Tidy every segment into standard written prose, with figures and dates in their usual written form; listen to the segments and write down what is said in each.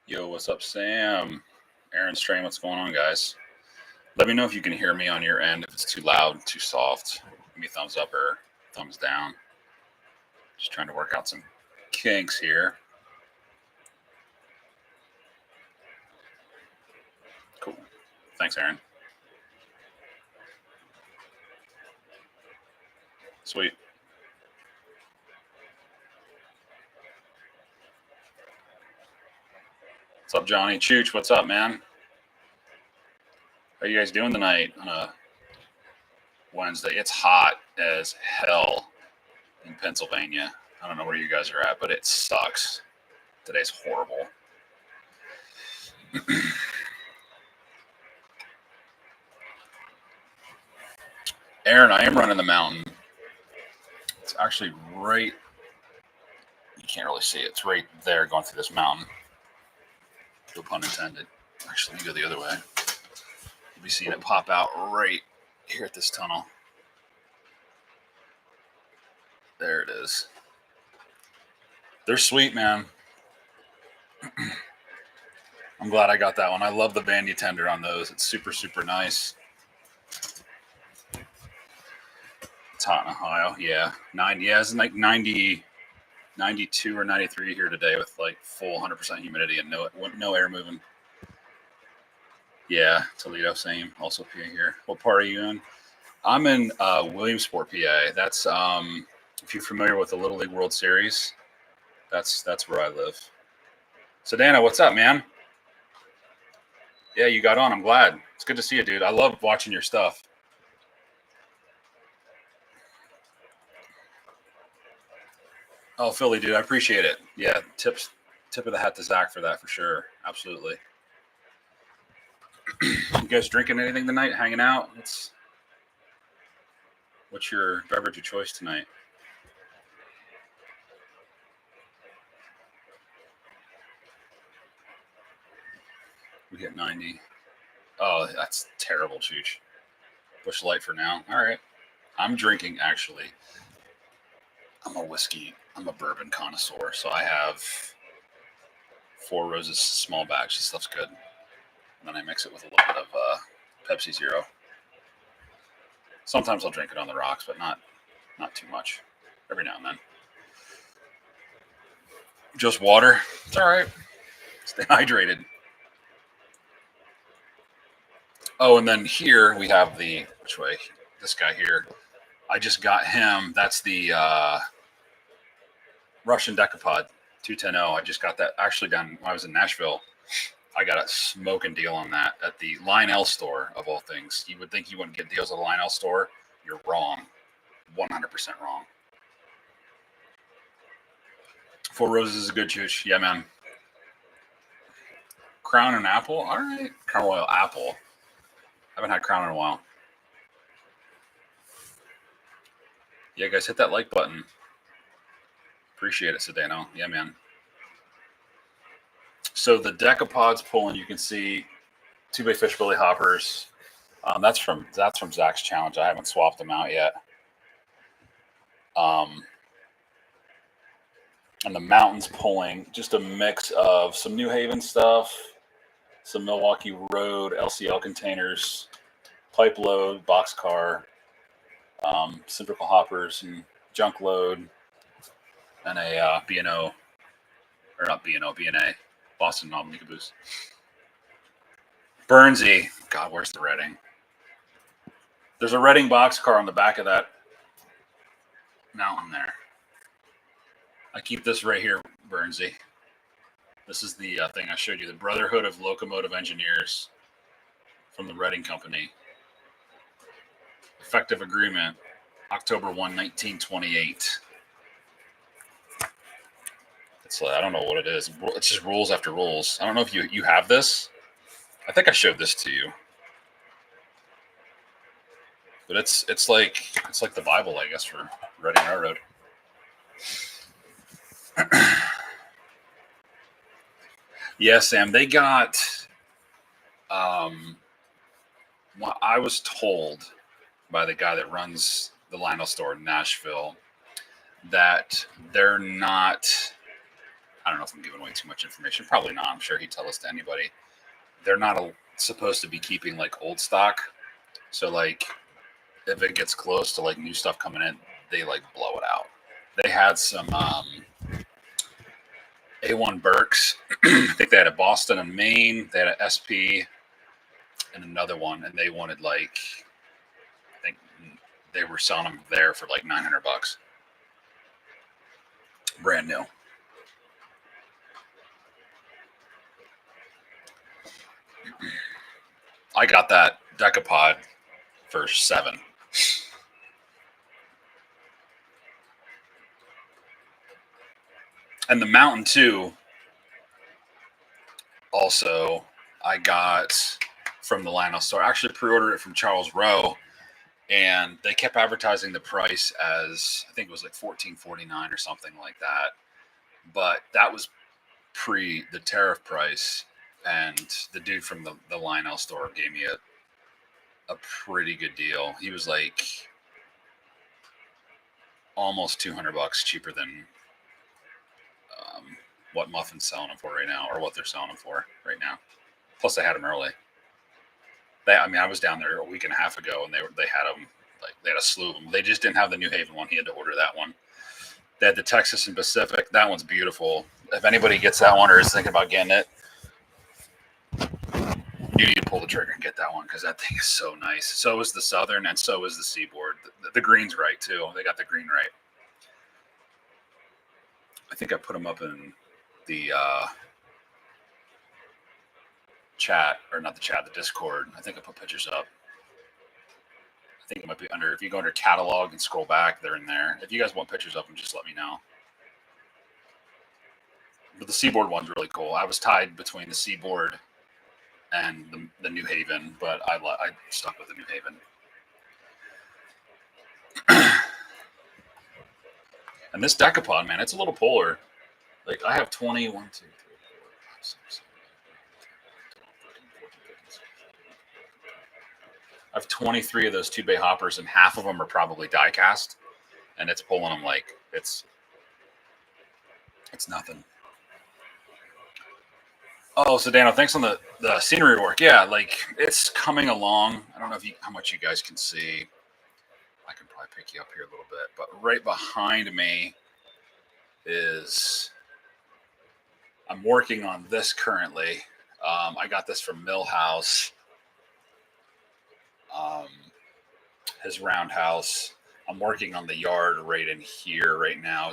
Yo, what's up, Sam? Aaron Strain, what's going on, guys? Let me know if you can hear me on your end, if it's too loud, too soft. Give me a thumbs up or thumbs down. Just trying to work out some kinks here. Cool. Thanks, Aaron. Sweet. What's up, Johnny? Chooch, what's up, man? How you guys doing tonight on a Wednesday? It's hot as hell in Pennsylvania. I don't know where you guys are at, but it sucks. Today's horrible. Aaron, I am running the mountain. It's actually right, you can't really see it. It's right there going through this mountain. No pun intended. Actually, let me go the other way. You'll be seeing it pop out right here at this tunnel. There it is. They're sweet, man. I'm glad I got that one. I love the bandy tender on those. It's super, super nice. It's hot in Ohio. Yeah. It's like 90, 92 or 93 here today with like full 100% humidity and no air moving. Yeah, Toledo, same. Also PA here. What part are you in? I'm in Williamsport, PA. That's if you're familiar with the Little League World Series, that's where I live. So Dana, what's up, man? Yeah, you got on. I'm glad. It's good to see you, dude. I love watching your stuff. Oh, Philly, dude, I appreciate it. Yeah, tip of the hat to Zach for that for sure. Absolutely. You guys drinking anything tonight? Hanging out? What's your beverage of choice tonight? We hit 90. Oh, that's terrible, Chooch. Busch Light for now. All right. I'm drinking, actually. I'm a bourbon connoisseur, so I have Four Roses small batch. This stuff's good. And then I mix it with a little bit of Pepsi Zero. Sometimes I'll drink it on the rocks, but not too much. Every now and then. Just water. It's all right. Stay hydrated. Oh, and then here we have which way? This guy here. I just got him. That's the Russian Decapod 210. I just got that actually done when I was in Nashville. I got a smoking deal on that at the Lionel store, of all things. You would think you wouldn't get deals at the Lionel store. You're wrong. 100% wrong. Four Roses is a good juice. Yeah, man. Crown and Apple? All right. Crown Royal Apple. I haven't had Crown in a while. Yeah, guys, hit that like button. Appreciate it, Sedano. Yeah, man. So the Decapod's pulling, you can see 2-bay fish billy hoppers. That's from Zach's challenge. I haven't swapped them out yet. And the mountain's pulling just a mix of some New Haven stuff, some Milwaukee Road LCL containers, pipe load, boxcar, cylindrical hoppers, and junk load, and a B&O, or not B&O, B&A, Boston Knob Caboose. Burnsy. God, where's the Redding? There's a Redding boxcar on the back of that mountain there. I keep this right here, Burnsy. This is the thing I showed you, the Brotherhood of Locomotive Engineers from the Redding Company. Effective agreement, October 1, 1928. It's I don't know what it is. It's just rules after rules. I don't know if you have this. I think I showed this to you. But it's like the Bible, I guess, for Reading Railroad. Yeah, Sam, they got what I was told by the guy that runs the Lionel store in Nashville that they're not I don't know if I'm giving away too much information. Probably not. I'm sure he'd tell us to anybody. They're not supposed to be keeping like old stock. So like if it gets close to like new stuff coming in, they like blow it out. They had some A1 Burks. I think they had a Boston and Maine. They had an SP and another one, and they wanted like I think they were selling them there for like $900, brand new. I got that Decapod for $7. And the Mountain 2 also I got from the Lionel store. I actually pre-ordered it from Charles Rowe, and they kept advertising the price as I think it was like $14.49 or something like that. But that was pre the tariff price, and the dude from the Lionel store gave me a pretty good deal. He was like almost $200 cheaper than what Muffin's selling them for right now, or what they're selling them for right now. Plus, they had them early. I was down there a week and a half ago, and they had them like they had a slew of them. They just didn't have the New Haven one. He had to order that one. They had the Texas and Pacific. That one's beautiful. If anybody gets that one or is thinking about getting it, you need to pull the trigger and get that one because that thing is so nice. So is the Southern, and so is the Seaboard. The green's right too. They got the green right. I think I put them up in the chat, or not the chat, the Discord. I think I put pictures up. I think it might be under, if you go under catalog and scroll back, they're in there. If you guys want pictures of them, just let me know. But the Seaboard one's really cool. I was tied between the Seaboard and the New Haven, but I stuck with the New Haven. And this Decapod, man, it's a little polar. Like I have 21, 2, 3, 4, 5, 6, 7, 8, 12, 13, 14, 15, 16. I have 23 of those 2-bay hoppers, and half of them are probably die cast, and it's pulling them like it's nothing. Oh, so Dano, thanks on the scenery work. Yeah, like it's coming along. I don't know how much you guys can see. I can probably pick you up here a little bit, but right behind me is I'm working on this currently. I got this from Millhouse. His roundhouse. I'm working on the yard right in here right now.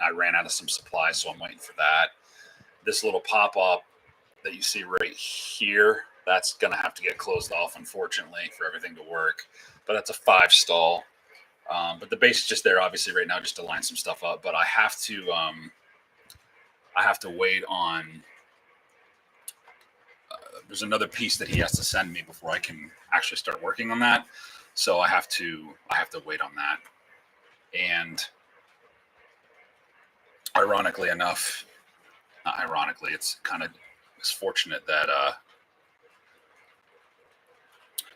I ran out of some supplies, so I'm waiting for that. This little pop-up that you see right here, that's going to have to get closed off, unfortunately, for everything to work. But that's a 5-stall. But the base is just there, obviously, right now, just to line some stuff up. But I have to wait on. There's another piece that he has to send me before I can actually start working on that. So I have to wait on that. And ironically enough, not ironically, it's fortunate that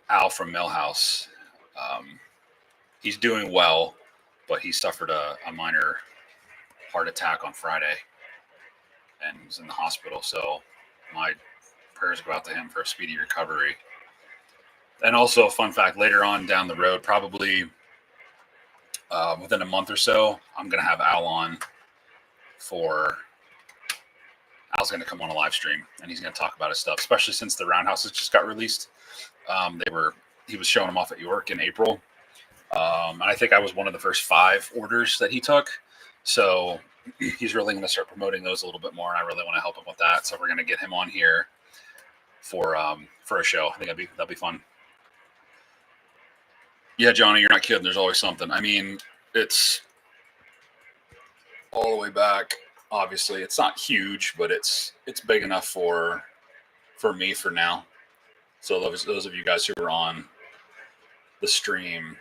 Al from Millhouse, he's doing well, but he suffered a minor heart attack on Friday and was in the hospital. So my prayers go out to him for a speedy recovery. And also, a fun fact, later on down the road, probably within a month or so, I'm going to have Al on Al's going to come on a live stream, and he's going to talk about his stuff, especially since the roundhouses just got released. He was showing them off at York in April. And I think I was one of the first 5 orders that he took. So he's really going to start promoting those a little bit more, and I really want to help him with that. So we're going to get him on here for a show. I think that'd be fun. Yeah, Johnny, you're not kidding. There's always something. I mean, it's all the way back. Obviously, it's not huge, but it's big enough for me for now. So those of you guys who were on the stream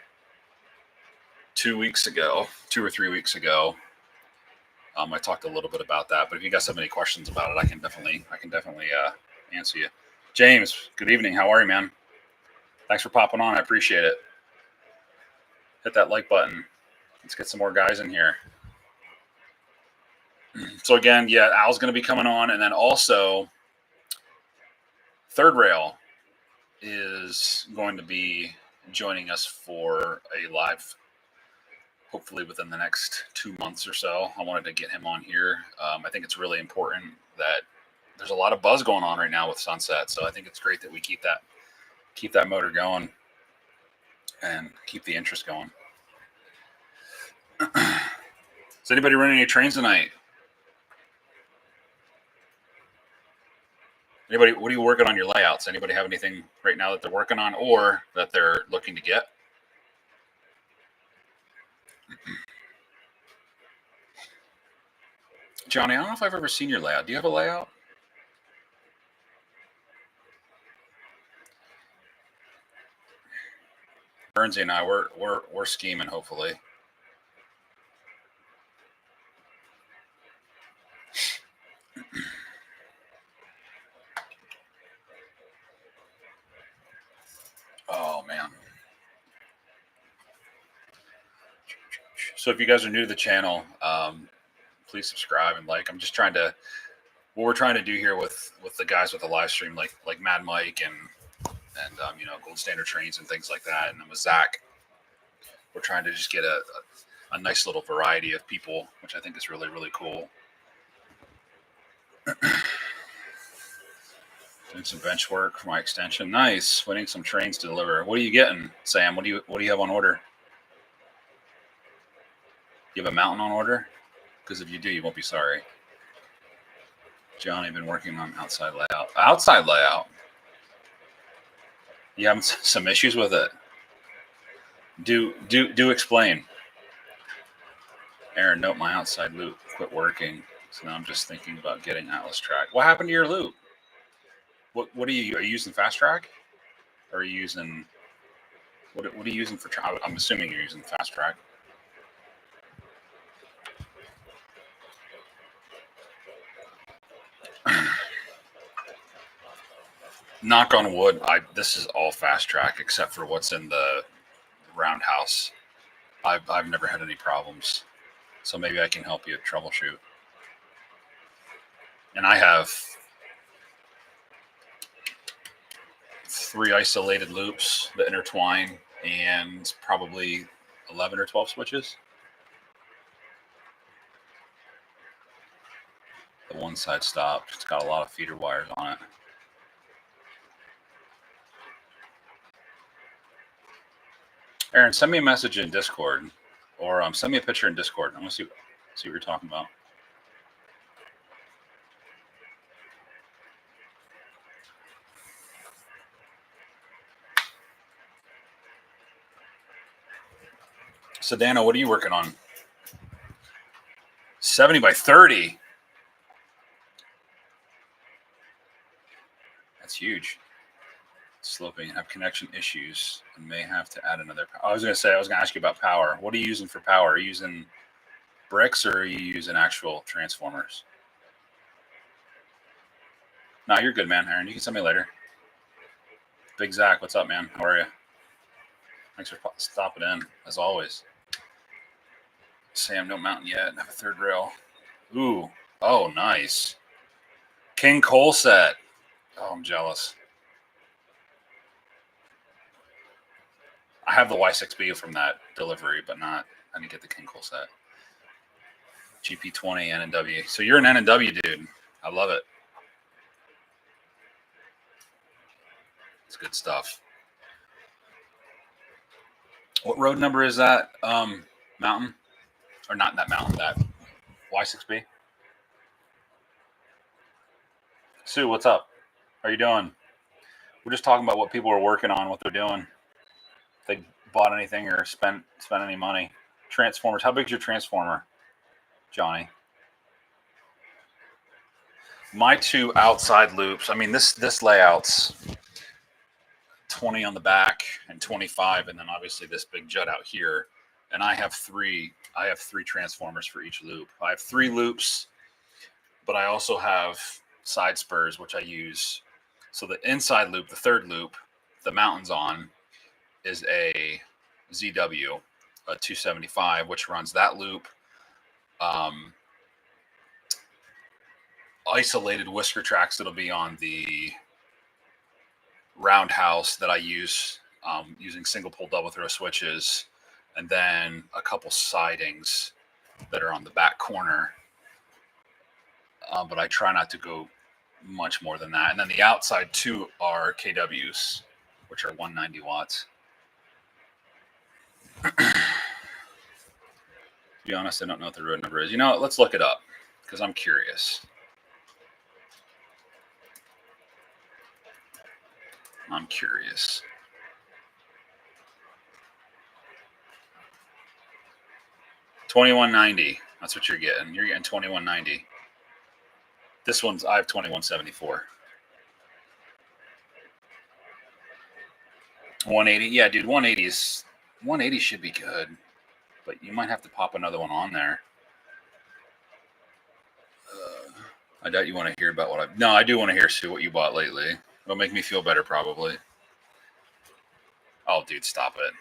2 or 3 weeks ago, I talked a little bit about that. But if you guys have any questions about it, I can definitely answer you. James, good evening. How are you, man? Thanks for popping on. I appreciate it. Hit that like button. Let's get some more guys in here. So again, yeah, Al's going to be coming on, and then also Third Rail is going to be joining us for a live, hopefully within the next 2 months or so. I wanted to get him on here. I think it's really important that there's a lot of buzz going on right now with Sunset, so I think it's great that we keep that motor going and keep the interest going. Is anybody running any trains tonight? Anybody? What are you working on your layouts? Anybody have anything right now that they're working on or that they're looking to get? Johnny, I don't know if I've ever seen your layout. Do you have a layout? Bernsey and I, we're scheming, hopefully. Oh man. So if you guys are new to the channel, please subscribe and like. I'm just trying to, what we're trying to do here with the guys with the live stream, like Mad Mike and Gold Standard Trains and things like that, and with Zach, we're trying to just get a nice little variety of people, which I think is really, really cool. Doing some bench work for my extension. Nice. Winning some trains to deliver. What are you getting, Sam? What do you have on order? You have a mountain on order? Because if you do, you won't be sorry. Johnny, been working on outside layout. Outside layout? You having some issues with it? Do explain. Aaron, note my outside loop quit working. So now I'm just thinking about getting Atlas track. What happened to your loop? What are you using Fast Track? Or are you using what are you using for? I'm assuming you're using Fast Track. Knock on wood, this is all Fast Track except for what's in the roundhouse. I've never had any problems, so maybe I can help you troubleshoot. And I have 3 isolated loops that intertwine and probably 11 or 12 switches. The one side stopped. It's got a lot of feeder wires on it. Aaron, send me a message in Discord, or send me a picture in Discord. I want to see what you're talking about. Sedano, what are you working on? 70 by 30. That's huge. Sloping, have connection issues, and may have to add another. I was going to ask you about power. What are you using for power? Are you using bricks or are you using actual transformers? No, you're good, man, Aaron. You can send me later. Big Zach, what's up, man? How are you? Thanks for stopping in, as always. Sam, no mountain yet. Have a third rail. Ooh. Oh, nice. King Cole set. Oh, I'm jealous. I have the Y6B from that delivery, but I didn't get the King Cole set. GP20 NNW. So you're an NNW dude. I love it. It's good stuff. What road number is that? Mountain? Or not that mountain, that Y6B? Sue, what's up? How are you doing? We're just talking about what people are working on, what they're doing. If they bought anything or spent any money. Transformers. How big is your transformer, Johnny? My 2 outside loops. I mean, this layout's 20 on the back and 25, and then obviously this big jut out here. And I have 3 transformers for each loop. I have 3 loops, but I also have side spurs, which I use. So the inside loop, the third loop, the mountain's on, is a ZW, a 275, which runs that loop. isolated whisker tracks that'll be on the roundhouse that I use using single pole double throw switches, and then a couple sidings that are on the back corner. But I try not to go much more than that. And then the outside two are KWs, which are 190 watts. To be honest, I don't know what the road number is. You know what? Let's look it up because I'm curious. I'm curious. $21.90. That's what you're getting. You're getting $21.90. This one's I have $21.74. 180. Yeah, dude, 180 should be good, but you might have to pop another one on there. I doubt you want to hear about what No, I do want to hear, Sue, what you bought lately. It'll make me feel better, probably. Oh, dude, stop it.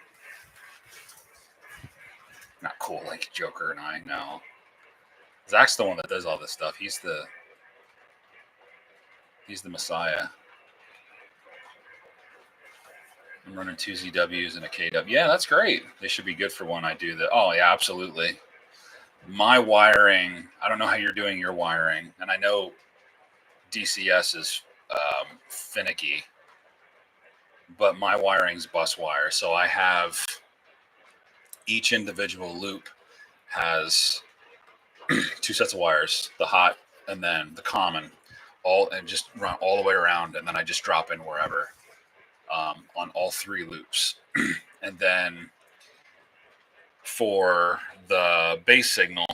Not cool like Joker and I. No. Zach's the one that does all this stuff. He's the Messiah. I'm running 2 ZWs and a KW. Yeah, that's great. They should be good for when I do that. Oh, yeah, absolutely. My wiring, I don't know how you're doing your wiring, and I know DCS is finicky, but my wiring's bus wire. So I have each individual loop has 2 sets of wires, the hot and then the common, and just run all the way around, and then I just drop in wherever on all 3 loops. And then for the base signal,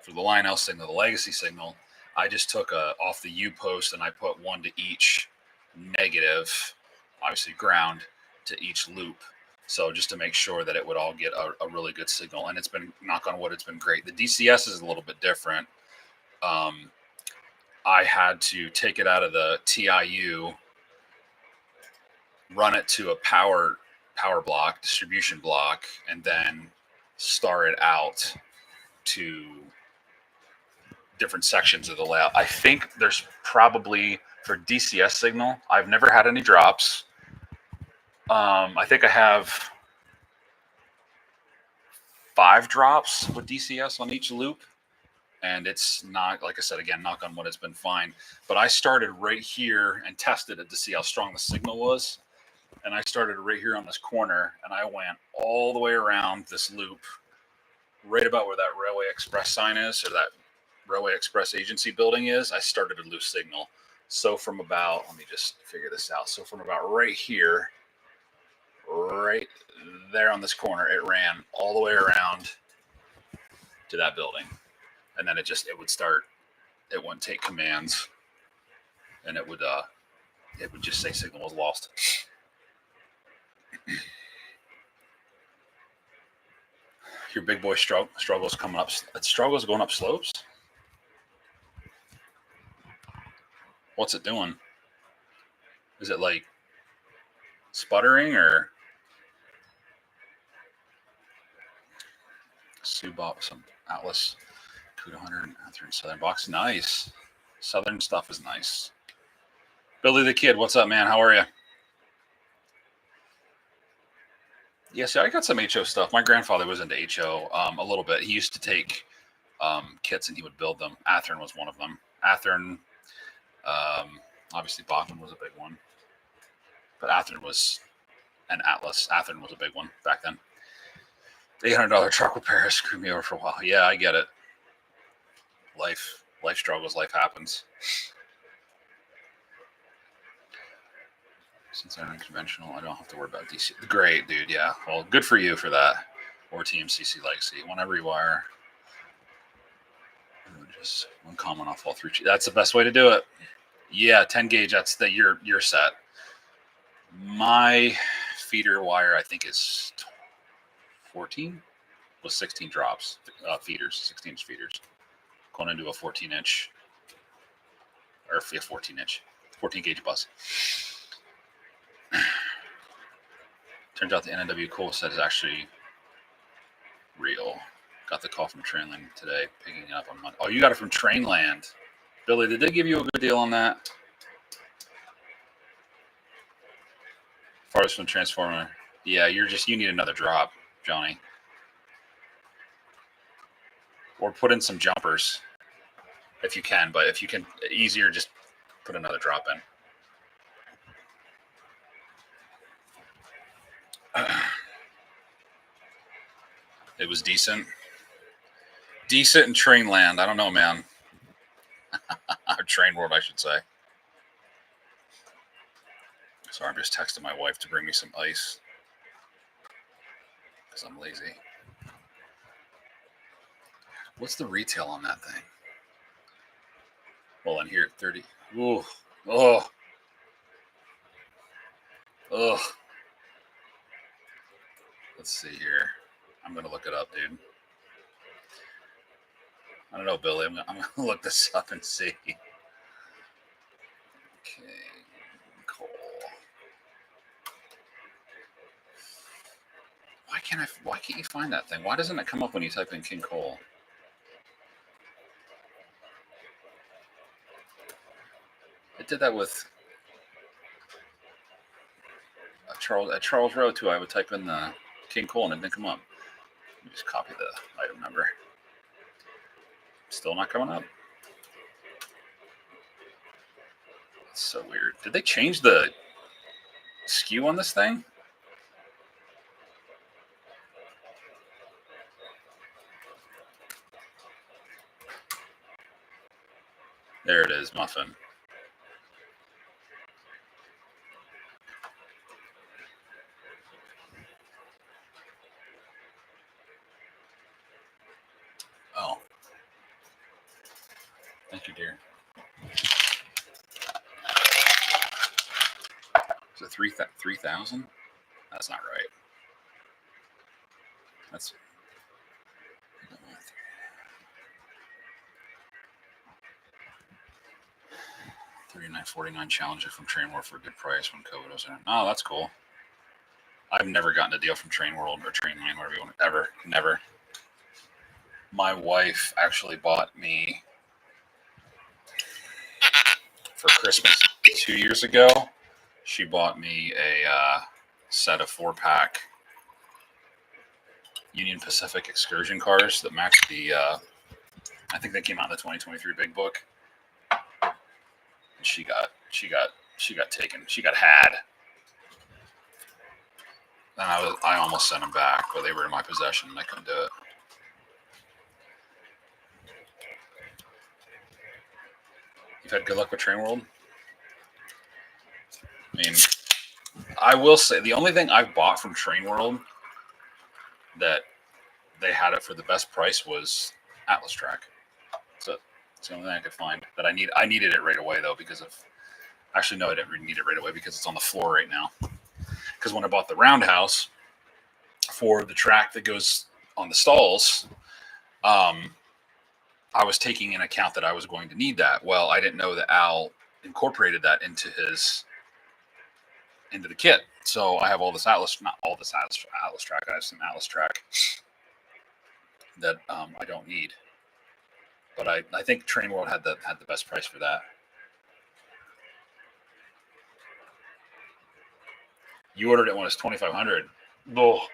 for the Lionel signal, the legacy signal, I just took off the U post and I put 1 to each negative, obviously ground, to each loop. So just to make sure that it would all get a really good signal. And it's been, knock on wood, it's been great. The DCS is a little bit different. I had to take it out of the TIU, run it to a power block, distribution block, and then star it out to different sections of the layout. I think there's probably, for DCS signal, I've never had any drops. I think I have 5 drops with DCS on each loop. And it's not, like I said, again, knock on wood, it's been fine. But I started right here and tested it to see how strong the signal was. And I started right here on this corner, and I went all the way around this loop, right about where that Railway Express sign is, or that Railway Express agency building is. I started to lose signal. So from about, let me just figure this out. So from about right here, right there on this corner, it ran all the way around to that building. And then it would start, it wouldn't take commands, and it would just say signal was lost. Your big boy struggles coming up. Struggles going up slopes? What's it doing? Is it like sputtering or? Sue bought some Atlas Cuda 100 and Southern box. Nice. Southern stuff is nice. Billy the Kid, what's up, man? How are you? Yeah, see, I got some HO stuff. My grandfather was into HO a little bit. He used to take kits and he would build them. Athearn was one of them. Athearn, obviously Bachmann was a big one. But Athearn was an Atlas. Athearn was a big one back then. $800 truck repair has screwed me over for a while. Yeah, I get it. Life struggles, life happens. Since I'm conventional, I don't have to worry about DC. Great, dude. Yeah. Well, good for you for that. Or TMCC Legacy. Whenever you wire, just one common off all 3. That's the best way to do it. Yeah, 10 gauge. That's your set. My feeder wire, I think, is 14 with 16 drops. Feeders, 16-inch feeders, going into a 14-inch or a 14-inch, 14 gauge bus. Turns out the NNW cool set is actually real. Got the call from Trainland today, picking it up on Monday. Oh, you got it from Trainland. Billy, did they give you a good deal on that? Farthest from Transformer. Yeah, you need another drop, Johnny. Or put in some jumpers if you can, but if you can, easier, just put another drop in. It was decent. Decent in Trainland. I don't know, man. Train World, I should say. Sorry, I'm just texting my wife to bring me some ice because I'm lazy. What's the retail on that thing? Well, in here, 30. Ooh. Oh. Ugh. Let's see here. I'm going to look it up, dude. I don't know, Billy. I'm going to look this up and see. Okay. Coal. Why can't you find that thing? Why doesn't it come up when you type in King Coal? It did that with Charles Road too. I would type in the King Coal and it didn't come up. Let me just copy the item number. Still not coming up. It's so weird. Did they change the SKU on this thing? There it is, muffin. Oh. Thank you, dear. Is it 3,000? That's not right. That's 39.49 Challenger from Train World for a good price when COVID was in. Oh, that's cool. I've never gotten a deal from Train World or Trainline, whatever you want. Ever. Never. My wife actually bought me for Christmas 2 years ago. She bought me a set of 4-pack Union Pacific excursion cars that match the. I think they came out in the 2023 Big Book. And she got taken. She got had. And I almost sent them back, but they were in my possession and I couldn't do it. You've had good luck with Train World? I mean, I will say the only thing I've bought from Train World that they had it for the best price was Atlas Track. So it's the only thing I could find that I need. I needed it right away though because of. Actually, no, I didn't really need it right away because it's on the floor right now. Because when I bought the roundhouse for the track that goes on the stalls, I was taking in account that I was going to need that. Well, I didn't know that Al incorporated that into the kit. So I have all this not all this Atlas Track. I have some Atlas Track that I don't need. But I think Train World had the best price for that. You ordered it when it was $2,500. Oh.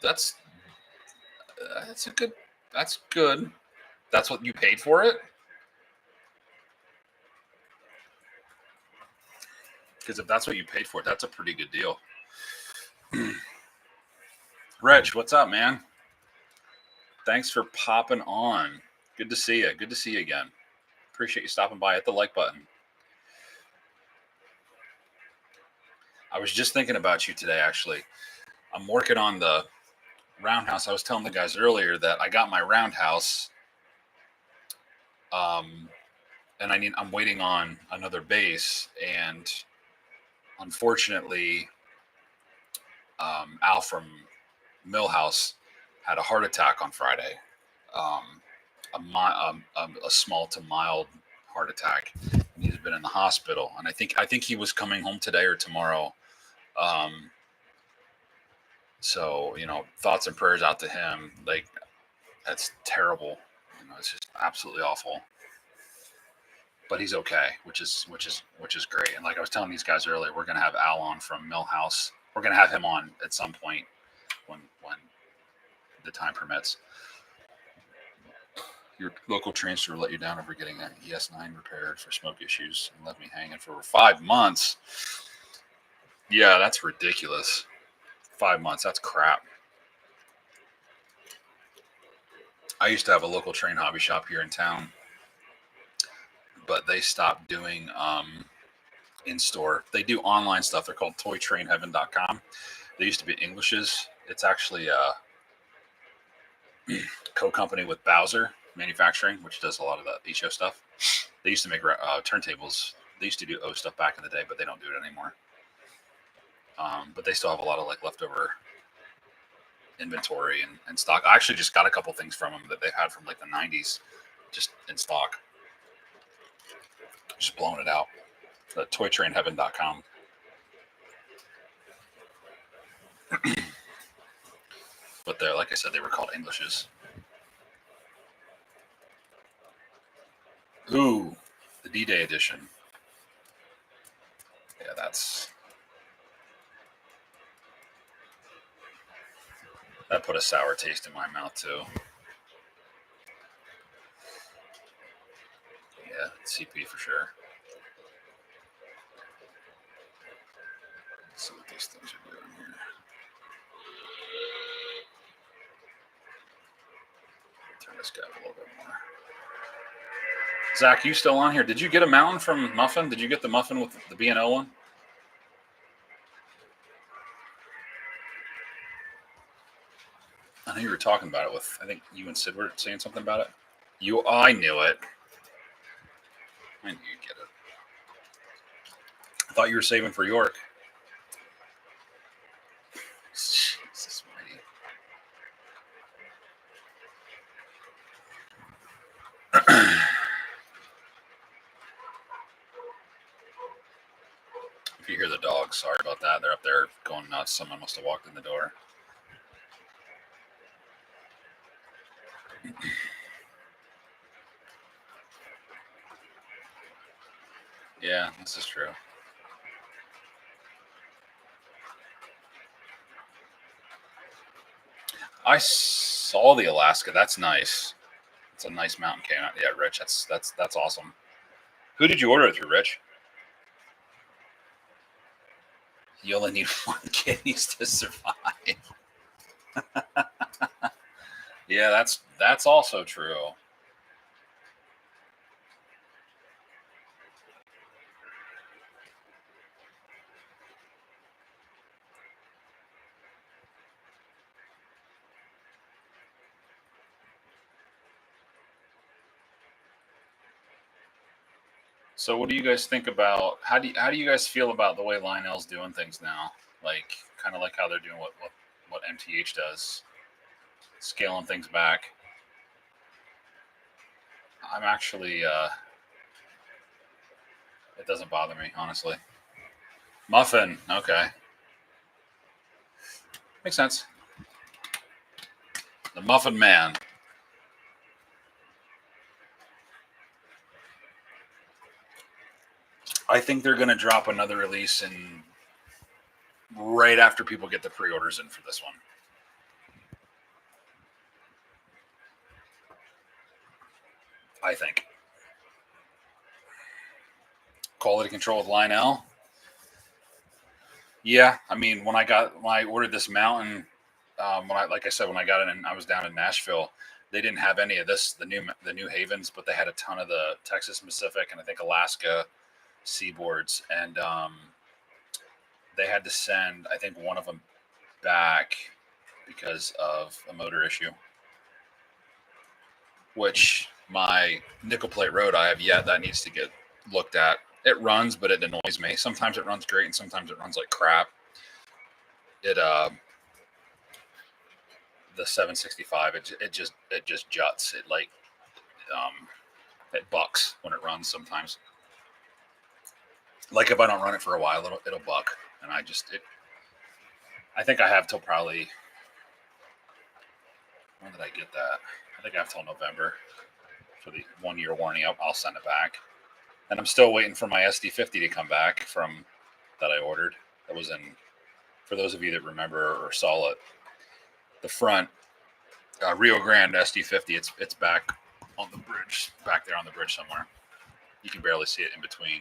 That's good. That's good. That's what you paid for it? Because if that's what you paid for it, that's a pretty good deal. Rich, what's up, man? Thanks for popping on. Good to see you. Good to see you again. Appreciate you stopping by. Hit the like button. I was just thinking about you today, actually. I'm working on the roundhouse. I was telling the guys earlier that I got my roundhouse, and I'm waiting on another base, and unfortunately, Al from Millhouse had a heart attack on Friday. A small to mild heart attack. He's been in the hospital, and I think he was coming home today or tomorrow So, thoughts and prayers out to him. Like, that's terrible. It's just absolutely awful. But he's okay, which is great. And like I was telling these guys earlier, we're gonna have Al on from Millhouse. We're gonna have him on at some point when the time permits. Your local train store let you down over getting an ES9 repaired for smoke issues and left me hanging for 5 months. Yeah, that's ridiculous. 5 months, that's crap. I used to have a local train hobby shop here in town, but they stopped doing in-store. They do online stuff. They're called toytrainheaven.com. They used to be English's. It's actually a co-company with Bowser Manufacturing, which does a lot of the HO stuff. They used to make turntables. They used to do O stuff back in the day, but they don't do it anymore. But they still have a lot of like leftover inventory and stock. I actually just got a couple things from them that they had from like the 90s just in stock. Just blowing it out. Toytrainheaven.com. But they're, like I said, they were called Englishes. Ooh, the D-Day edition. Yeah, that put a sour taste in my mouth too. Yeah, CP for sure. Let's see what these things are doing here. Turn this guy up a little bit more. Zach, you still on here? Did you get a mountain from Muffin? Did you get the muffin with the B&O one? I know you were talking about it with, I think you and Sid were saying something about it. I knew it. I knew you'd get it. I thought you were saving for York. Jesus mighty. If you hear the dogs, sorry about that. They're up there going nuts. Someone must have walked in the door. Yeah, this is true. I saw the Alaska. That's nice. It's a nice mountain canyon. Yeah, Rich. That's awesome. Who did you order it through, Rich? You only need one kidneys to survive. Yeah, that's also true. So, what do you guys think about how do you guys feel about the way Lionel's doing things now? Like, kind of like how they're doing what MTH does, scaling things back. I'm actually, it doesn't bother me, honestly. Muffin, okay, makes sense. The Muffin Man. I think they're going to drop another release in right after people get the pre-orders in for this one. I think. Quality control with Lionel. Yeah, I mean, when I ordered this mountain, when I got it and I was down in Nashville, they didn't have any of this, the New Havens, but they had a ton of the Texas Pacific and I think Alaska seaboards, and they had to send, I think, one of them back because of a motor issue. Which my nickel plate road I have yet that needs to get looked at. It runs, but it annoys me. Sometimes it runs great, and sometimes it runs like crap. It the 765, it just juts. It like it bucks when it runs sometimes. Like if I don't run it for a while, it'll buck, and I think I have till probably, when did I get that? I think I have till November for the 1 year warranty. I'll send it back. And I'm still waiting for my SD50 to come back from that I ordered. That was in, for those of you that remember or saw it, the front Rio Grande SD50. It's back on the bridge, back there on the bridge somewhere. You can barely see it in between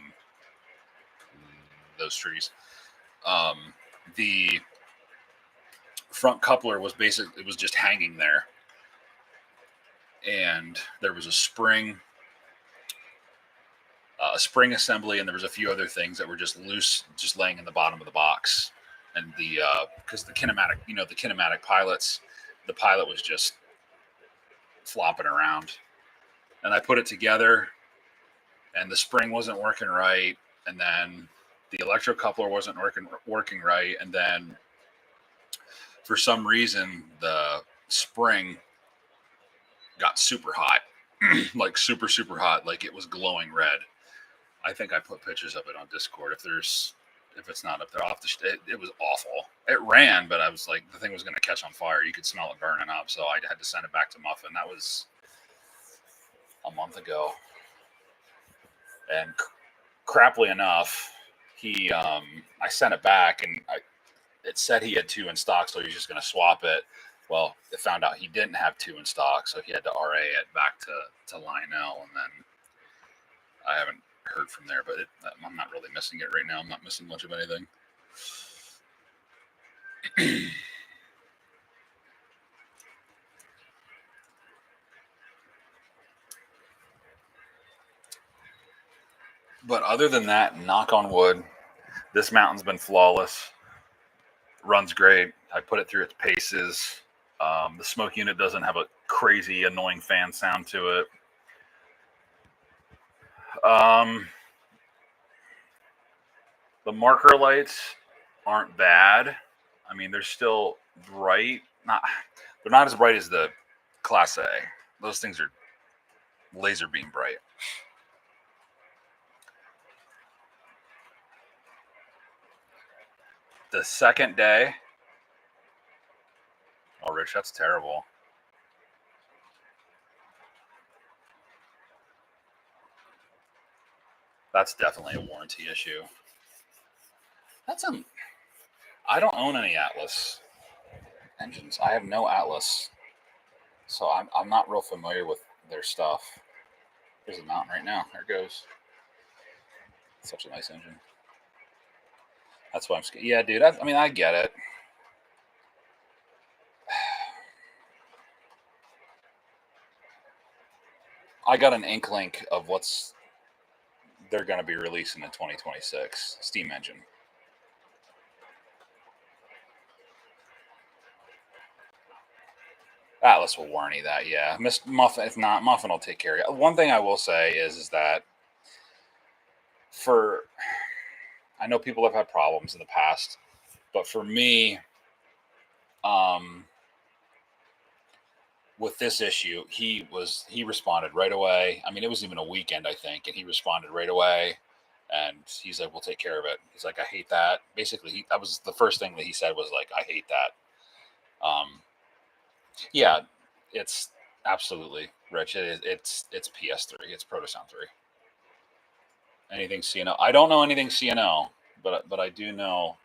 those trees. The front coupler was basically, it was just hanging there, and there was a spring assembly, and there was a few other things that were just loose, just laying in the bottom of the box. And the because the kinematic, the kinematic pilots, the pilot was just flopping around, and I put it together, and the spring wasn't working right, and then the electrocoupler wasn't working right, and then for some reason the spring got super hot, like super hot, like it was glowing red. I think I put pictures of it on Discord. If it's not up there, it was awful. It ran, but I was like, the thing was going to catch on fire. You could smell it burning up, so I had to send it back to Muffin. That was a month ago, and crappily enough, I sent it back, and it said he had 2 in stock, so he's just going to swap it. Well, it found out he didn't have 2 in stock, so he had to RA it back to Lionel, and then I haven't heard from there, but I'm not really missing it right now. I'm not missing much of anything. But other than that, knock on wood, this mountain's been flawless. Runs great. I put it through its paces. The smoke unit doesn't have a crazy, annoying fan sound to it. The marker lights aren't bad. I mean, they're still bright. They're not as bright as the Class A. Those things are laser beam bright. The second day, oh, Rich, that's terrible. That's definitely a warranty issue. I don't own any Atlas engines. I have no Atlas, so I'm not real familiar with their stuff. There's a mountain right now. There it goes. Such a nice engine. That's why I'm scared. Yeah, dude. I mean, I get it. I got an inkling of what's they're going to be releasing in 2026. Steam engine. Atlas will warranty that, yeah. Muffin, if not, Muffin will take care of it. One thing I will say is that I know people have had problems in the past, but for me, with this issue, he responded right away. I mean, it was even a weekend, I think, and he responded right away. And he's like, "We'll take care of it." He's like, "I hate that." Basically, that was the first thing that he said was like, "I hate that." Yeah, it's absolutely, Rich. It's PS3. It's Protosound 3. Anything CNO? I don't know anything CNO, but I do know.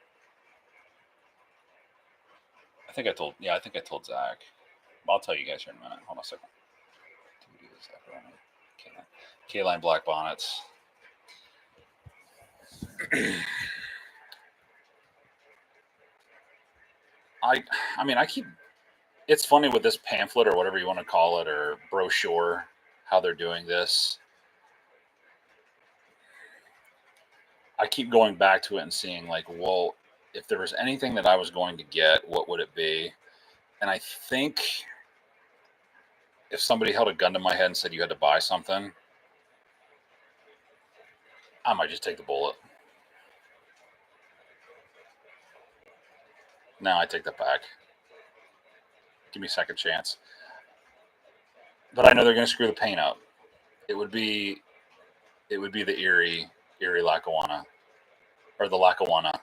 I think I told Zach. I'll tell you guys here in a minute. Hold on a second. K-Line black bonnets. I mean, it's funny with this pamphlet or whatever you want to call it, or brochure, how they're doing this. I keep going back to it and seeing like, well, if there was anything that I was going to get, what would it be? And I think if somebody held a gun to my head and said you had to buy something, I might just take the bullet. No, I take that back. Give me a second chance. But I know they're going to screw the paint up. It would be the Erie Lackawanna, or the Lackawanna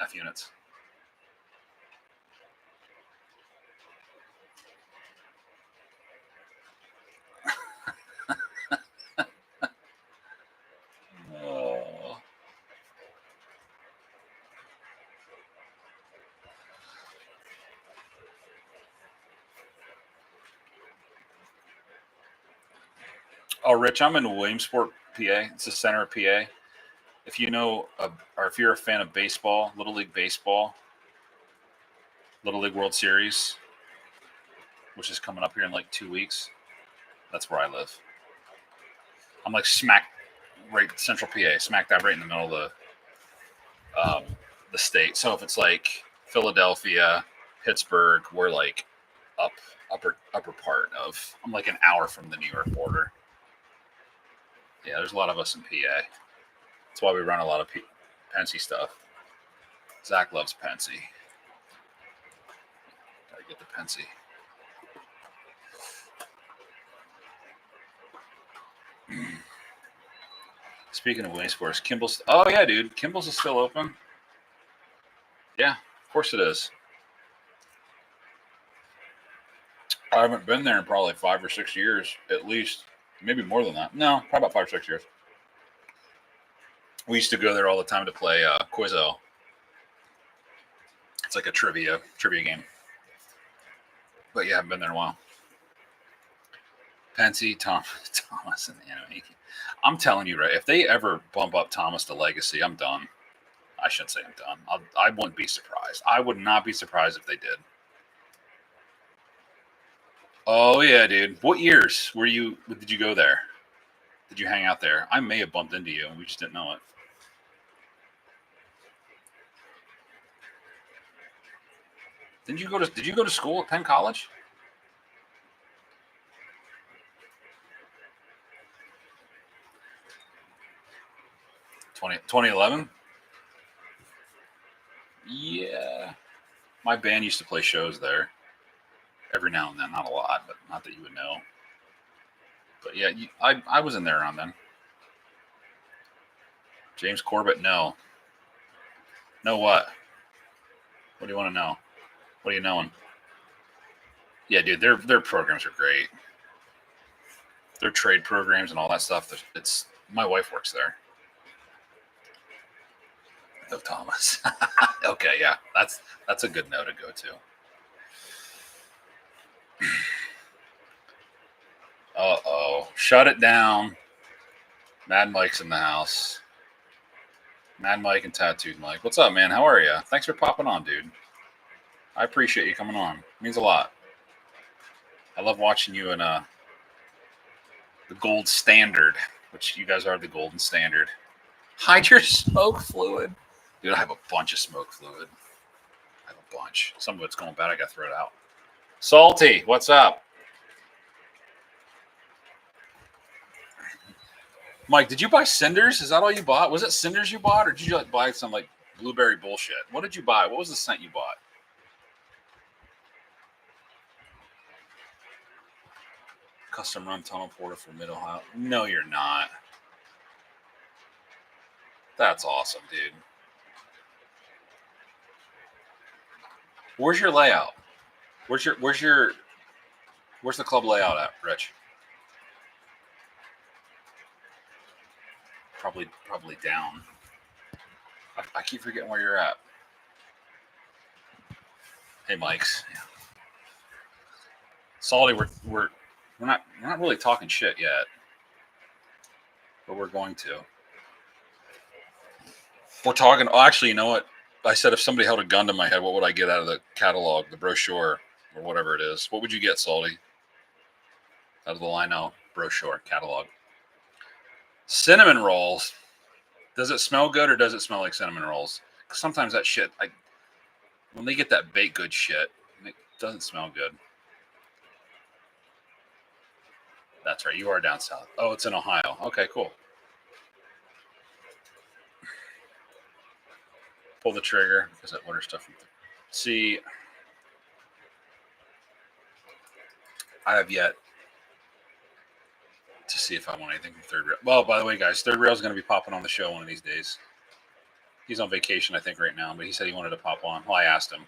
F units. Oh, Rich, I'm in Williamsport, PA. It's the center of PA. If you know, or if you're a fan of baseball, Little League Baseball, Little League World Series, which is coming up here in like 2 weeks, that's where I live. I'm like smack right central PA, smack dab right in the middle of the state. So if it's like Philadelphia, Pittsburgh, we're like upper part of. I'm like an hour from the New York border. Yeah, there's a lot of us in PA. That's why we run a lot of Pensy stuff. Zach loves Pensy. Gotta get the Pensy. Speaking of Wayne Sports, Kimball's. Oh yeah, dude, Kimball's is still open. Yeah, of course it is. I haven't been there in probably 5 or 6 years, at least. Maybe more than that. No, probably about 5 or 6 years. We used to go there all the time to play Quizzo. It's like a trivia game. But yeah, I haven't been there in a while. Pensy, Thomas, and Anime. I'm telling you, right? If they ever bump up Thomas to Legacy, I'm done. I shouldn't say I'm done. I wouldn't be surprised. I would not be surprised if they did. Oh yeah, dude. What years did you go there? Did you hang out there? I may have bumped into you, and we just didn't know it. Did you go to school at Penn College? 2011? Yeah. My band used to play shows there every now and then. Not a lot, but not that you would know. But yeah, I was in there around then. James Corbett, no. Know what? What do you want to know? What are you knowing? Yeah, dude, their programs are great. Their trade programs and all that stuff. It's my wife works there. No Thomas. Okay, yeah, that's a good note to go to. Uh-oh. Shut it down. Mad Mike's in the house. Mad Mike and Tattooed Mike. What's up, man? How are you? Thanks for popping on, dude. I appreciate you coming on. It means a lot. I love watching you in the gold standard, which you guys are the golden standard. Hide your smoke fluid. Dude, I have a bunch of smoke fluid. I have a bunch. Some of it's going bad. I got to throw it out. Salty, what's up? Mike, did you buy cinders? Is that all you bought? Was it cinders you bought, or did you buy some like blueberry bullshit? What did you buy? What was the scent you bought? Custom run tunnel porter for Mid Ohio. No, you're not. That's awesome, dude. Where's your layout? Where's the club layout at, Rich? Probably down. I keep forgetting where you're at. Hey, Mike's. Yeah. Salty, we're not really talking shit yet, but we're going to. We're talking. Oh, actually, you know what? I said if somebody held a gun to my head, what would I get out of the catalog, the brochure, or whatever it is? What would you get, Salty? Out of the Lino brochure catalog. Cinnamon rolls. Does it smell good or does it smell like cinnamon rolls? Because sometimes that shit, when they get that baked good shit, it doesn't smell good. That's right. You are down south. Oh, it's in Ohio. Okay, cool. Pull the trigger because I order stuff from. See, I have yet to see if I want anything from Third Rail. Well, by the way, guys, Third Rail is going to be popping on the show one of these days. He's on vacation, I think, right now, but he said he wanted to pop on. Well, I asked him.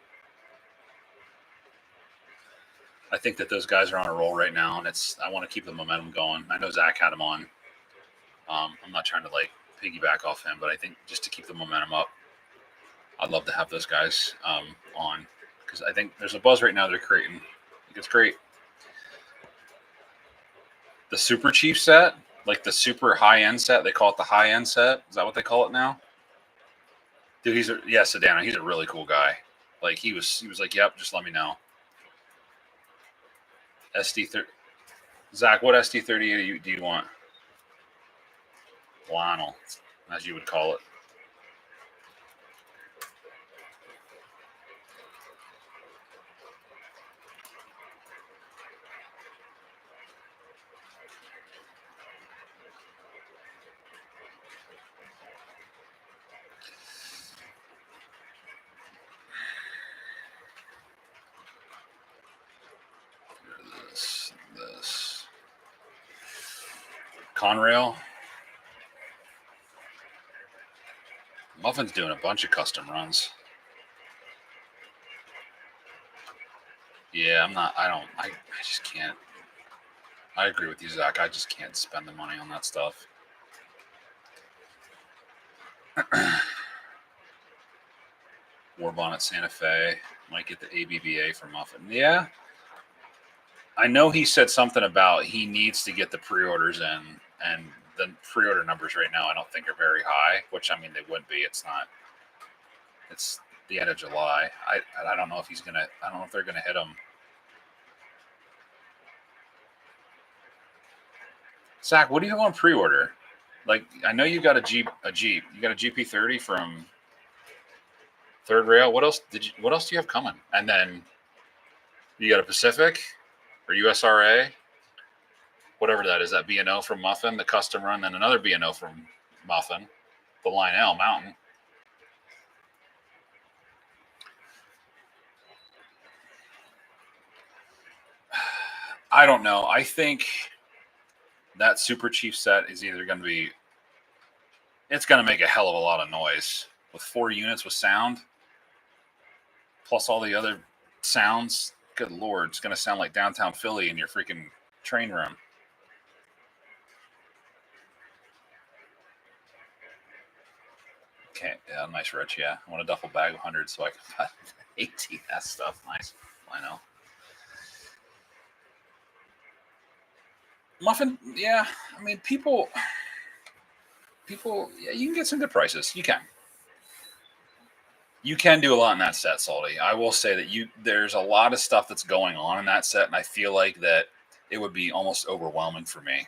I think that those guys are on a roll right now, and I want to keep the momentum going. I know Zach had him on. I'm not trying to like piggyback off him, but I think just to keep the momentum up, I'd love to have those guys on because I think there's a buzz right now they're creating. I think it's great. The Super Chief set, Like the super high end set. They call it the high end set. Is that what they call it now? Dude, Sedano. He's a really cool guy. Like he was like, yep, just let me know. SD30. Zach, what SD38 do you want? Lionel, as you would call it. This. Conrail. Muffin's doing a bunch of custom runs. Yeah, I just can't. I agree with you, Zach. I just can't spend the money on that stuff. Warbonnet Santa Fe. Might get the ABBA for Muffin. Yeah. I know he said something about he needs to get the pre-orders in, and the pre-order numbers right now I don't think are very high, which I mean they wouldn't be. It's not. It's the end of July. I don't know if he's gonna. I don't know if they're gonna hit him. Zach, what do you have on pre-order? Like I know you got a Jeep. You got a GP30 from Third Rail. What else What else do you have coming? And then you got a Pacific or USRA, whatever that is. That B&O from Muffin, the custom run, then another B&O from Muffin, the Lionel Mountain. I don't know. I think that Super Chief set is either going to be. It's going to make a hell of a lot of noise with 4 units with sound, plus all the other sounds. Good Lord, it's going to sound like downtown Philly in your freaking train room. Okay, yeah, nice Rich. Yeah, I want a duffel bag of 100 so I can buy 18. That stuff, nice. I know. Muffin, yeah. I mean, people. Yeah, you can get some good prices. You can. You can do a lot in that set, Salty. I will say that there's a lot of stuff that's going on in that set, and I feel like that it would be almost overwhelming for me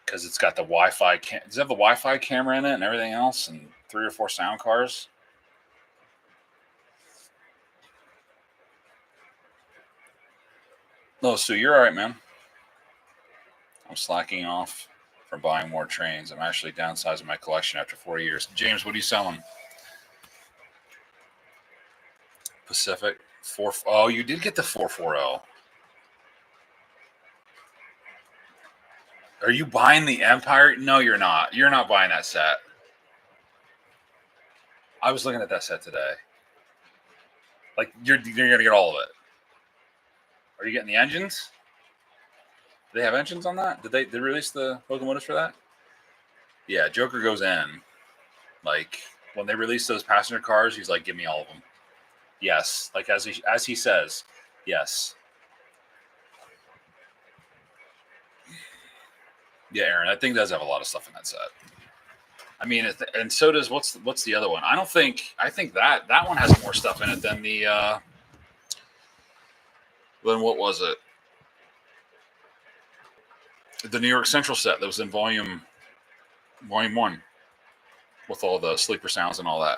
because it's got the Wi-Fi. Does it have the Wi-Fi camera in it and everything else, and 3 or 4 sound cars? No, Sue, you're all right, man. I'm slacking off from buying more trains. I'm actually downsizing my collection after 4 years. James, what are you selling? Pacific 4. Oh, you did get the 440. Are you buying the Empire? No, you're not. You're not buying that set. I was looking at that set today. Like you're gonna get all of it. Are you getting the engines? Do they have engines on that? Did they release the locomotives for that? Yeah, Joker goes in. Like when they release those passenger cars, he's like, "Give me all of them." Yes, like as he says, yes. Yeah, Aaron, that thing does have a lot of stuff in that set. I mean, and so does what's the other one? I think that one has more stuff in it than the than what was it? The New York Central set that was in volume 1 with all the sleeper sounds and all that.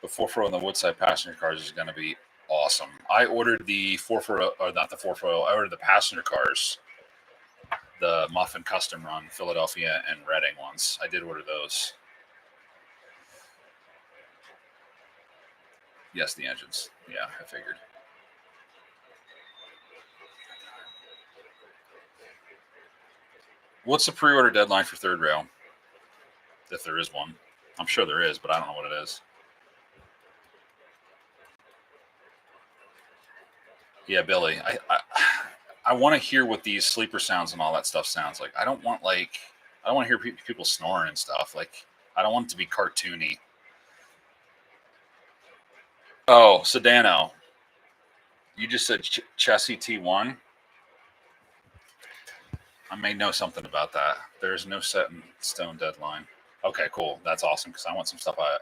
The 440 and the Woodside passenger cars is going to be awesome. I ordered the 440, or not the 440. I ordered the passenger cars, the Muffin Custom Run, Philadelphia and Reading ones. I did order those. Yes, the engines. Yeah, I figured. What's the pre-order deadline for Third Rail? If there is one. I'm sure there is, but I don't know what it is. Yeah, Billy. I want to hear what these sleeper sounds and all that stuff sounds like. I don't want to hear people snoring and stuff. Like I don't want it to be cartoony. Oh, Sedano. You just said Chessie T1. I may know something about that. There's no set in stone deadline. Okay, cool. That's awesome because I want some stuff. I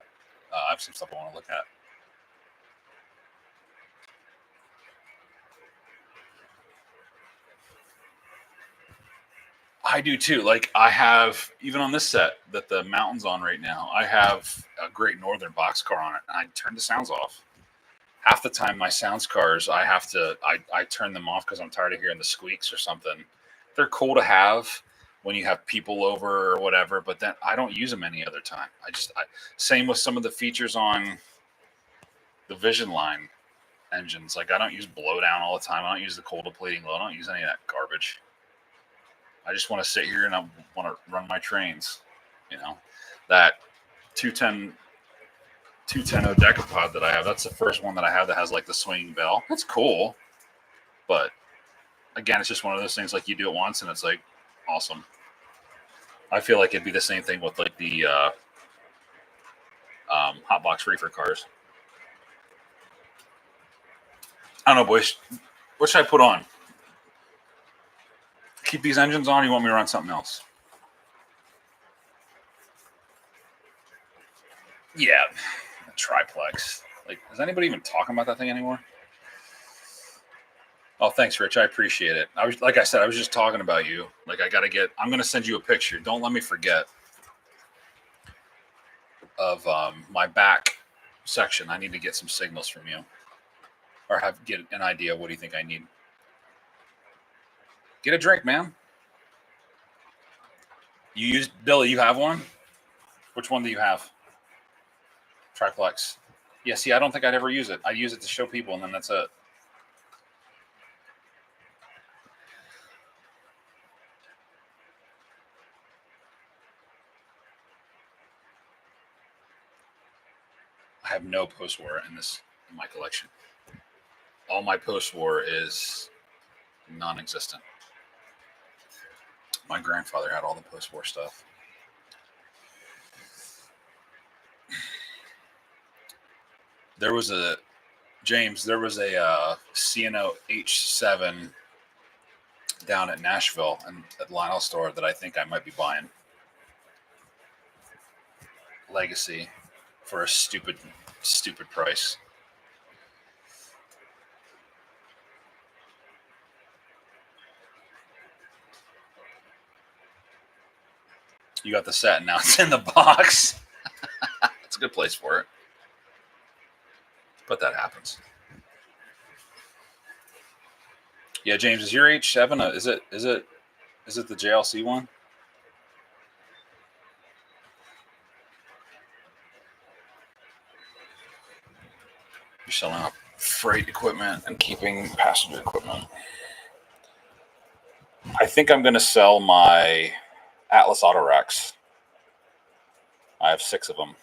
have some stuff I want to look at. I do too. Like I have even on this set that the mountain's on right now. I have a Great Northern boxcar on it, and I turn the sounds off. Half the time, my sounds cars, I have to I turn them off because I'm tired of hearing the squeaks or something. They're cool to have when you have people over or whatever, but then I don't use them any other time. Same with some of the features on the Vision line engines. Like I don't use blowdown all the time. I don't use the cold depleting load. I don't use any of that garbage. I just want to sit here and I want to run my trains. You know, that 210 Decapod that I have. That's the first one that I have that has like the swinging bell. That's cool, but again, it's just one of those things like you do it once and it's like awesome. I feel like it'd be the same thing with like the Hotbox reefer cars. I don't know, boys. What should I put on? Keep these engines on? Or you want me to run something else? Yeah, a triplex. Like, is anybody even talking about that thing anymore? Oh, thanks, Rich. I appreciate it. Like I said, I was just talking about you. Like, I'm gonna send you a picture. Don't let me forget of my back section. I need to get some signals from you, or get an idea. What do you think I need? Get a drink, man. Billy? You have one? Which one do you have? Triplex. Yeah. See, I don't think I'd ever use it. I use it to show people, and then that's it. I have no post-war in my collection. All my post-war is non-existent. My grandfather had all the post-war stuff. There was a C&O H7 down at Nashville and at Lionel store that I think I might be buying. Legacy for a stupid price. You got the set and now it's in the box. It's a good place for it. But that happens. Yeah, James, is your H7 is it the JLC one? You're selling up freight equipment and keeping passenger equipment. I think I'm going to sell my Atlas Autoracks. I have 6 of them.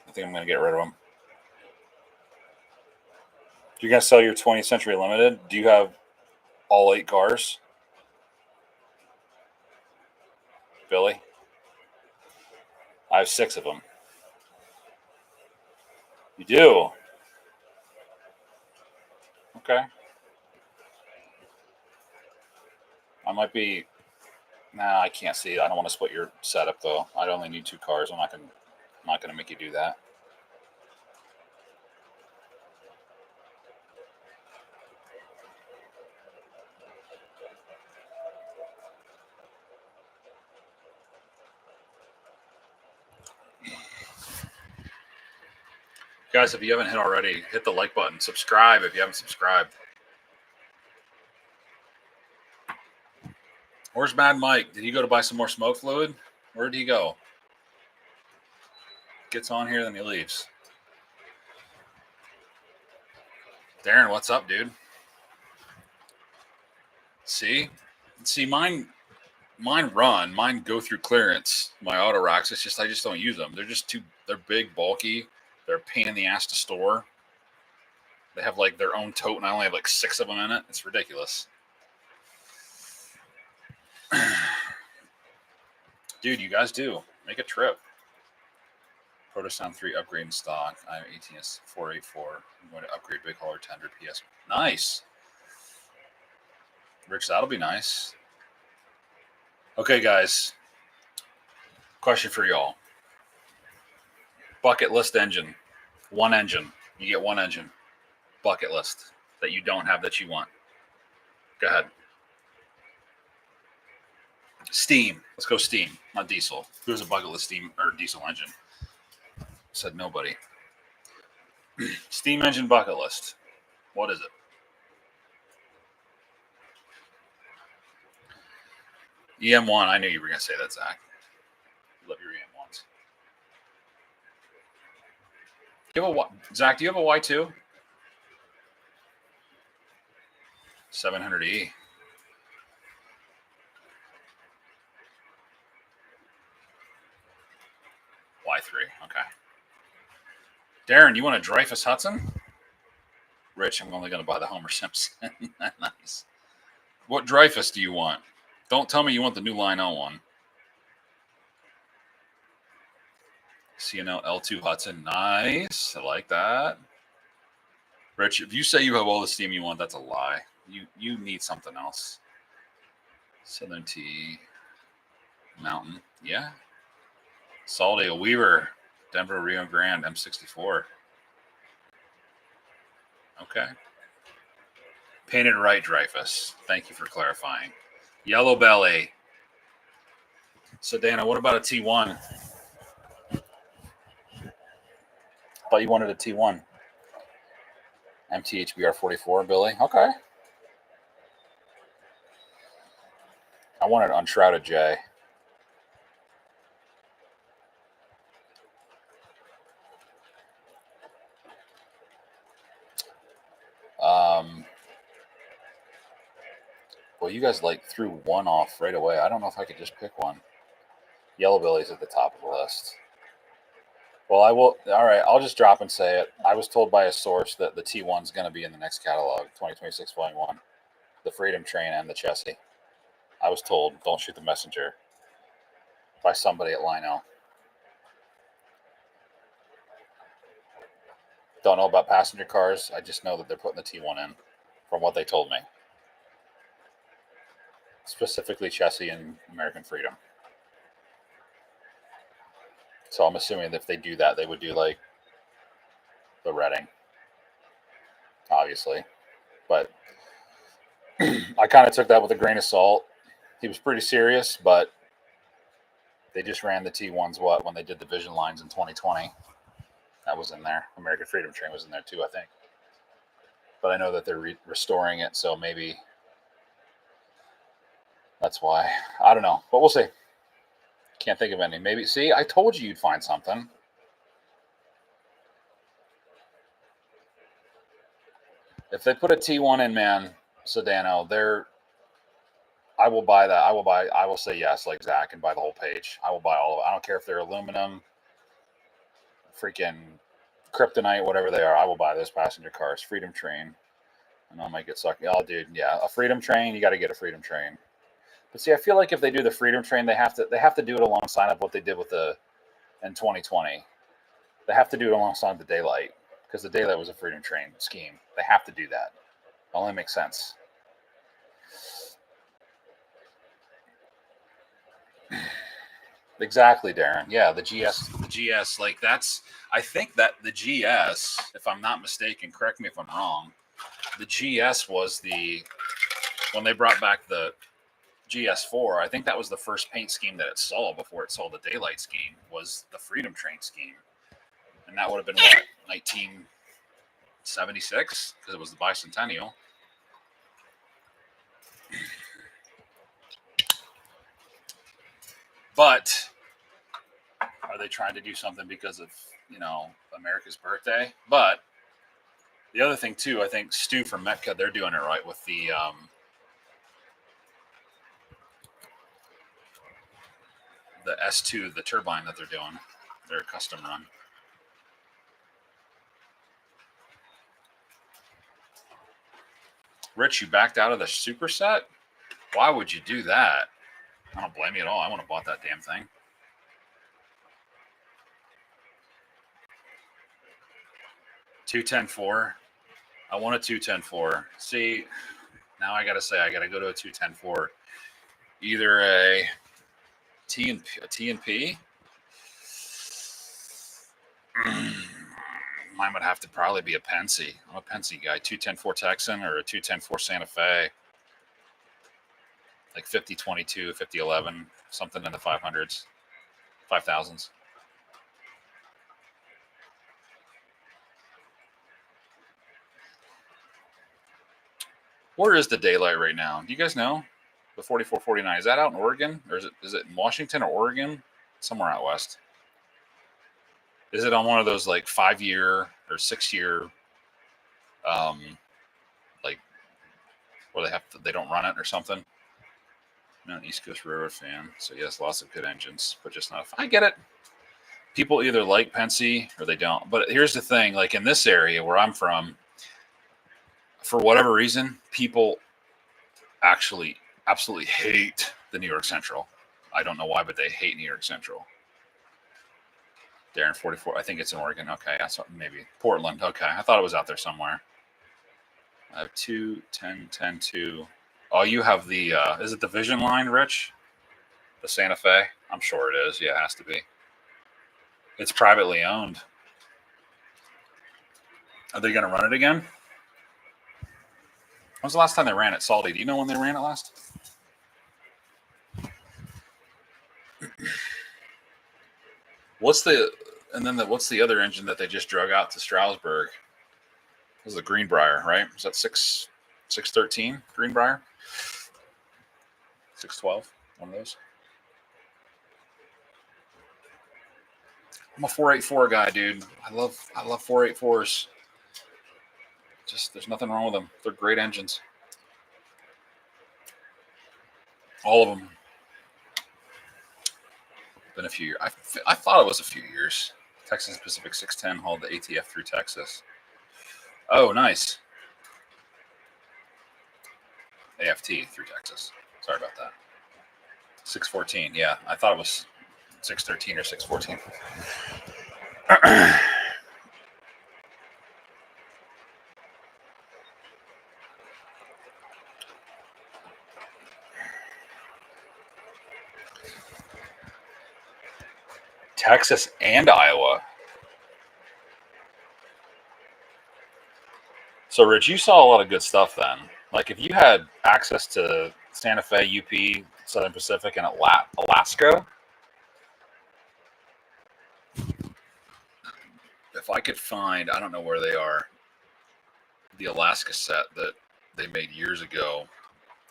I think I'm going to get rid of them. You're going to sell your 20th Century Limited? Do you have all 8 cars? Billy? I have 6 of them. You do? Okay. I might be... Nah, I can't see it. I don't want to split your setup, though. I'd only need 2 cars. I'm not going to make you do that. Guys, if you haven't hit already, hit the like button. Subscribe if you haven't subscribed. Where's Mad Mike? Did he go to buy some more smoke fluid? Where did he go? Gets on here, then he leaves. Darren, what's up, dude? See, mine go through clearance. My Autoracks. It's just I just don't use them. They're big, bulky. They're a pain in the ass to store. They have like their own tote, and I only have like 6 of them in it. It's ridiculous. Dude, you guys do. Make a trip. Protosound 3 upgrade in stock. I have ATS 484. I'm going to upgrade Big Hauler 10 PS. Nice. Rich, that'll be nice. Okay, guys. Question for y'all. Bucket list engine. One engine. You get one engine. Bucket list that you don't have that you want. Go ahead. Steam. Let's go steam, not diesel. Who's a bucket list steam or diesel engine? Said nobody. Steam engine bucket list. What is it? EM1. I knew you were going to say that, Zach. Love your EM1s. Zach, do you have a Y2? 700E. Y3. Okay. Darren, you want a Dreyfuss Hudson? Rich, I'm only going to buy the Homer Simpson. Nice. What Dreyfuss do you want? Don't tell me you want the new Lionel one. CNL L2 Hudson. Nice. I like that. Rich, if you say you have all the steam you want, that's a lie. You need something else. Southern T. Mountain. Yeah. Saldale Weaver. Denver Rio Grande M64. Okay. Painted right Dreyfuss. Thank you for clarifying. Yellow Belly. So, Dana, what about a T1? Thought you wanted a T1. MTHBR 44, Billy. Okay. I wanted Unshrouded J. Well, you guys threw one off right away. I don't know if I could just pick one. Yellow Belly's at the top of the list. Well, I will. All right, I'll just drop and say it. I was told by a source that the T1's going to be in the next catalog, 2026 Volume 1. The Freedom Train and the Chessie. I was told, don't shoot the messenger, by somebody at Lionel. Don't know about passenger cars. I just know that they're putting the T1 in, from what they told me. Specifically Chessie and American Freedom. So I'm assuming that if they do that, they would do like the Redding, obviously. But I kind of took that with a grain of salt. He was pretty serious, but they just ran the T1s when they did the Vision lines in 2020. That was in there. American Freedom Train was in there too, I think. But I know that they're restoring it, so maybe that's why. I don't know, but we'll see. Can't think of any. Maybe, see, I told you you'd find something. If they put a T1 in, man, Sedano, I will buy that. I will say yes, like Zach, and buy the whole page. I will buy all of it. I don't care if they're aluminum, freaking kryptonite, whatever they are. I will buy those passenger cars. Freedom Train. I know I might get sucked. Oh, dude, yeah, a Freedom Train. You got to get a Freedom Train. But see, I feel like if they do the Freedom Train, they have to do it alongside of what they did with in 2020. They have to do it alongside the Daylight, because the Daylight was a Freedom Train scheme. They have to do that. It only makes sense. Exactly, Darren. Yeah, the GS, like that's. I think that the GS, if I'm not mistaken, correct me if I'm wrong. The GS was when they brought back the GS4. I think that was the first paint scheme that it saw before it saw the Daylight scheme. Was the Freedom Train scheme, and that would have been what, 1976, because it was the bicentennial. But are they trying to do something because of, America's birthday? But the other thing too, I think Stu from Metka, they're doing it right with the S2, the turbine that they're doing, their custom run. Rich, you backed out of the superset? Why would you do that? I don't blame you at all. I want to bought that damn thing. $210.4. I want a $210.4. See, now I got to say I got to go to a $210.4. Either a T and P. Mine would have to probably be a Pensy. I'm a Pensy guy. 210-4 Texan or a 210-4 Santa Fe. Like 50-22, 50-11, something in the 500s, 5,000s. Where is the daylight right now? Do you guys know? The 4449. Is that out in Oregon? Or is it in Washington or Oregon? Somewhere out west. Is it on one of those like 5-year or 6-year like where they don't run it or something? I'm not an East Coast Railroad fan, so yes, lots of good engines, but just not. I get it. People either like Penske or they don't. But here's the thing: like in this area where I'm from, for whatever reason, people actually absolutely hate the New York Central. I don't know why, but they hate New York Central. Darren 44. I think it's in Oregon. Okay, that's maybe Portland. Okay, I thought it was out there somewhere. I have 2, 10, 10, 2. Oh, you have the, is it the Vision line, Rich? The Santa Fe? I'm sure it is. Yeah, it has to be. It's privately owned. Are they going to run it again? When was the last time they ran it? Salty, do you know when they ran it last? What's the other engine that they just drug out to Stroudsburg? It was the Greenbrier, right? Was that 613 Greenbrier? 612, one of those. I'm a 484 guy, dude. I love 484s. Just there's nothing wrong with them. They're great engines. All of them. Been a few years. I thought it was a few years. Texas Pacific 610 hauled the ATF through Texas. Oh, nice. AFT through Texas. Sorry about that. 614. Yeah, I thought it was 613 or 614. Texas and Iowa. So, Rich, you saw a lot of good stuff then. Like, if you had access to Santa Fe, UP, Southern Pacific, and Alaska, if I could find, I don't know where they are, the Alaska set that they made years ago.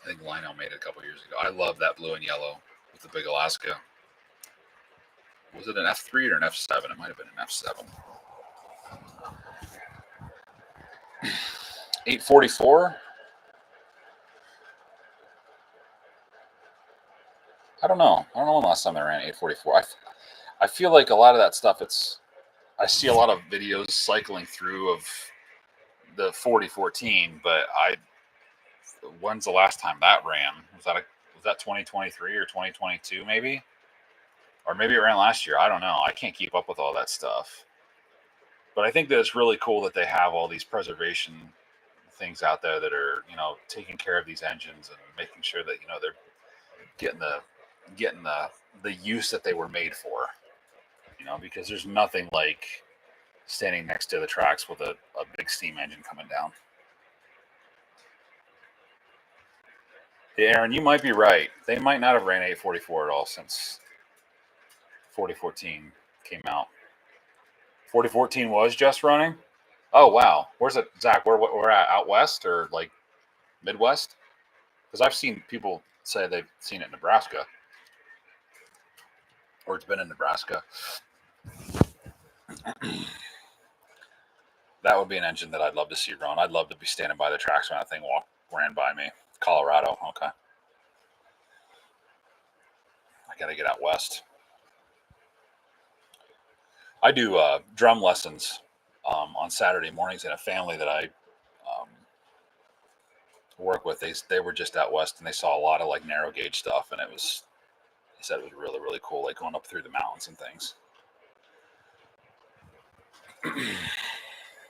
I think Lionel made it a couple years ago. I love that blue and yellow with the big Alaska. Was it an F3 or an F7? It might have been an F7. 844? I don't know. I don't know when the last time they ran 844. I feel like a lot of that stuff, I see a lot of videos cycling through of the 4014, but when's the last time that ran? Was that 2023 or 2022 maybe? Or maybe it ran last year. I don't know. I can't keep up with all that stuff. But I think that it's really cool that they have all these preservation things out there that are, taking care of these engines and making sure that, they're getting the use that they were made for. Because there's nothing like standing next to the tracks with a big steam engine coming down. Yeah, Aaron, you might be right. They might not have ran 844 at all since 4014 came out. 4014 was just running? Oh, wow. Where's it, Zach? We're at out west or like Midwest? Because I've seen people say they've seen it in Nebraska. Or it's been in Nebraska. That would be an engine that I'd love to see run. I'd love to be standing by the tracks when that thing ran by me. Colorado, okay. I got to get out west. I do drum lessons on Saturday mornings in a family that I work with. They were just out west and they saw a lot of like narrow gauge stuff, and he said it was really, really cool, like going up through the mountains and things.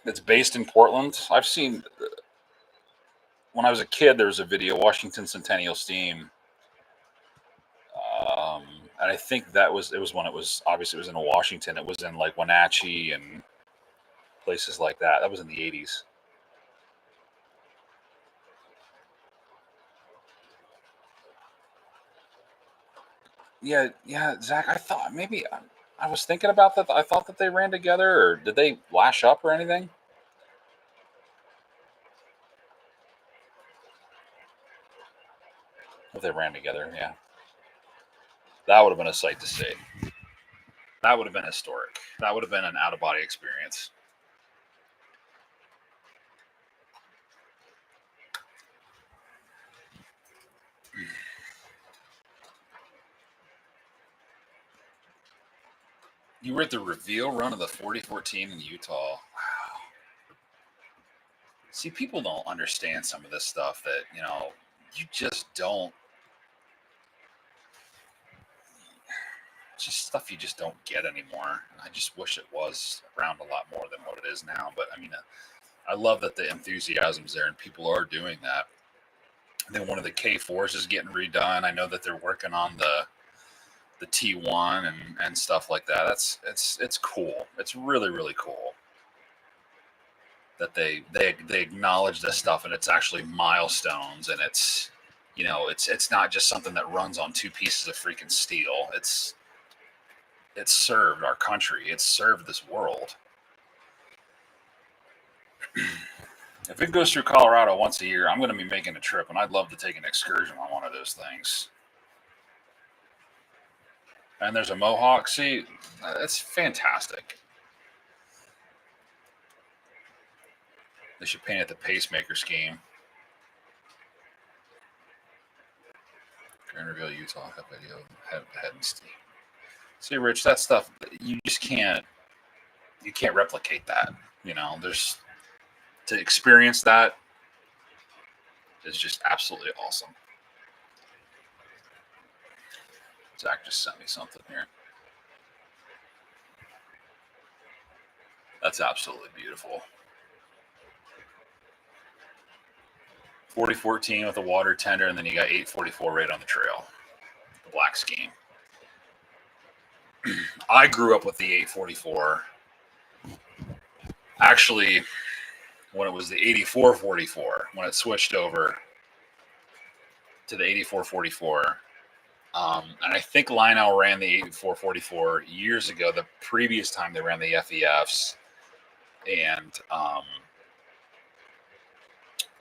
It's based in Portland. I've seen, when I was a kid, there was a video, Washington Centennial Steam. And I think it was when it was obviously it was in Washington. It was in like Wenatchee and places like that. That was in the 80s. Yeah, yeah, Zach. I thought maybe I was thinking about that. I thought that they ran together, or did they lash up or anything? If they ran together, yeah, that would have been a sight to see. That would have been historic. That would have been an out of body experience. You were at the reveal run of the 4014 in Utah. Wow. See, people don't understand some of this stuff that, you just don't. It's just stuff you just don't get anymore. I just wish it was around a lot more than what it is now. But I mean, I love that the enthusiasm's there and people are doing that. And then one of the K4s is getting redone. I know that they're working on the T1 and stuff like that. It's cool. It's really really cool that they acknowledge this stuff and it's actually milestones and it's not just something that runs on two pieces of freaking steel. It's served our country. It's served this world. If it goes through Colorado once a year, I'm going to be making a trip, and I'd love to take an excursion on one of those things. And there's a Mohawk. See, that's fantastic. They should paint it the pacemaker scheme. Grand Reveal, Utah, video, head and steam. See, Rich, that stuff you just can't. You can't replicate that. There's to experience that is just absolutely awesome. Zach just sent me something here. That's absolutely beautiful. 4014 with a water tender, and then you got 844 right on the trail. The black scheme. I grew up with the 844. Actually, when it was the 8444, when it switched over to the 8444. And I think Lionel ran the 8444 years ago, the previous time they ran the FEFs. And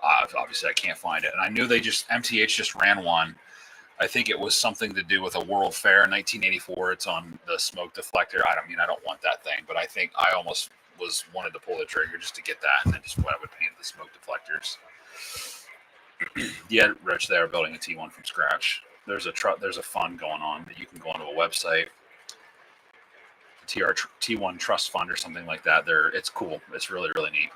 obviously I can't find it. And I knew MTH just ran one. I think it was something to do with a World Fair in 1984. It's on the smoke deflector. I don't want that thing, but I think I almost wanted to pull the trigger just to get that, and then just what I would paint the smoke deflectors. Yeah, Rich, they are building a T1 from scratch. There's a fund going on that you can go onto a website, T1 Trust Fund or something like that. It's cool. It's really really neat.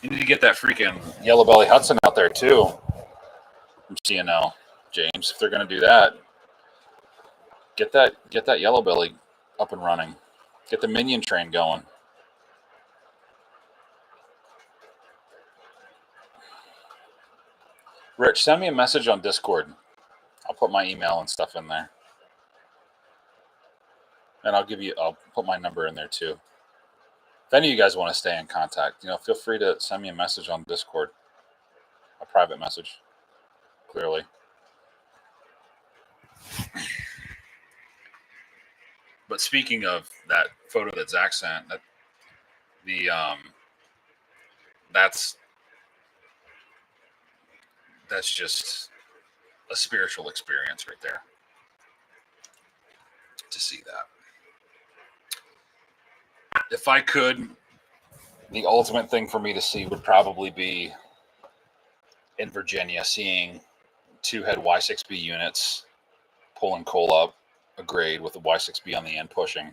You need to get that freaking Yellow Belly Hudson out there too. From CNL, James. If they're going to do that, get that Yellow Belly up and running. Get the Minion train going. Rich, send me a message on Discord. I'll put my email and stuff in there. And I'll put my number in there too. If any of you guys want to stay in contact, feel free to send me a message on Discord. A private message, clearly. But speaking of that photo that Zach sent, that's just a spiritual experience right there. To see that. If I could, the ultimate thing for me to see would probably be in Virginia, seeing two head Y6B units pulling coal up a grade with the Y6B on the end pushing.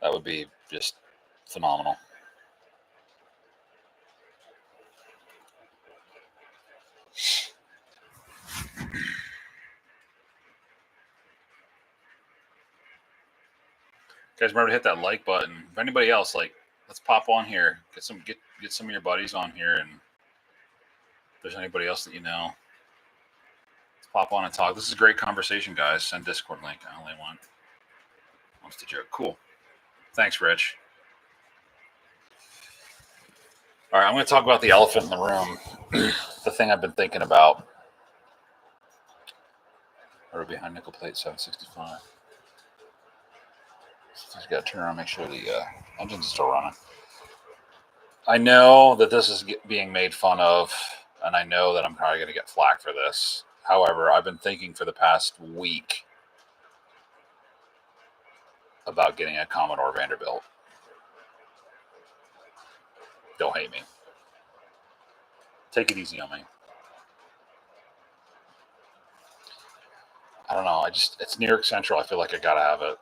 That would be just phenomenal. Guys, remember to hit that like button. If anybody else, let's pop on here. Get some of your buddies on here, and if there's anybody else that let's Pop on and talk. This is a great conversation, guys. Send Discord link. I only wants to joke. Cool. Thanks, Rich. All right, I'm going to talk about the elephant in the room. The thing I've been thinking about. Or behind nickel plate 765. Just got to turn around and make sure the engine's still running. I know that this is being made fun of, and I know that I'm probably going to get flack for this. However, I've been thinking for the past week about getting a Commodore Vanderbilt. Don't hate me. Take it easy on me. I don't know. It's New York Central. I feel like I gotta have it.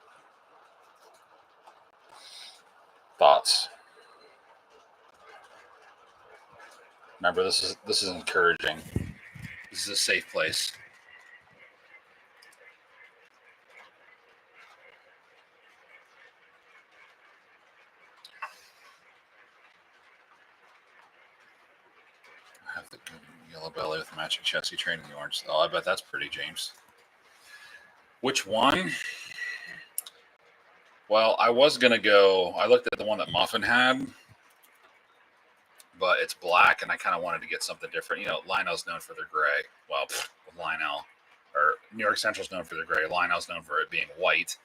Thoughts? Remember, this is encouraging. This is a safe place. I have the yellow belly with matching chassis train in the orange. Oh, I bet that's pretty, James. Which one? Well, I was gonna go. I looked at the one that Muffin had, but it's black, and I kind of wanted to get something different. You know, Lionel's known for their gray. Well, Lionel, or New York Central's known for their gray. Lionel's known for it being white.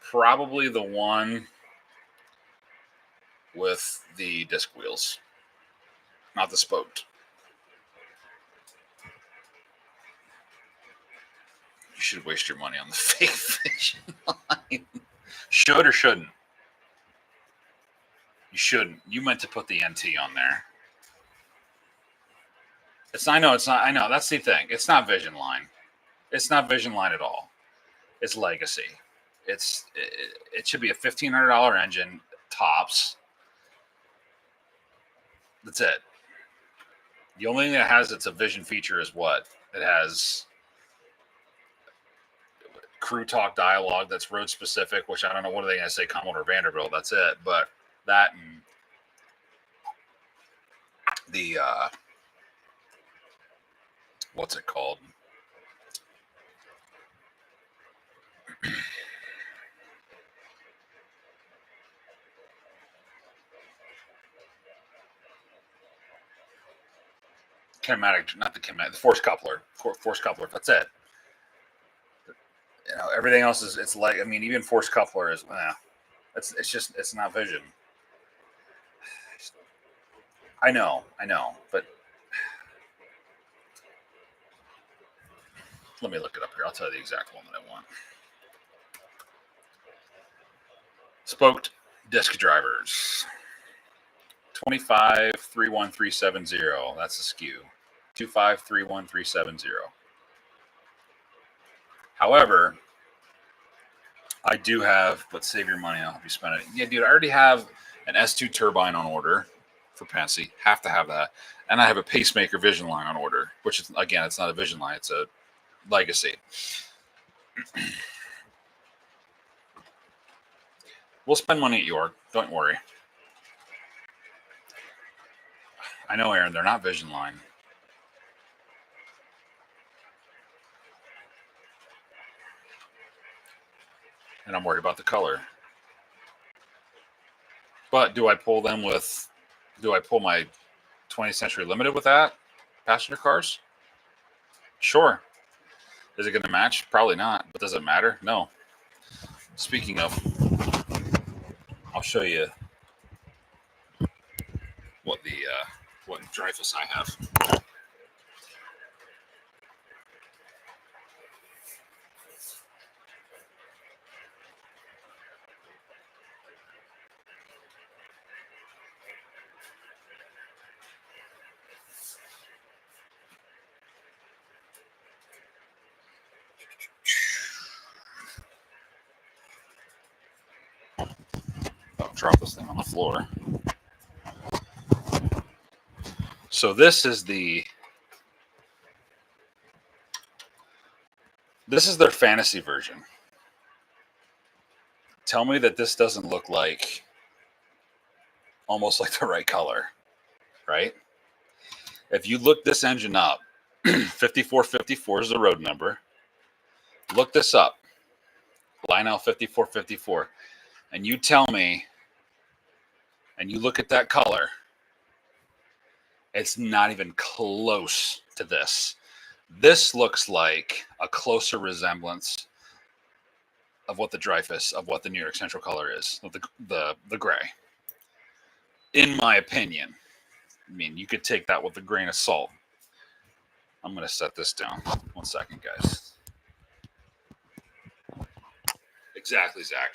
Probably the one with the disc wheels, not the spoked. You should waste your money on the fake Vision line. Should or shouldn't? You shouldn't. You meant to put the NT on there. I know it's not. I know that's the thing. It's not Vision line. It's not Vision line at all. It's Legacy. It should be a $1,500 engine tops. That's it. The only thing that has it's a Vision feature is what? It has crew talk dialogue that's road specific, which I don't know what are they going to say, Commodore Vanderbilt. That's it. But that and the what's it called? Kinematic, not the kinematic, the force coupler. Force coupler. That's it. You know, everything else is. It's like, I mean, even force coupler is. It's not Vision. I know, but let me look it up here. I'll tell you the exact one that I want. Spoked disc drivers. 2531370. That's the SKU. 2531370. However, I do have, but save your money, I'll help you spend it. Yeah, dude, I already have an S2 turbine on order for Pensy. Have to have that. And I have a pacemaker Vision line on order, which is, again, it's not a Vision line, it's a Legacy. We'll spend money at York. Don't worry. I know, Aaron, they're not Vision line. And I'm worried about the color. But do I pull my 20th Century Limited with that? Passenger cars? Sure. Is it going to match? Probably not. But does it matter? No. Speaking of, I'll show you what Dreyfus I have. I'll drop this thing on the floor. So this is their fantasy version. Tell me that this doesn't look like almost like the right color, right? If you look this engine up, 5454 is the road number. Look this up, Lionel 5454, and you tell me, and you look at that color, it's not even close to this. This looks like a closer resemblance of what the Dreyfuss, of what the New York Central color is, of the gray. In my opinion, I mean, you could take that with a grain of salt. I'm going to set this down. 1 second, guys. Exactly, Zach.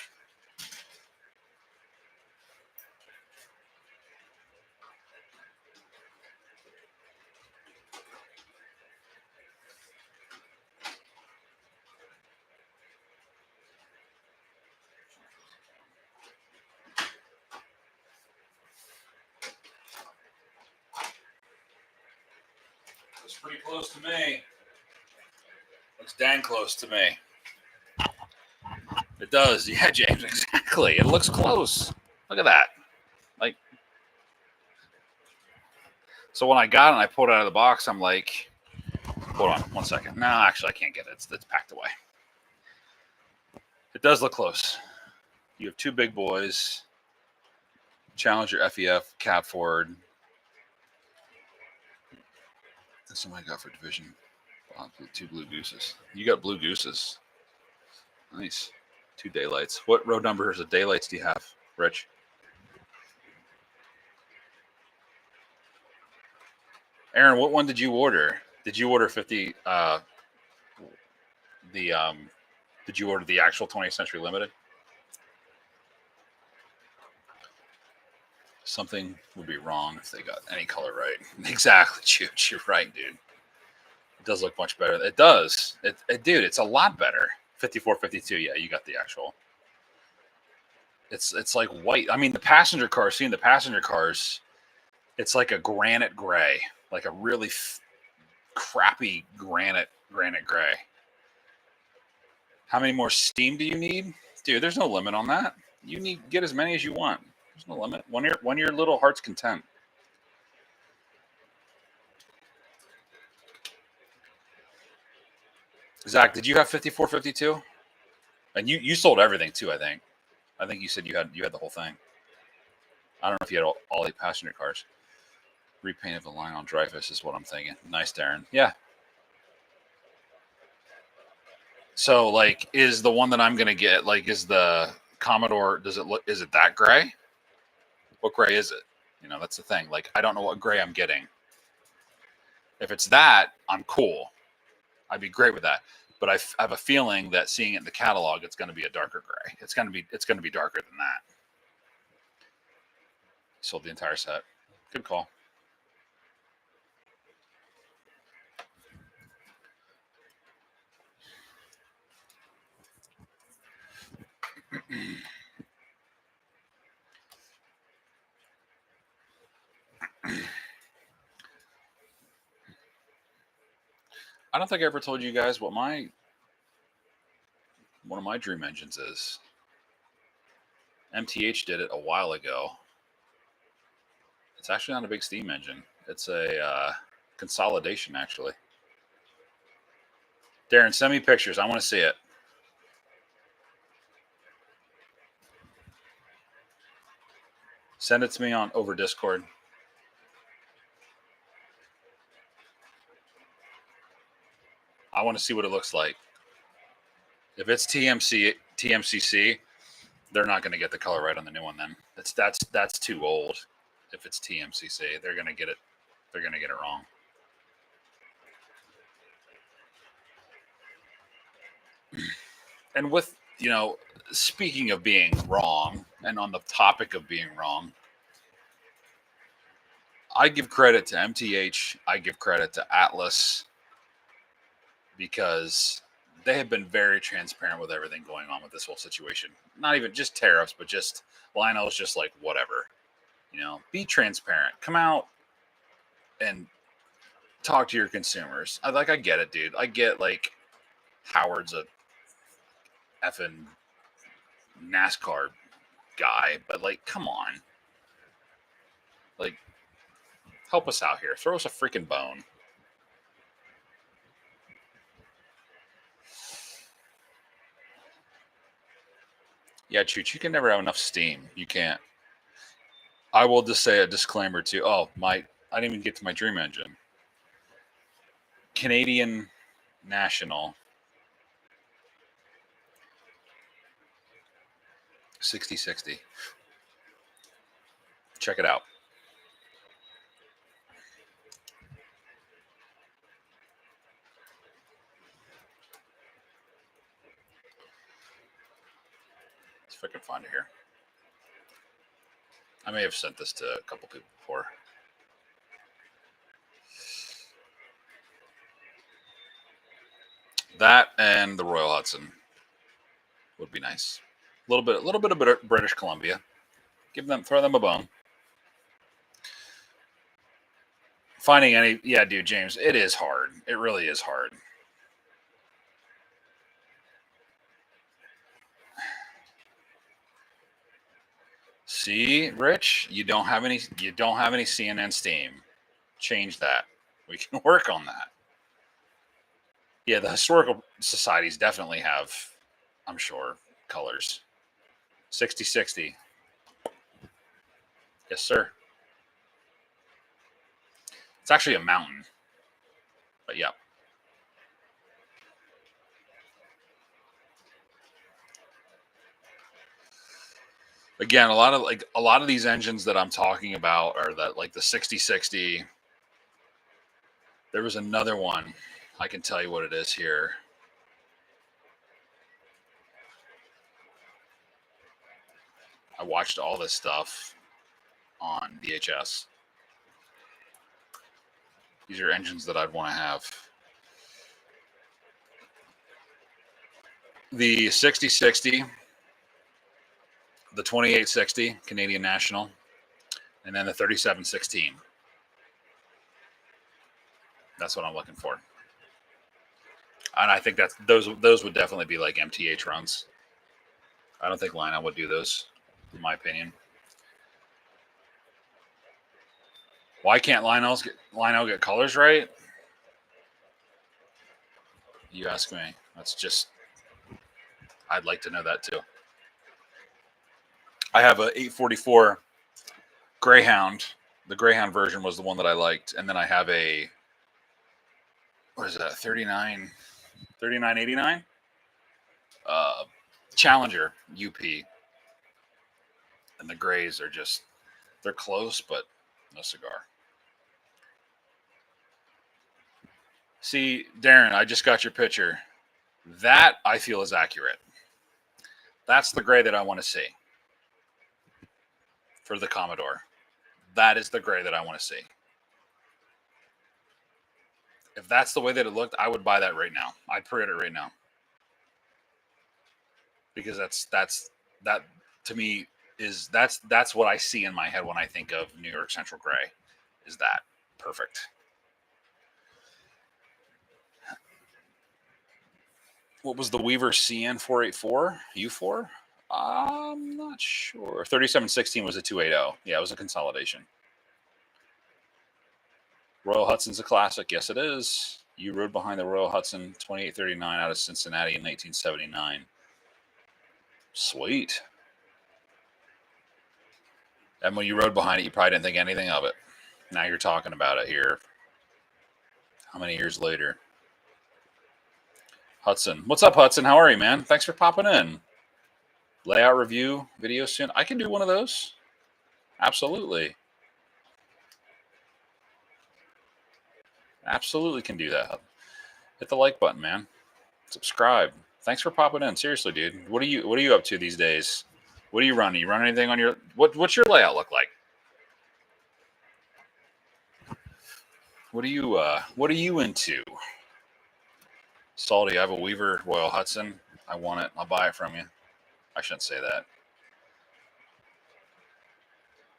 It's pretty close to me. Looks dang close to me. It does. Yeah, James, exactly. It looks close. Look at that. Like, so when I got it and I pulled it out of the box, I'm like, hold on 1 second. No, actually, I can't get it. It's packed away. It does look close. You have two big boys. Challenger FEF, Cat Ford. That's something I got for division. Wow, 2 Blue Gooses. You got Blue Gooses. Nice. 2 daylights. What road numbers of daylights do you have, Rich? Aaron, what one did you order? Did you order 50? Did you order the actual 20th Century Limited? Something would be wrong if they got any color right. Exactly, Chooch. You're right, dude. It does look much better. It does. Dude, it's a lot better. 54, 52. Yeah, you got the actual. It's like white. I mean, the passenger car. Seeing the passenger cars, it's like a granite gray, like a really crappy granite gray. How many more steam do you need, dude? There's no limit on that. You need get as many as you want. There's no limit. When your little heart's content. Zach, did you have 54, 52? And you sold everything too, I think. I think you said you had the whole thing. I don't know if you had all 8 passenger cars. Repaint of the line on Dreyfuss is what I'm thinking. Nice, Darren. Yeah. So, like, is the one that I'm gonna get, like, is the Commodore? Does it look? Is it that gray? What gray is it? You know, that's the thing. Like, I don't know what gray I'm getting. If it's that, I'm cool. I'd be great with that. But I have a feeling that seeing it in the catalog, it's going to be a darker gray. It's going to be darker than that. Sold the entire set. Good call. I don't think I ever told you guys what one of my dream engines is. MTH did it a while ago. It's actually not a big steam engine. It's a consolidation, actually. Darren, send me pictures. I want to see it. Send it to me over Discord. I want to see what it looks like. If it's TMCC, they're not going to get the color right on the new one. Then that's too old. If it's TMCC, they're going to get it. They're going to get it wrong. And with, speaking of being wrong, and on the topic of being wrong, I give credit to MTH. I give credit to Atlas because they have been very transparent with everything going on with this whole situation. Not even just tariffs, but just Lionel's just like, whatever. Be transparent. Come out and talk to your consumers. I get it, dude. I get, like, Howard's a effing NASCAR guy, but, like, come on. Like, Help us out here. Throw us a freaking bone. – Yeah, Chooch, you can never have enough steam. You can't. I will just say a disclaimer too. Oh, I didn't even get to my dream engine. Canadian National 6060. Check it out. Let's see if I can find it here. I may have sent this to a couple people before. That and the Royal Hudson would be nice. A little bit of British Columbia. Throw them a bone. Finding any, yeah, dude, James, it is hard. It really is hard. See, Rich, you don't have any CNN Steam. Change that. We can work on that. Yeah, the historical societies definitely have, I'm sure, colors. 6060. Yes, sir. It's actually a mountain. But yeah. Again, a lot of these engines that I'm talking about are that like the 6060. There was another one. I can tell you what it is here. I watched all this stuff on VHS. These are engines that I'd want to have. The 6060, the 2860 Canadian National, and then the 3716. That's what I'm looking for. And I think those would definitely be like MTH runs. I don't think Lionel would do those, in my opinion. Why can't Lionel get colors right? You ask me. That's just, I'd like to know that too. I have a 844 Greyhound. The Greyhound version was the one that I liked. And then I have a, what is that, 3989? Challenger UP. And the grays are just, they're close, but no cigar. See, Darren, I just got your picture. That I feel is accurate. That's the gray that I want to see for the Commodore. That is the gray that I want to see. If that's the way that it looked, I would buy that right now. I'd pre-order it right now. Because that to me is that's what I see in my head when I think of New York Central Gray. Is that perfect? What was the Weaver CN484 U4? I'm not sure. 3716 was a 280. Yeah, it was a consolidation. Royal Hudson's a classic. Yes, it is. You rode behind the Royal Hudson 2839 out of Cincinnati in 1979. Sweet. And when you rode behind it, you probably didn't think anything of it. Now you're talking about it here. How many years later? Hudson. What's up, Hudson? How are you, man? Thanks for popping in. Layout review video soon. I can do one of those. Absolutely. Absolutely can do that. Hit the like button, man. Subscribe. Thanks for popping in. Seriously, dude. What are you up to these days? What do you run? You run anything on your what's your layout look like? What are you into? Salty, I have a Weaver Royal Hudson. I want it. I'll buy it from you. I shouldn't say that.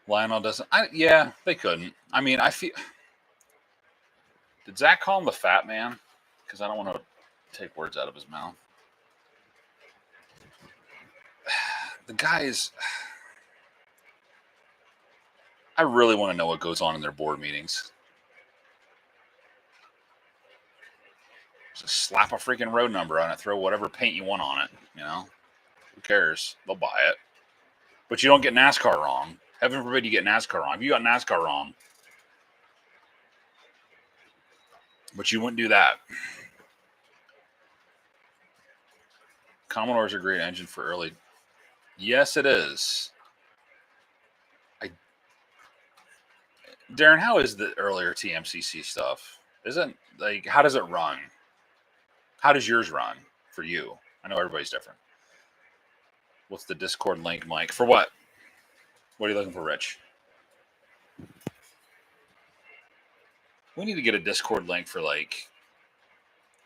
Lionel doesn't. Yeah, they couldn't. I mean, I feel. Did Zach call him the fat man? Because I don't want to take words out of his mouth. The guy is. I really want to know what goes on in their board meetings. Just slap a freaking road number on it. Throw whatever paint you want on it. You know, who cares? They'll buy it. But you don't get NASCAR wrong. Heaven forbid you get NASCAR wrong. If you got NASCAR wrong, but you wouldn't do that. Commodore's a great engine for early. Yes, it is. Darren, how is the earlier TMCC stuff? Isn't like how does it run? How does yours run for you? I know everybody's different. What's the Discord link, Mike? For what? What are you looking for, Rich? We need to get a Discord link for like.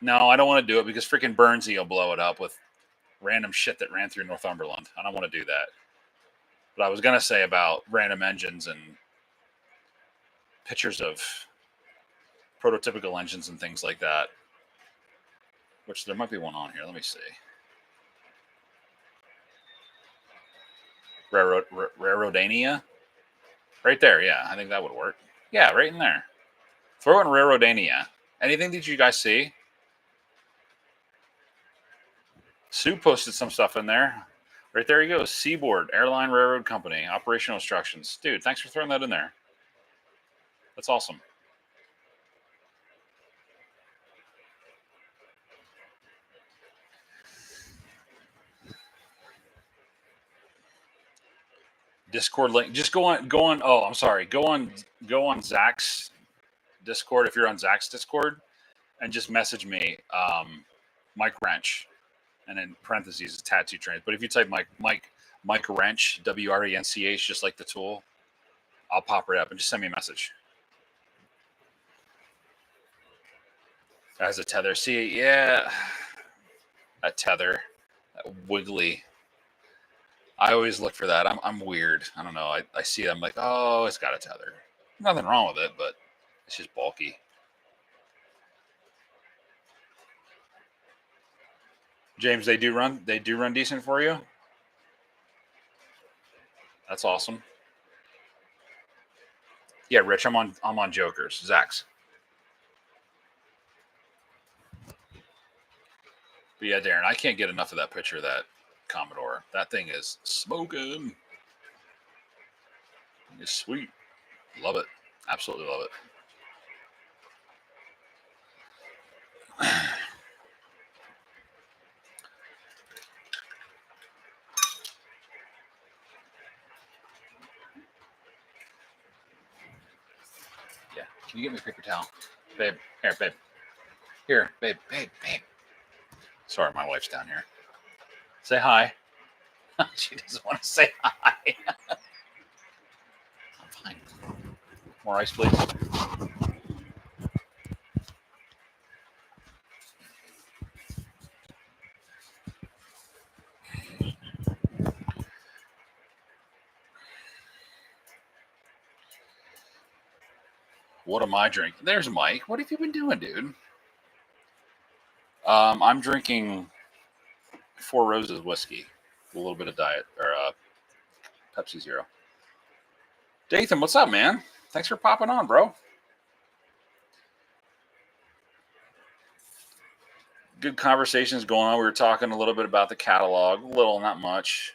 No, I don't want to do it because freaking Burnsy will blow it up with random shit that ran through Northumberland. I don't want to do that. But I was gonna say about random engines and pictures of prototypical engines and things like that. Which there might be one on here. Let me see. Railroadania? Right there, yeah. I think that would work. Yeah, right in there. Throw in Railroadania. Anything that you guys see? Sue posted some stuff in there. Right there he goes. Seaboard Airline Railroad Company. Operational instructions. Dude, thanks for throwing that in there. That's awesome. Discord link. Just go on. Oh, I'm sorry. Go on Zach's Discord if you're on Zach's Discord, and just message me, Mike Wrench, and in parentheses tattoo trains. But if you type Mike Wrench, WRENCH, just like the tool, I'll pop right up and just send me a message. As a tether, see, yeah, that tether, that wiggly. I always look for that. I'm weird. I don't know. I see it. I'm like, oh, it's got a tether. Nothing wrong with it, but it's just bulky. James, they do run decent for you. That's awesome. Yeah, Rich, I'm on Jokers. Zach's. But yeah, Darren, I can't get enough of that picture of that Commodore. That thing is smoking. It's sweet. Love it. Absolutely love it. Yeah. Can you get me a paper towel? Babe. Here, babe. Here, babe. Sorry, my wife's down here. Say hi. She doesn't want to say hi. I'm fine. More ice, please. What am I drinking? There's Mike. What have you been doing, dude? I'm drinking Four Roses whiskey, a little bit of diet or Pepsi Zero. Dathan, what's up, man? Thanks for popping on, bro. Good conversations going on. We were talking a little bit about the catalog, a little, not much.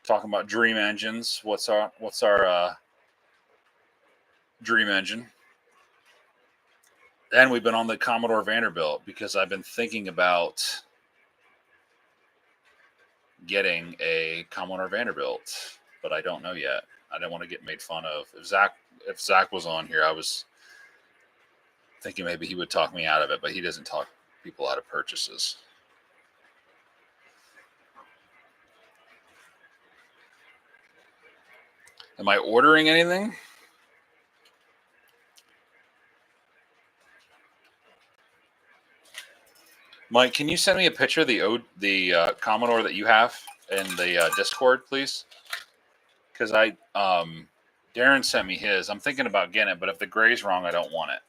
Talking about dream engines. What's our dream engine? And we've been on the Commodore Vanderbilt because I've been thinking about getting a Commodore Vanderbilt, but I don't know yet. I don't want to get made fun of. If Zach was on here, I was thinking maybe he would talk me out of it, but he doesn't talk people out of purchases. Am I ordering anything? Mike, can you send me a picture of the Commodore that you have in the Discord, please? Because Darren sent me his. I'm thinking about getting it, but if the gray's wrong, I don't want it.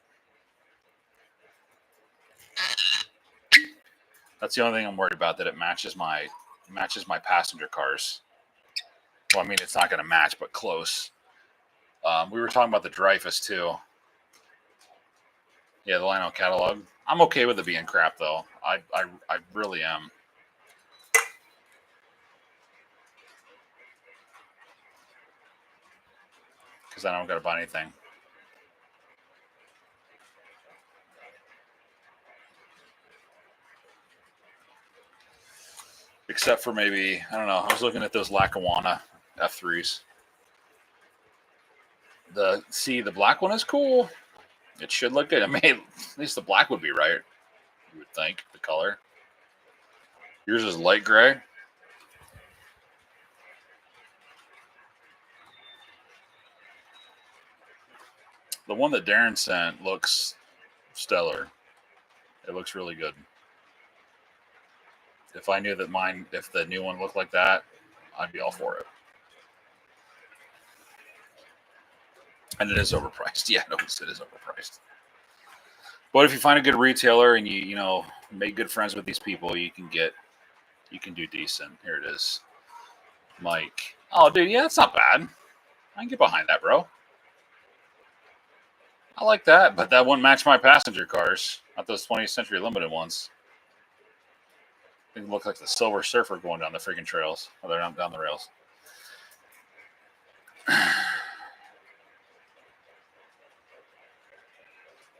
That's the only thing I'm worried about, that it matches my passenger cars. Well, I mean, it's not going to match, but close. We were talking about the Dreyfus too. Yeah, the Lionel catalog. I'm okay with it being crap though. I really am. Because I don't got to buy anything. Except for maybe, I don't know, I was looking at those Lackawanna F3s. The black one is cool. It should look good. I mean, at least the black would be right. You would think, the color. Yours is light gray. The one that Darren sent looks stellar. It looks really good. If I knew that if the new one looked like that, I'd be all for it. And it is overpriced. Yeah, no, it is overpriced. But if you find a good retailer and you make good friends with these people, you can do decent. Here it is, Mike. Oh, dude, yeah, it's not bad. I can get behind that, bro. I like that, but that wouldn't match my passenger cars, not those 20th Century Limited ones. They look like the Silver Surfer going down the freaking trails. Oh, they're not down the rails.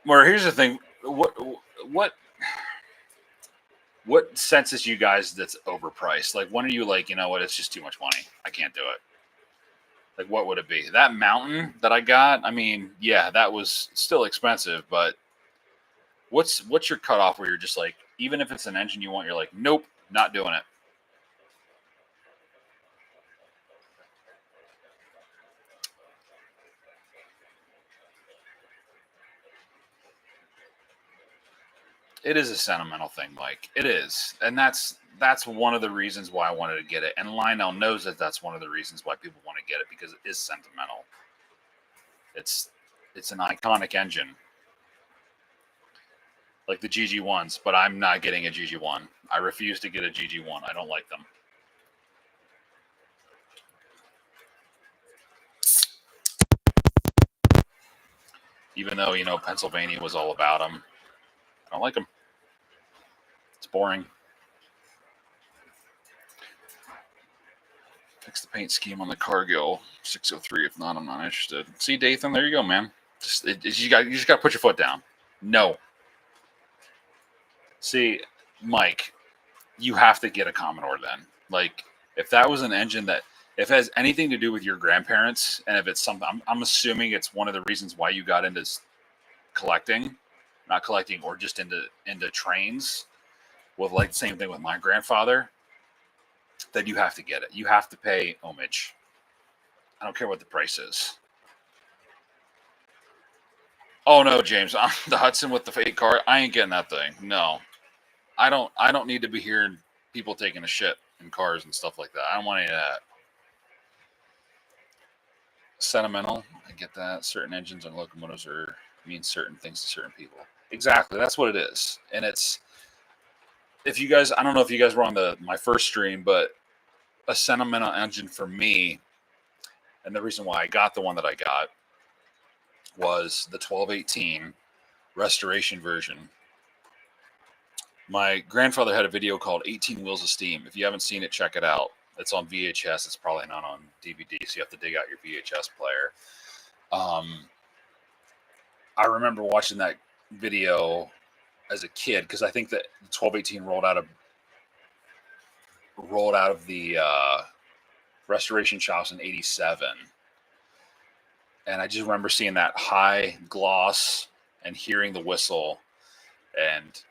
Well, here's the thing. What senses you guys that's overpriced? Like, when are you like, you know what, it's just too much money. I can't do it. Like, what would it be? That mountain that I got, I mean, yeah, that was still expensive, but what's your cutoff where you're just like, even if it's an engine you want, you're like, nope, not doing it. It is a sentimental thing, Mike. It is, and that's one of the reasons why I wanted to get it. And Lionel knows that that's one of the reasons why people want to get it, because it is sentimental. It's an iconic engine, like the GG1s. But I'm not getting a GG1. I refuse to get a GG1. I don't like them. Even though Pennsylvania was all about them, I don't like them. It's boring. Fix the paint scheme on the Cargill 603. If not, I'm not interested. See, Dathan, there you go, man. You just got to put your foot down. No. See, Mike, you have to get a Commodore then. Like, if that was an engine that, if it has anything to do with your grandparents, and if it's something, I'm assuming it's one of the reasons why you got into collecting, not collecting, or just into trains. With like the same thing with my grandfather, then you have to get it. You have to pay homage. I don't care what the price is. Oh no, James, I'm the Hudson with the fake car. I ain't getting that thing. No, I don't need to be hearing people taking a shit in cars and stuff like that. I don't want any of that. Sentimental. I get that. Certain engines and locomotives mean certain things to certain people. Exactly. That's what it is. And it's, if you guys, I don't know if you guys were on my first stream, but a sentimental engine for me, and the reason why I got the one that I got, was the 1218 restoration version. My grandfather had a video called 18 Wheels of Steam. If you haven't seen it, check it out. It's on VHS. It's probably not on DVD, so you have to dig out your VHS player. I remember watching that video as a kid, because I think that the 1218 rolled out of the restoration shops in '87, and I just remember seeing that high gloss and hearing the whistle, and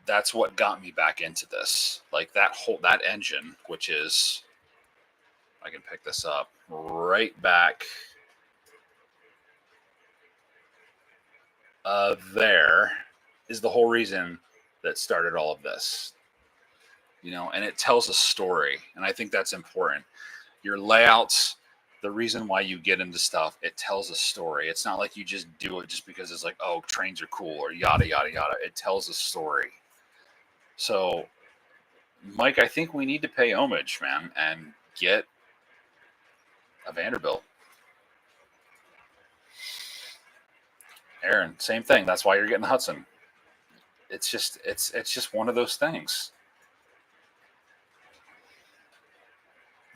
that's what got me back into this. Like that engine, which is, I can pick this up right back there, is the whole reason that started all of this. And it tells a story, and I think that's important. Your layouts, the reason why you get into stuff, it tells a story. It's not like you just do it just because it's like, oh, trains are cool or yada yada yada. It tells a story. So, Mike, I think we need to pay homage, man, and get a Vanderbilt. Aaron, same thing. That's why you're getting the Hudson. It's just one of those things.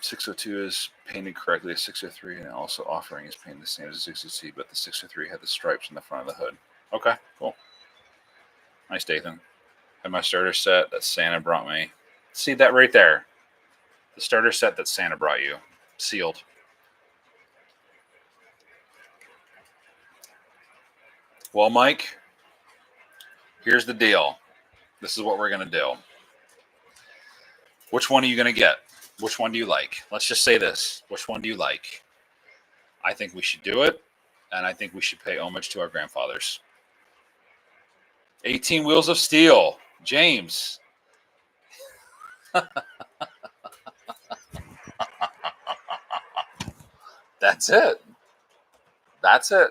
602 is painted correctly as 603, and also offering is painted the same as the 602, but the 603 had the stripes in the front of the hood. Okay, cool. Nice, Dathan. Had my starter set that Santa brought me. See that right there? The starter set that Santa brought you. Sealed. Well, Mike, here's the deal. This is what we're going to do. Which one are you going to get? Which one do you like? Let's just say this. Which one do you like? I think we should do it, and I think we should pay homage to our grandfathers. 18 Wheels of Steel. James. That's it. That's it.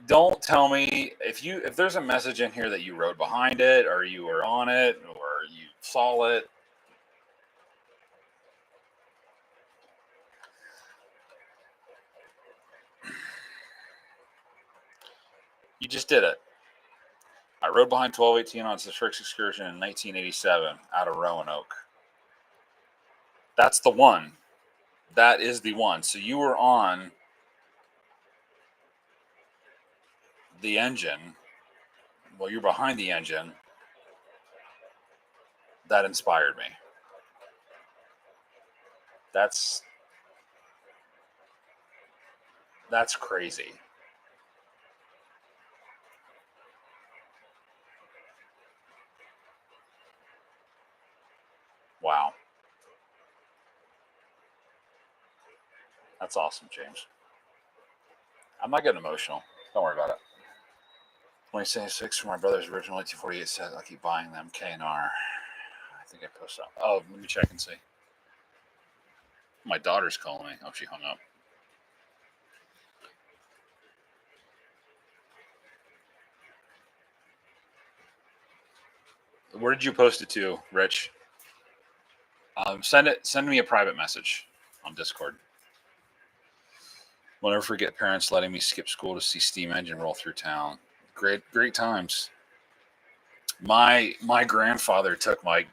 Don't tell me if there's a message in here that you wrote behind it, or you were on it, or you saw it. You just did it. I rode behind 1218 on the first excursion in 1987 out of Roanoke. That's the one. That is the one. So you were on the engine. Well, you're behind the engine. That inspired me. That's crazy. Wow. That's awesome, James. I'm not getting emotional. Don't worry about it. 2076 for my brother's original 1848 set. I'll keep buying them. K&R. I think I posted up. Oh, let me check and see. My daughter's calling me. Oh, she hung up. Where did you post it to, Rich? Send me a private message on Discord. Will never forget parents letting me skip school to see steam engine roll through town. Great times. My grandfather took my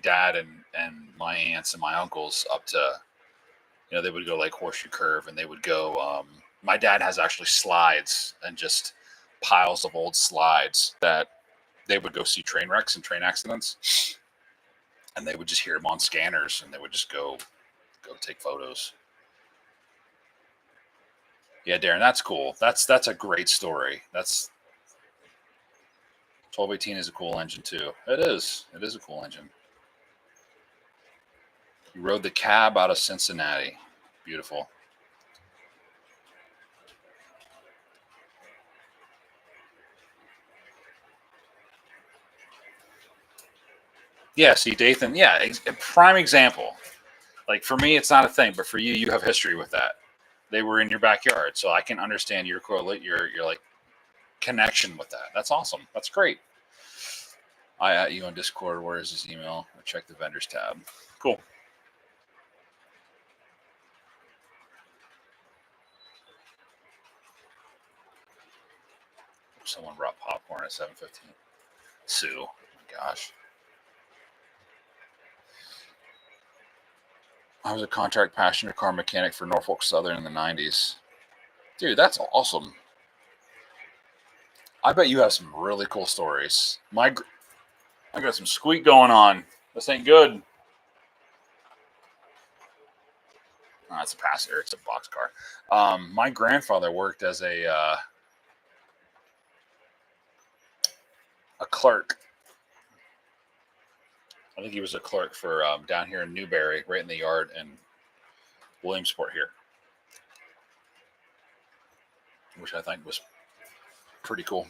dad and my aunts and my uncles up to, they would go like Horseshoe Curve, and they would go. My dad has actually slides and just piles of old slides that they would go see train wrecks and train accidents, and they would just hear them on scanners, and they would just go take photos. Yeah, Darren, that's cool. That's a great story. That's 1218 is a cool engine too. It is. It is a cool engine. You rode the cab out of Cincinnati. Beautiful. Yeah, see, Dathan. Yeah, a prime example. Like for me, it's not a thing, but for you, you have history with that. They were in your backyard, so I can understand your like connection with that. That's awesome. That's great. I at you on Discord. Where is his email? I'll check the vendors tab. Cool. Someone brought popcorn at 7:15. Sue. Oh my gosh. I was a contract passenger car mechanic for Norfolk Southern in the 90s. Dude, that's awesome. I bet you have some really cool stories. I got some squeak going on. This ain't good. Oh, it's a passenger. It's a boxcar. My grandfather worked as a clerk. I think he was a clerk for down here in Newberry, right in the yard in Williamsport here, which I think was pretty cool.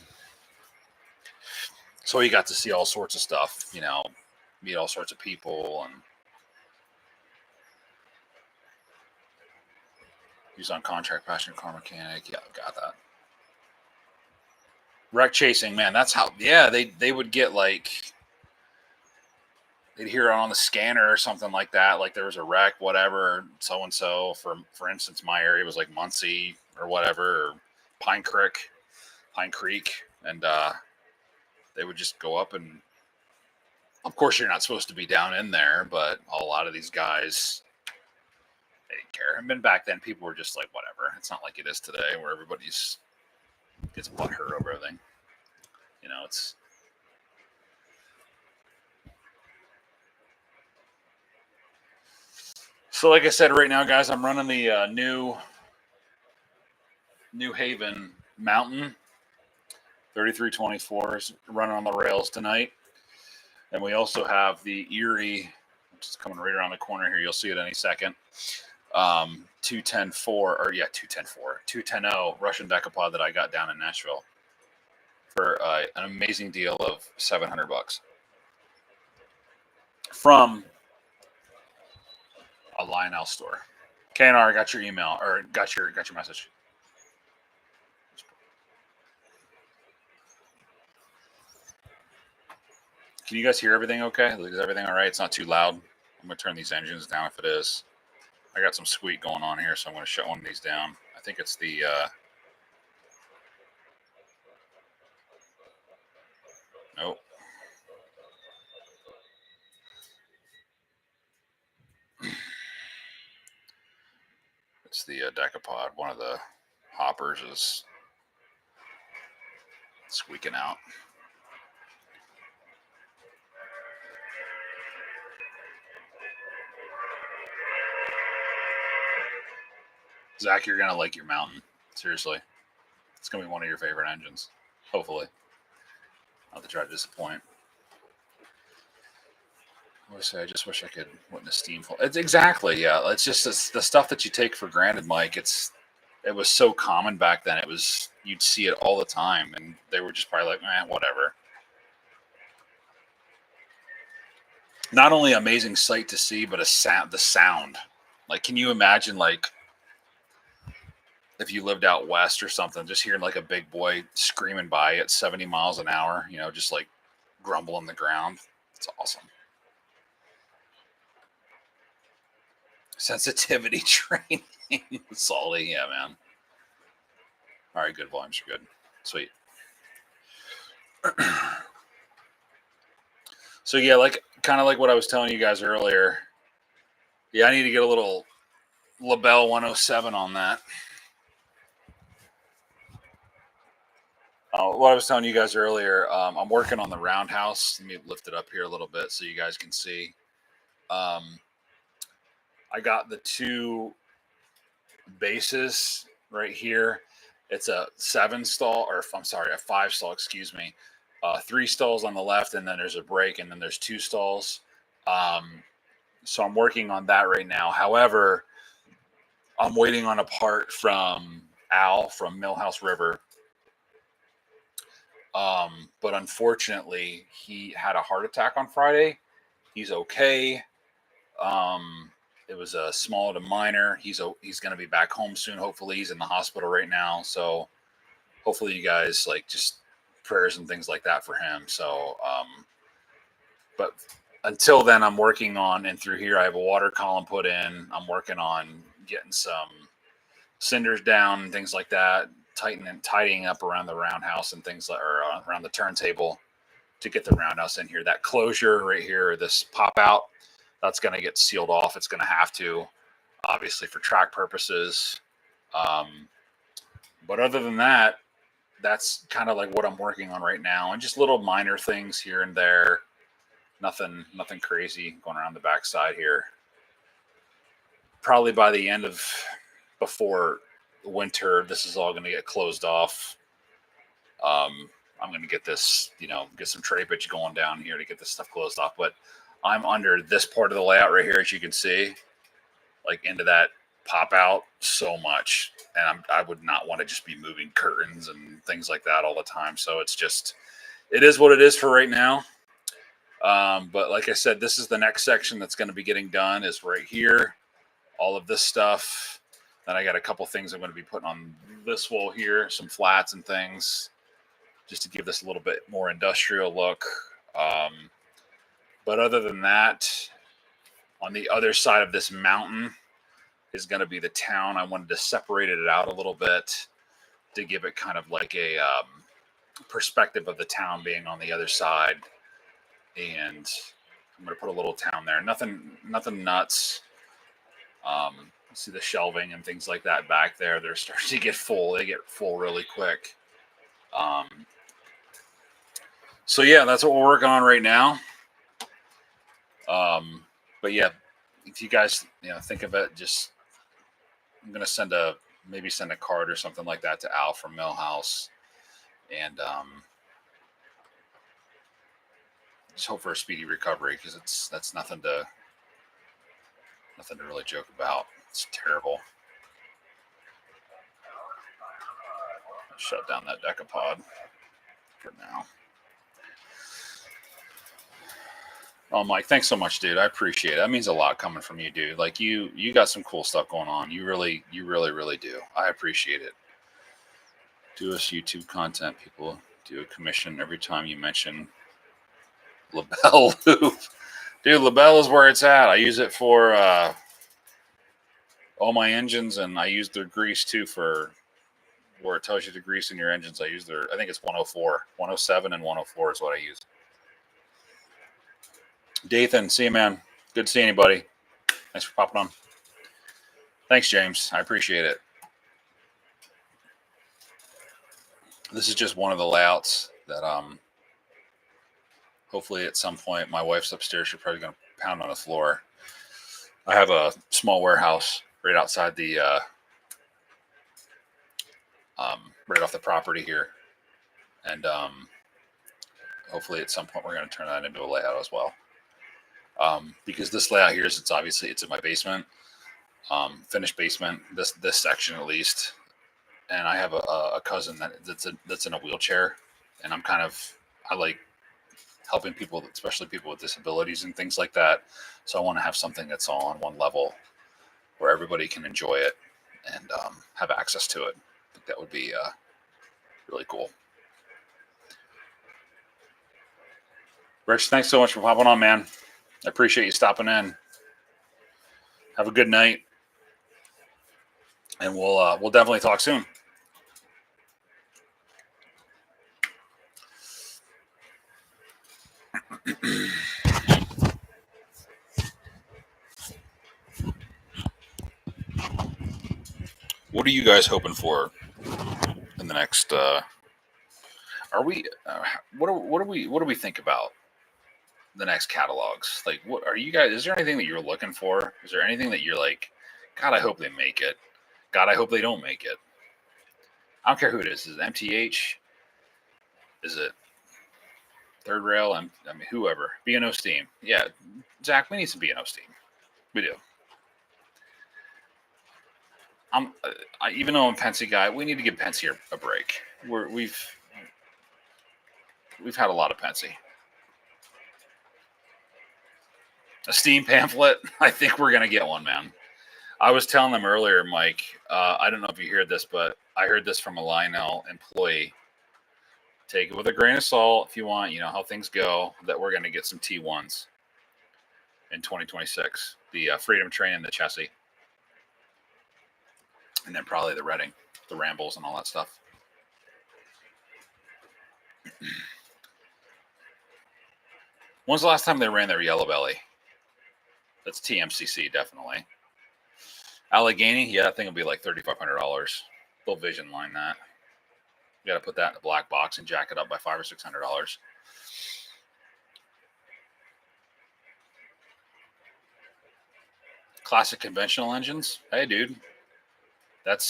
So he got to see all sorts of stuff, meet all sorts of people, and he's on contract passenger car mechanic. Yeah, got that. Wreck chasing, man. That's how. Yeah, they would get like they'd hear it on the scanner or something like that, like there was a wreck, whatever, so and so. For instance, my area was like Muncie or whatever, or Pine Creek, and they would just go up and. Of course, you're not supposed to be down in there, but a lot of these guys, they didn't care. And then back then, people were just like, whatever. It's not like it is today, where everybody's gets butthurt over everything. You know, it's. So, like I said, right now, guys, I'm running the New Haven Mountain 3324 is running on the rails tonight. And we also have the Erie, which is coming right around the corner here. You'll see it any second. 210 Russian decapod that I got down in Nashville for an amazing deal of $700 from a Lionel store. KNR, I got your email or got your message. Can you guys hear everything okay? Is everything all right? It's not too loud. I'm going to turn these engines down if it is. I got some squeak going on here, so I'm going to shut one of these down. I think it's the... Nope. It's the decapod. One of the hoppers is squeaking out. Zach, you're going to like your Mountain. Seriously. It's going to be one of your favorite engines. Hopefully. Not to try to disappoint. I just wish I could witness Steamfall. It's exactly, yeah. It's just the stuff that you take for granted, Mike. It was so common back then. You'd see it all the time, and they were just probably like, whatever. Not only amazing sight to see, but the sound. Like, can you imagine, like, if you lived out west or something, just hearing like a big boy screaming by at 70 miles an hour, just like grumbling the ground. It's awesome. Sensitivity training. Salty, yeah, man. All right, good volumes are good. Sweet. So yeah, kind of like what I was telling you guys earlier. Yeah, I need to get a little LaBelle 107 on that. What I was telling you guys earlier, I'm working on the roundhouse. Let me lift it up here a little bit so you guys can see. I got the two bases right here. It's a 7-stall, or I'm sorry, a 5-stall, excuse me. 3 stalls on the left, and then there's a break, and then there's 2 stalls. So I'm working on that right now. However, I'm waiting on a part from Al from Millhouse River. But unfortunately, he had a heart attack on Friday. He's okay. It was a small to minor. He's going to be back home soon. Hopefully, he's in the hospital right now. So hopefully, you guys just prayers and things like that for him. So, but until then, I'm working on, and through here, I have a water column put in. I'm working on getting some cinders down and things like that, tidying up around the roundhouse and things like, or around the turntable to get the roundhouse in here. That closure right here, this pop out, that's going to get sealed off. It's going to have to, obviously, for track purposes. But other than that, that's kind of like what I'm working on right now, and just little minor things here and there. Nothing crazy going around the backside here. Probably by the end of before winter, this is all going to get closed off. I'm going to get this, get some trapage going down here to get this stuff closed off. But I'm under this part of the layout right here, as you can see, like into that pop out so much. And I would not want to just be moving curtains and things like that all the time. So it is what it is for right now. But like I said, this is the next section that's going to be getting done is right here. All of this stuff. Then I got a couple things I'm going to be putting on this wall here, some flats and things, just to give this a little bit more industrial look. But other than that, on the other side of this mountain is going to be the town. I wanted to separate it out a little bit to give it kind of like a perspective of the town being on the other side. And I'm going to put a little town there. Nothing nuts. See the shelving and things like that back there. They're starting to get full. They get full really quick. So yeah, that's what we're working on right now. But yeah, if you guys think of it, just I'm gonna send a card or something like that to Al from Millhouse, and just hope for a speedy recovery because that's nothing to really joke about. It's terrible. Shut down that Decapod for now. Oh, Mike, thanks so much, dude. I appreciate it. That means a lot coming from you, dude. Like you got some cool stuff going on. You really do. I appreciate it. Do us YouTube content, people. Do a commission every time you mention LaBelle Loop. Dude, LaBelle is where it's at. I use it for all my engines, and I use their grease too for where it tells you the grease in your engines. I think it's 104, 107, and 104 is what I use. Dathan, see you, man. Good seeing you, buddy. Thanks for popping on. Thanks, James. I appreciate it. This is just one of the layouts that hopefully at some point my wife's upstairs. She's probably going to pound on the floor. I have a small warehouse right outside the right off the property here, and hopefully at some point we're going to turn that into a layout as well. Because this layout here is it's in my basement, finished basement. This section at least, and I have a cousin that's in a wheelchair, and I like helping people, especially people with disabilities and things like that. So I want to have something that's all on one level where everybody can enjoy it and have access to it. I think that would be really cool. Rich, thanks so much for popping on, man. I appreciate you stopping in. Have a good night, and we'll definitely talk soon. What are you guys hoping for in the next? Are we? What do we think about the next catalogs? Like, what are you guys? Is there anything that you're looking for? Is there anything that you're like, God, I hope they make it. God, I hope they don't make it. I don't care who it is. Is it MTH? Is it Third Rail? I mean, whoever. B&O Steam. Yeah, Zach, we need some B&O Steam. We do. Even though I'm a Penske guy, we need to give Penske a break. We've had a lot of Penske. A Steam pamphlet. I think we're gonna get one, man. I was telling them earlier, Mike. I don't know if you heard this, but I heard this from a Lionel employee. Take it with a grain of salt if you want. You know how things go. That we're gonna get some T1s in 2026. The Freedom Train and the chassis. And then probably the Reading, the Rambles, and all that stuff. When's the last time they ran their Yellow Belly? That's TMCC, definitely. Allegheny, yeah, I think it'll be like $3,500. They'll vision line that. You got to put that in a black box and jack it up by $500 or $600. Classic conventional engines. Hey, dude. That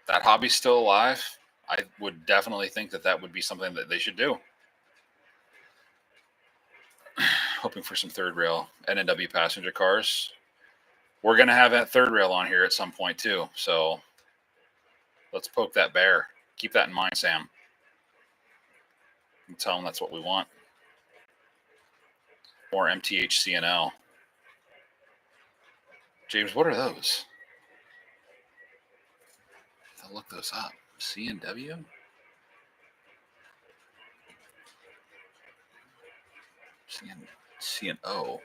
hobby's still alive. I would definitely think that would be something that they should do. Hoping for some third rail NNW passenger cars. We're going to have that third rail on here at some point too. So let's poke that bear. Keep that in mind, Sam. And tell them that's what we want. More MTH CNL. James, what are those? I'll look those up. CNW? CNW. C&O.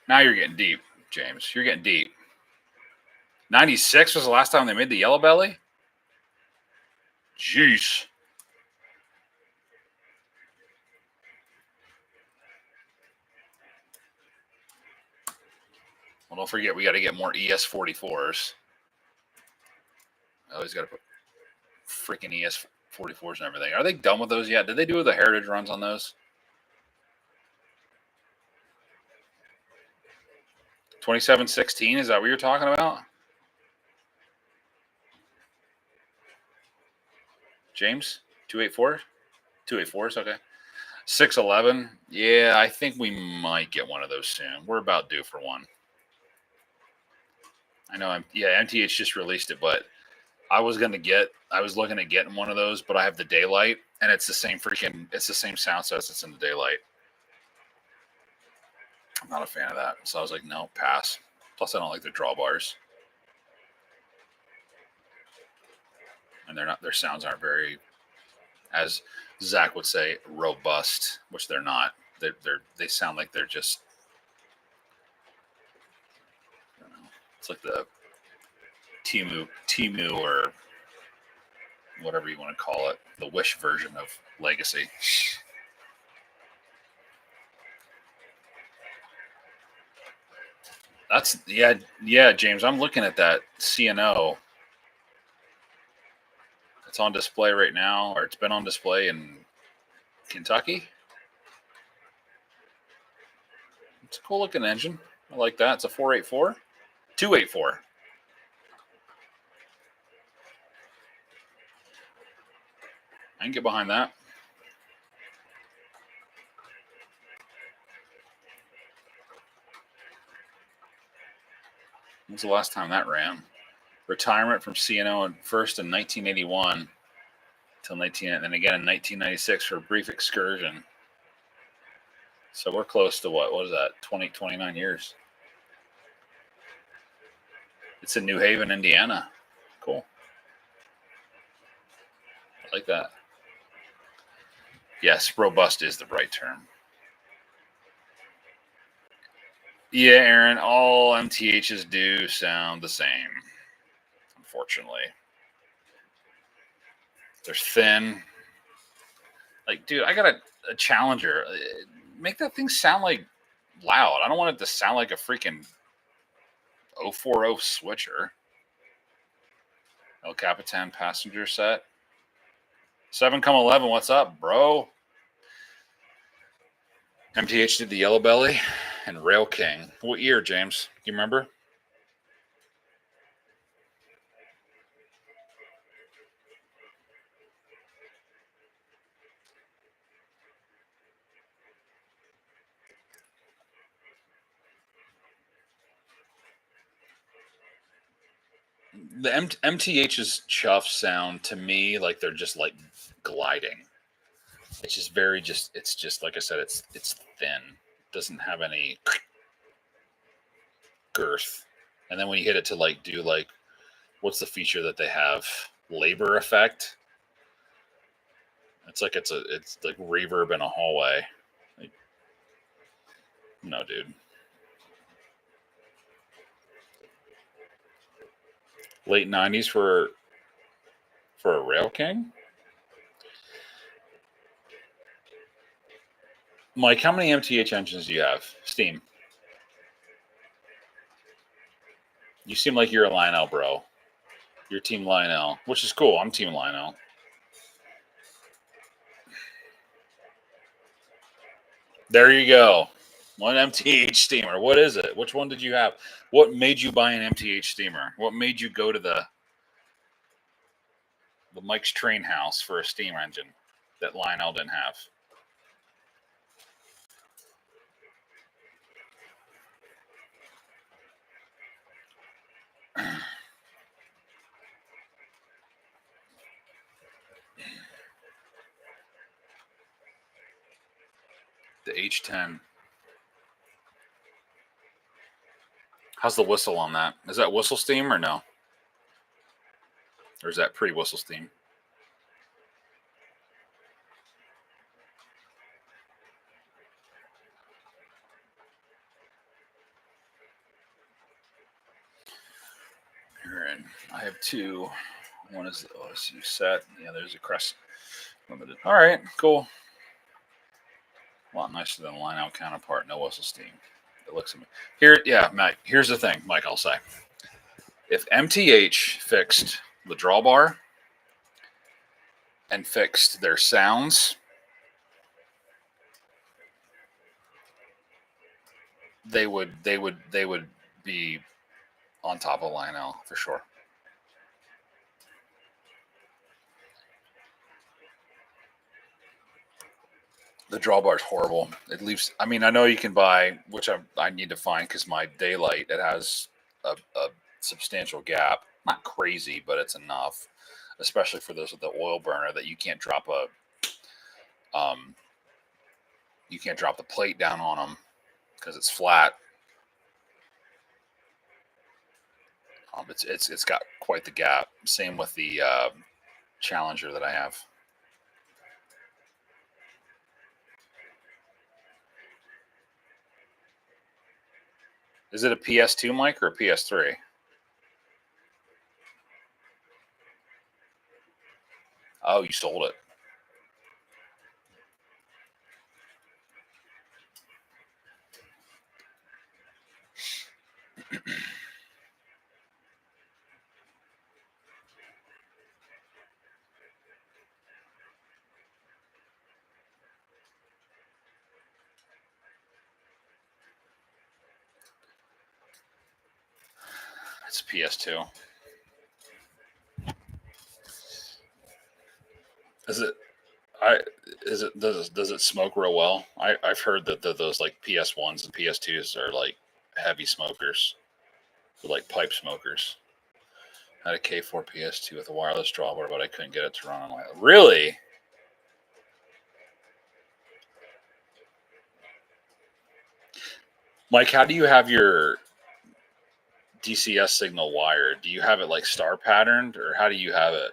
Now you're getting deep, James. You're getting deep. 96 was the last time they made the Yellow Belly? Jeez. Well, don't forget, we got to get more ES44s. I always got to put freaking ES44s and everything. Are they done with those yet? Did they do the heritage runs on those? 2716, is that what you're talking about? James? 284? 284s, okay. 611. Yeah, I think we might get one of those soon. We're about due for one. I know MTH just released it, but I was looking at getting one of those, but I have the Daylight, and it's the same sound set that's in the Daylight. I'm not a fan of that. So I was like, no, pass. Plus I don't like the drawbars. And their sounds aren't very, as Zach would say, robust, which they're not. They sound like they're just, I don't know, it's like the Temu or whatever you want to call it, the Wish version of Legacy. That's yeah, James. I'm looking at that C&O. It's on display right now, or it's been on display in Kentucky. It's a cool looking engine. I like that. It's a 484, 284. I can get behind that. When's the last time that ran? Retirement from C&O first in 1981 until 19, and then again in 1996 for a brief excursion. So we're close to what is that? 29 years. It's in New Haven, Indiana. Cool. I like that. Yes, robust is the right term. Yeah, Aaron, all MTHs do sound the same, unfortunately. They're thin. Like, dude, I got a Challenger. Make that thing sound like loud. I don't want it to sound like a freaking 040 switcher. El Capitan passenger set. 7-11, what's up, bro? MTH did the Yellow Belly and Rail King. What year, James? Do you remember? The MTH's chuffs sound to me like they're just like gliding. It's just it's just like I said, it's thin. It doesn't have any girth. And then when you hit it to like do like, what's the feature that they have? Labor effect. It's like it's like reverb in a hallway. Like, no, dude. Late 90s for a Rail King. Mike, how many MTH engines do you have? Steam. You seem like you're a Lionel, bro. You're Team Lionel, which is cool. I'm Team Lionel. There you go. One MTH steamer. What is it? Which one did you have? What made you buy an MTH steamer? What made you go to the Mike's Train House for a steam engine that Lionel didn't have? The H10. How's the whistle on that? Is that whistle steam or no? Or is that pre-whistle steam? Here, and I have two. One is the OSU set. Yeah, there's a Crest Limited. All right, cool. A lot nicer than a line out counterpart. No whistle steam. It looks at me. Here, yeah, Mike. Here's the thing, Mike. I'll say, if MTH fixed the drawbar and fixed their sounds, they would be on top of Lionel for sure. The drawbar is horrible. It leaves. I mean, I know you can buy, which I need to find because my Daylight, it has a substantial gap. Not crazy, but it's enough, especially for those with the oil burner that you can't drop you can't drop the plate down on them because it's flat. It's got quite the gap. Same with the Challenger that I have. Is it a PS2 mic or a PS3? Oh, you sold it. It's a PS2. Is it? Does it smoke real well? I've heard that those like PS1s and PS2s are like heavy smokers, like pipe smokers. I had a K4 PS2 with a wireless drawbar, but I couldn't get it to run on my. Really? Mike, how do you have your DCS signal wired? Do you have it like star patterned, or how do you have it?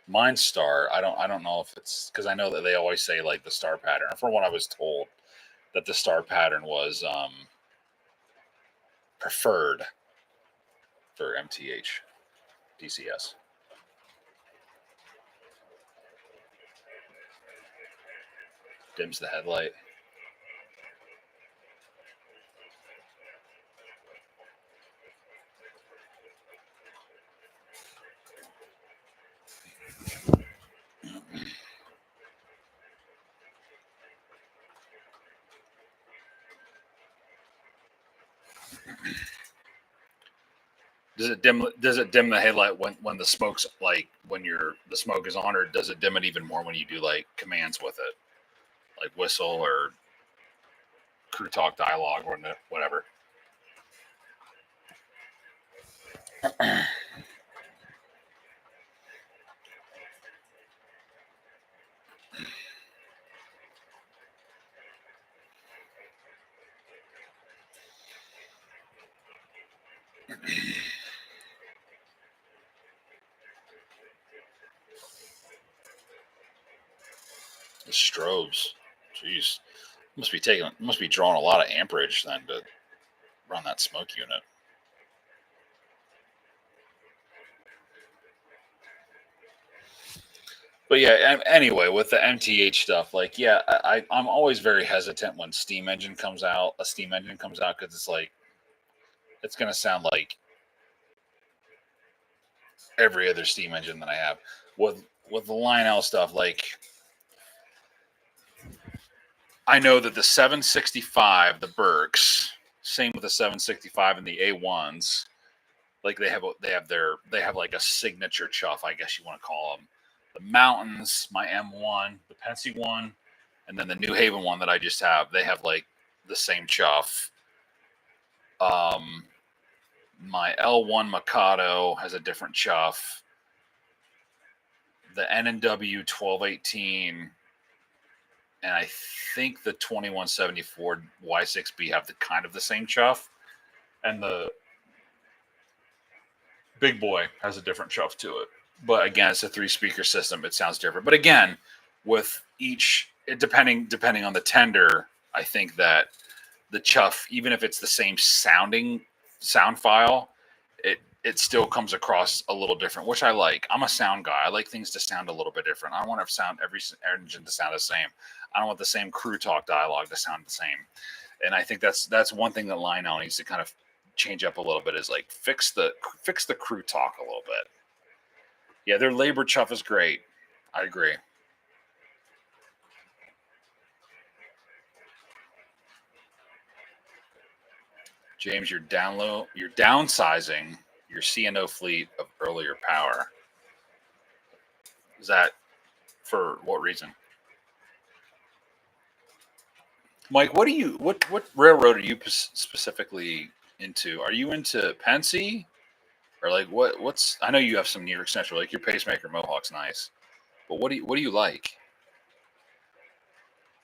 Mine's star. I don't know if it's because I know that they always say like the star pattern. From what I was told, that the star pattern was preferred for MTH DCS. Dims the headlight. Does it dim the headlight when the smoke's like when the smoke is on, or does it dim it even more when you do like commands with it, like whistle or crew talk dialogue or whatever? The strobes, jeez, must be drawing a lot of amperage then to run that smoke unit. But yeah, anyway, with the MTH stuff, like, yeah, I'm always very hesitant when a steam engine comes out, because it's like, it's going to sound like every other steam engine that I have. With the Lionel stuff, like, I know that the 765, the Berks, same with the 765 and the A1s, like they have like a signature chuff, I guess you want to call them. The Mountains, my M1, the Pennsy one, and then the New Haven one that I just have, they have like the same chuff. My L1 Mikado has a different chuff. The N&W 1218 and I think the 2174 Y6B have the kind of the same chuff. And the Big Boy has a different chuff to it. But again, it's a 3-speaker system. It sounds different. But again, with each, depending on the tender, I think that the chuff, even if it's the same sound file, it still comes across a little different, which I like. I'm a sound guy. I like things to sound a little bit different. I don't want every engine to sound the same. I don't want the same crew talk dialogue to sound the same. And I think that's one thing that Lionel needs to kind of change up a little bit, is like fix the crew talk a little bit. Yeah, their labor chuff is great. I agree. James, you're downsizing your CNO fleet of earlier power. Is that for what reason? Mike, what railroad are you specifically into? Are you into Pennsy, or like what's? I know you have some New York Central, like your pacemaker Mohawk's nice, but what do you like?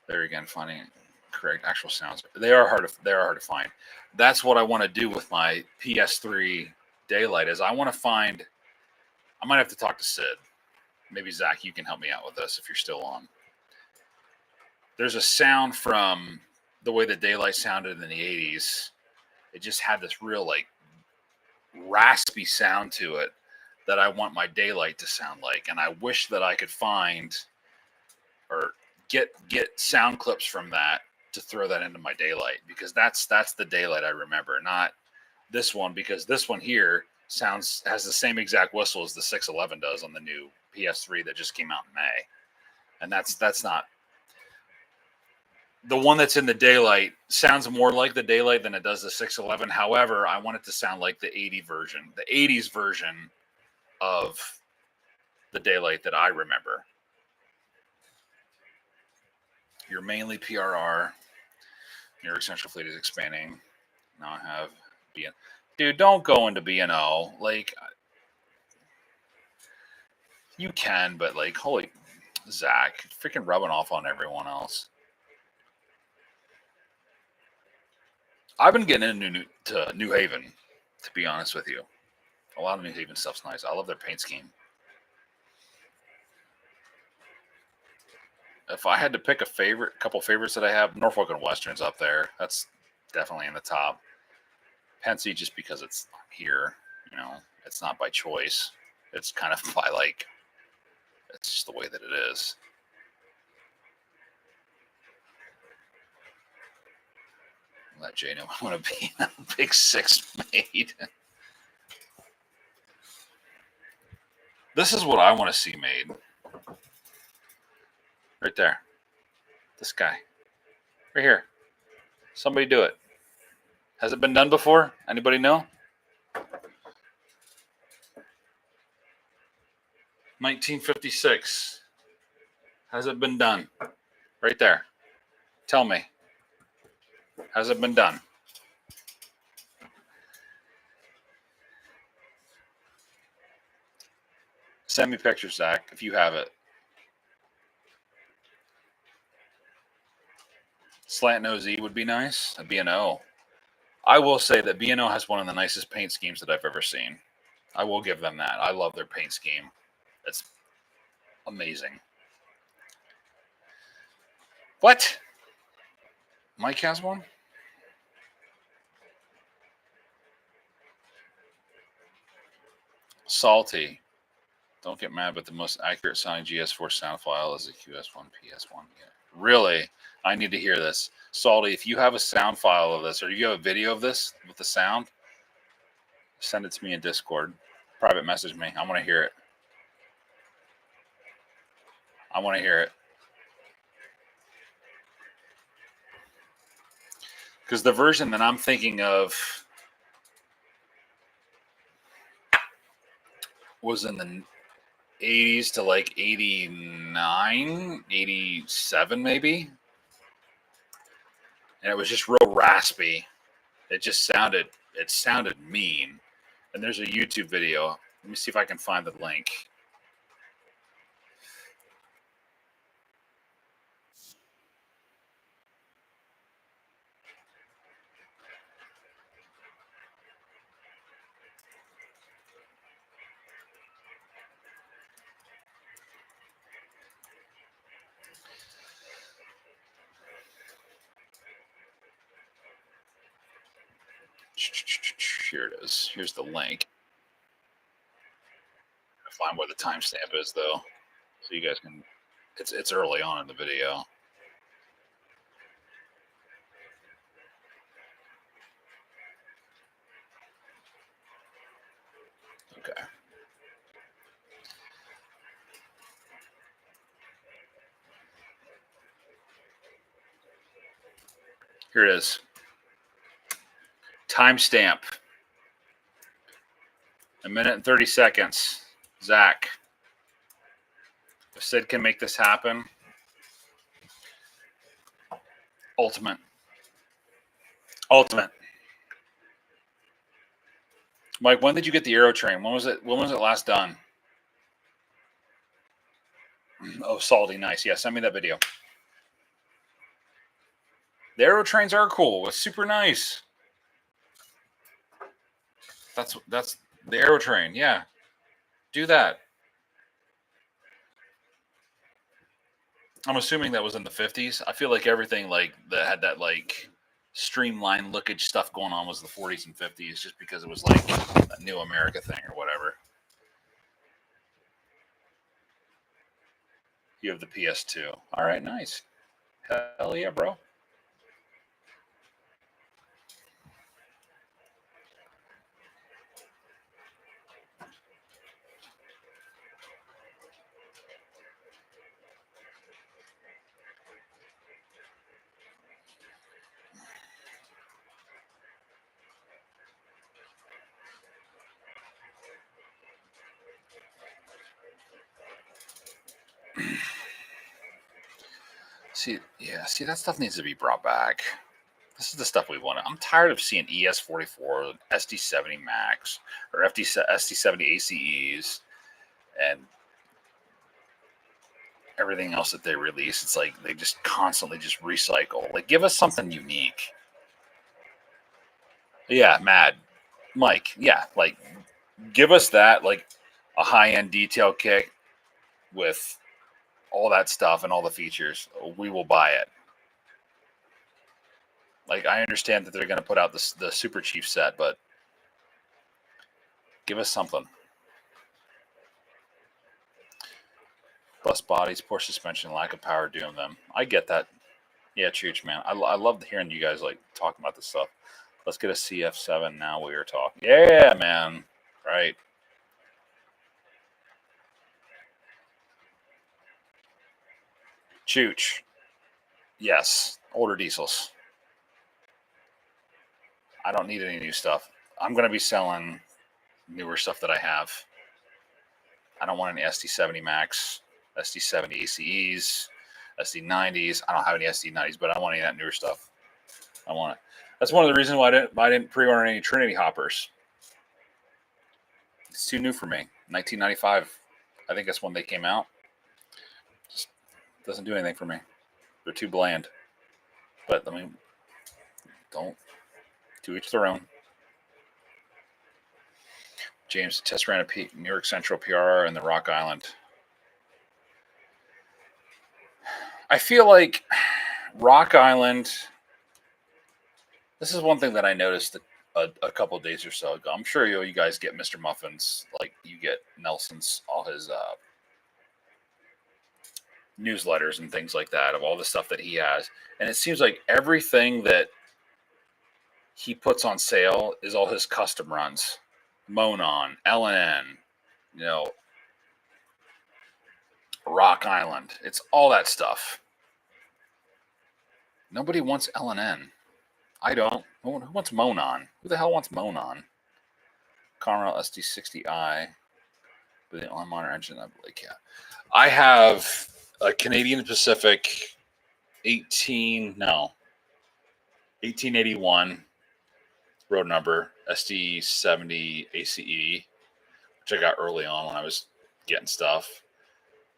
There again, finding correct actual sounds. They are hard to find. That's what I want to do with my PS3 Daylight. Is I want to find. I might have to talk to Sid. Maybe Zach, you can help me out with this if you're still on. There's a sound from the way the Daylight sounded in the 80s. It just had this real like raspy sound to it that I want my Daylight to sound like. And I wish that I could find or get sound clips from that to throw that into my Daylight, because that's the Daylight I remember, not this one, because this one here has the same exact whistle as the 611 does on the new PS3 that just came out in May. And that's not the one that's in the Daylight. Sounds more like the Daylight than it does the 611. However, I want it to sound like the 80s version of the Daylight that I remember. You're mainly PRR. New York Central Fleet is expanding. Now I have BN. Dude, don't go into B&O. Like, you can, but like, holy Zach, freaking rubbing off on everyone else. I've been getting into New Haven, to be honest with you. A lot of New Haven stuff's nice. I love their paint scheme. If I had to pick a couple favorites that I have, Norfolk and Western's up there. That's definitely in the top. Pennsy, just because it's here, it's not by choice. It's kind of by like, it's just the way that it is. Let Jay know I want to be a big 6 made. This is what I want to see made. Right there. This guy. Right here. Somebody do it. Has it been done before? Anybody know? 1956. Has it been done? Right there. Tell me. Has it been done? Send me pictures, Zach, if you have it. Slant nose E would be nice. A B&O. I will say that B&O has one of the nicest paint schemes that I've ever seen. I will give them that. I love their paint scheme. It's amazing. What? Mike has one? Salty. Don't get mad, but the most accurate sounding GS4 sound file is a QS1 PS1. Yeah. Really? I need to hear this. Salty, if you have a sound file of this, or you have a video of this with the sound, send it to me in Discord. Private message me. I want to hear it. I want to hear it. Because the version that I'm thinking of was in the 80s to like 89, 87 maybe. And it was just real raspy. It sounded mean. And there's a YouTube video. Let me see if I can find the link. Here it is. Here's the link. Find where the timestamp is though, so you guys can. It's early on in the video. Okay. Here it is. Timestamp. 1 minute and 30 seconds. Zach. If Sid can make this happen. Ultimate. Mike, when did you get the Aero Train? When was it last done? Oh, salty, nice. Yeah, send me that video. The Aero Trains are cool. It's super nice. That's the Aero Train. Yeah, do that. I'm assuming that was in the 50s. I feel like everything like that had that like streamlined lookage stuff going on was the 40s and 50s, just because it was like a new America thing or whatever. You have the PS2. All right, nice. Hell yeah, bro. See, that stuff needs to be brought back. This is the stuff we want. I'm tired of seeing ES44, SD70 Max, or SD70 ACEs, and everything else that they release. It's like they just constantly just recycle. Like, give us something unique. Yeah, Mad. Mike, yeah, like, give us that, like, a high-end detail kit with all that stuff and all the features. We will buy it. Like, I understand that they're going to put out the Super Chief set, but give us something. Bust bodies, poor suspension, lack of power doom them. I get that. Yeah, Chooch, man. I love hearing you guys, like, talking about this stuff. Let's get a CF7 now. We were talking. Yeah, man. Right. Chooch. Yes. Older diesels. I don't need any new stuff. I'm going to be selling newer stuff that I have. I don't want any SD70 Max, SD70 ACEs, SD90s. I don't have any SD90s, but I want any of that newer stuff. I want it. That's one of the reasons why I didn't pre-order any Trinity hoppers. It's too new for me. 1995, I think that's when they came out. Just doesn't do anything for me. They're too bland. But I mean, don't. To each their own. James, test ran a New York Central PRR and the Rock Island. I feel like Rock Island. This is one thing that I noticed a couple of days or so ago. I'm sure you guys get Mr. Muffins, like you get Nelson's, all his newsletters and things like that of all the stuff that he has. And it seems like everything that he puts on sale is all his custom runs. Monon, LN, Rock Island. It's all that stuff. Nobody wants LN. I don't. Who wants Monon? Who the hell wants Monon? Conrail SD60i with the on monitor engine. I believe, yeah. I have a Canadian Pacific 1881 road number SD70 ACE, which I got early on when I was getting stuff.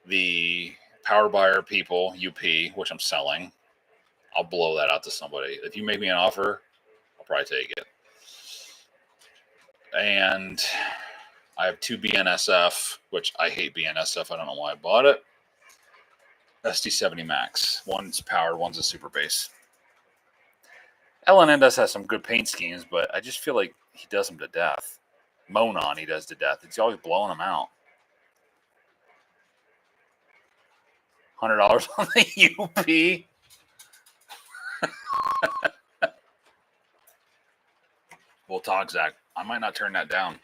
The Power Buyer People UP, which I'm selling. I'll blow that out to somebody. If you make me an offer, I'll probably take it. And I have two BNSF, which I hate BNSF. I don't know why I bought it. SD70 Max. One's powered, one's a super base. LNN does have some good paint schemes, but I just feel like he does them to death. Monon, he does to death. He's always blowing them out. $100 on the UP. We'll talk, Zach. I might not turn that down.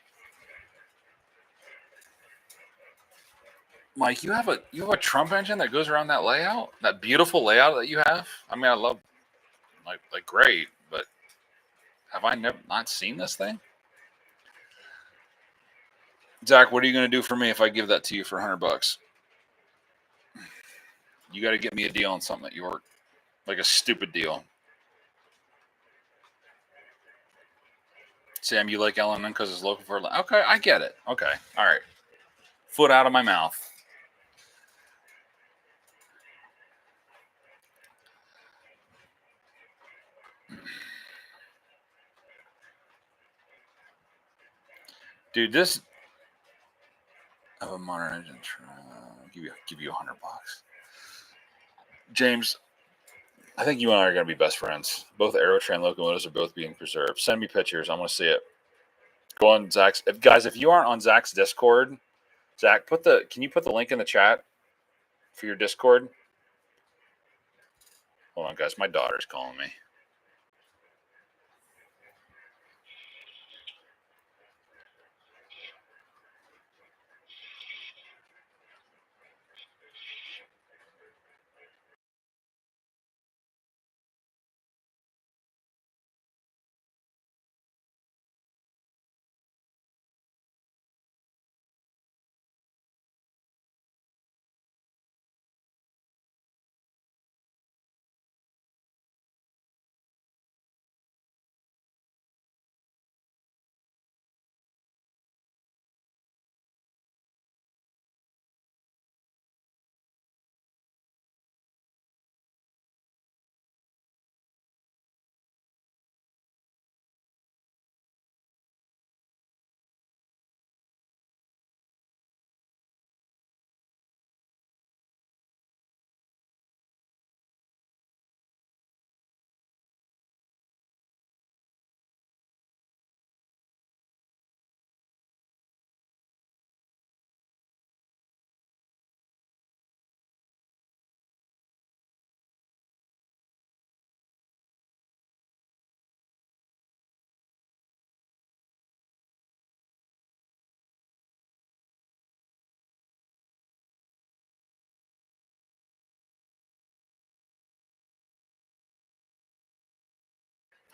Mike, you have a Trump engine that goes around that layout, that beautiful layout that you have. I mean, I love, like great, but have I never not seen this thing? Zach, what are you going to do for me if I give that to you for $100? You got to get me a deal on something at York, like a stupid deal. Sam, you like L&N because it's local for. Okay, I get it. Okay, all right. Foot out of my mouth. Dude, this of a modern engine, give you $100. James, I think you and I are going to be best friends. Both Aerotrain locomotives are both being preserved. Send me pictures. I want to see it. Go on Zach's. Guys, if you aren't on Zach's Discord, Zach, can you put the link in the chat for your Discord? Hold on, guys. My daughter's calling me.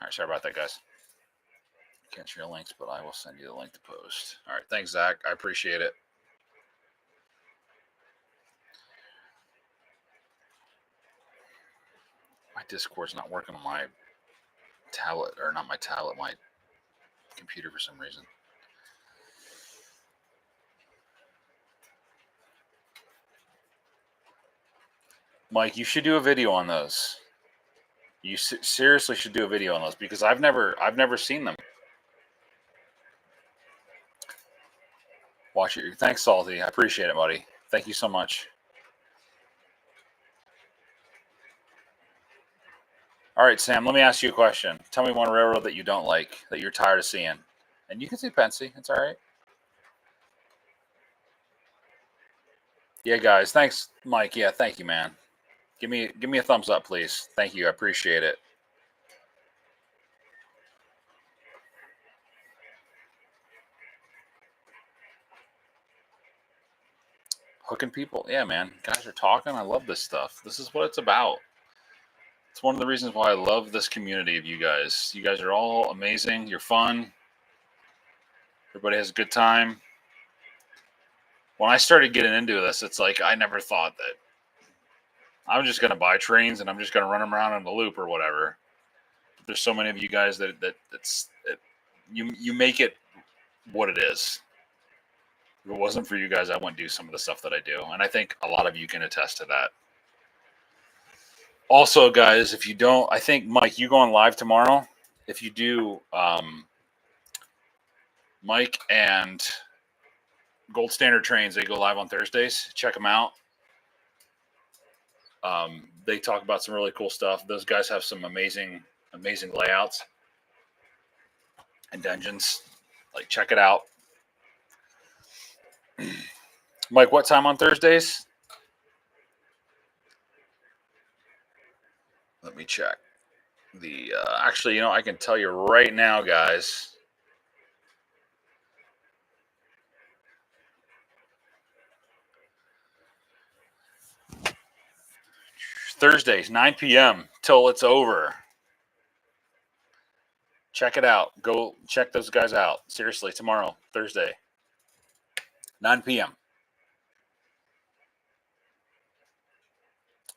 All right, sorry about that, guys. Can't share links, but I will send you the link to post. All right, thanks, Zach. I appreciate it. My Discord's not working on my tablet, or not my tablet, my computer for some reason. Mike, you should do a video on those. You seriously should do a video on those because I've never seen them. Watch it. Thanks, Salty. I appreciate it, buddy. Thank you so much. All right, Sam, let me ask you a question. Tell me one railroad that you don't like, that you're tired of seeing. And you can say Pennsy. It's all right. Yeah, guys. Thanks, Mike. Yeah, thank you, man. Give me a thumbs up, please. Thank you. I appreciate it. Hooking people. Yeah, man. Guys are talking. I love this stuff. This is what it's about. It's one of the reasons why I love this community of you guys. You guys are all amazing. You're fun. Everybody has a good time. When I started getting into this, it's like I never thought that I'm just going to buy trains and I'm just going to run them around in the loop or whatever. There's so many of you guys that you make it what it is. If it wasn't for you guys, I wouldn't do some of the stuff that I do, and I think a lot of you can attest to that. Also, guys, if you don't, I think Mike, you go on live tomorrow. If you do, Mike and Gold Standard Trains, they go live on Thursdays. Check them out. They talk about some really cool stuff. Those guys have some amazing layouts. and Dungeons. Like, check it out. Mike, what time on Thursdays? Let me check. Actually, I can tell you right now, guys. Thursdays, 9 p.m. till it's over. Check it out. Go check those guys out. Seriously, tomorrow, Thursday, 9 p.m.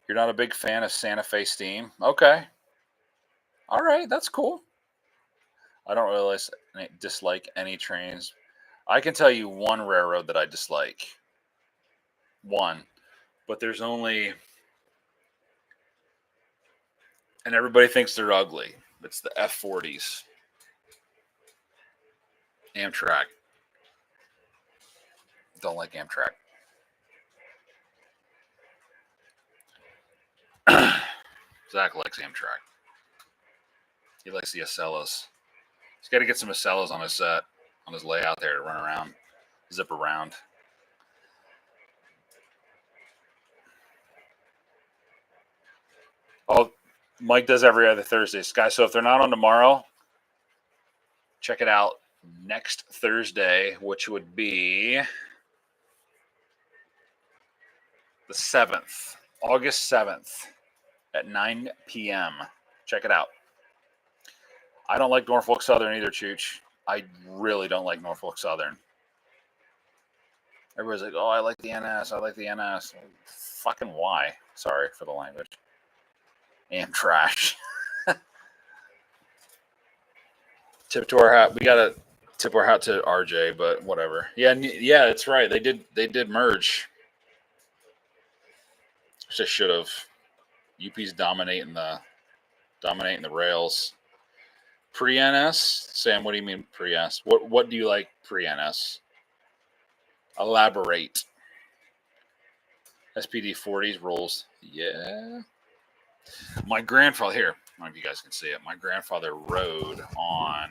You're not a big fan of Santa Fe Steam? Okay. All right, that's cool. I don't really dislike any trains. I can tell you one railroad that I dislike. One. But there's only, and everybody thinks they're ugly. It's the F40s. Amtrak. Don't like Amtrak. Zach likes Amtrak. He likes the Acellas. He's got to get some Acellas on his set, on his layout there to run around, zip around. Oh, Mike does every other Thursday, guys. So if they're not on tomorrow, check it out next Thursday, which would be the 7th, August 7th at 9 p.m. Check it out. I don't like Norfolk Southern either, Chooch. I really don't like Norfolk Southern. Everybody's like, oh, I like the NS. I like the NS. Fucking why? Sorry for the language. And trash. Tip to our hat. We got to tip our hat to RJ, but whatever. Yeah, that's right. They did merge. Just should have. UP's dominating the rails. Pre-NS? Sam, what do you mean pre-NS? What do you like pre-NS? Elaborate. SPD 40s rolls. Yeah. My grandfather, here, I don't know if you guys can see it. My grandfather rode on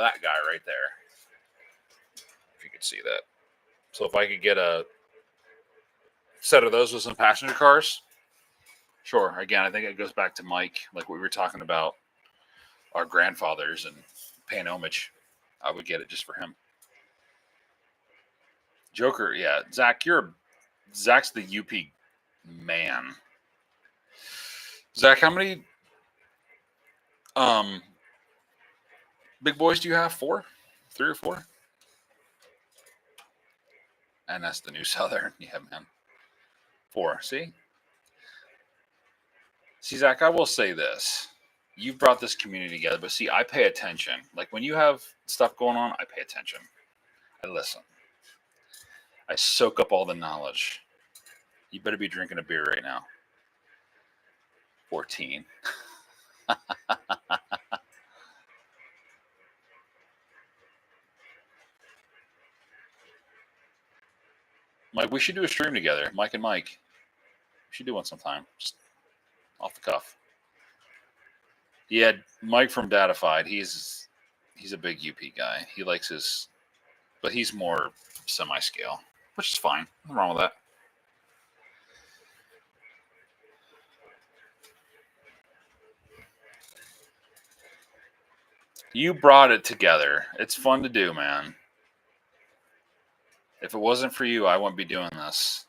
that guy right there. If you could see that. So if I could get a set of those with some passenger cars, sure. Again, I think it goes back to Mike, like what we were talking about, our grandfathers and paying homage. I would get it just for him. Joker, yeah. Zach's the UP man. Zach, how many big boys do you have? 4? 3 or 4? And that's the new Southern. Yeah, man. 4. See, Zach, I will say this. You've brought this community together, but see, I pay attention. Like when you have stuff going on, I pay attention. I listen. I soak up all the knowledge. You better be drinking a beer right now. 14. Mike, we should do a stream together. Mike and Mike. We should do one sometime. Just off the cuff. Yeah, Mike from Datafied. He's a big UP guy. He likes his, but he's more semi-scale, which is fine. Nothing wrong with that. You brought it together. It's fun to do, man. If it wasn't for you, I wouldn't be doing this.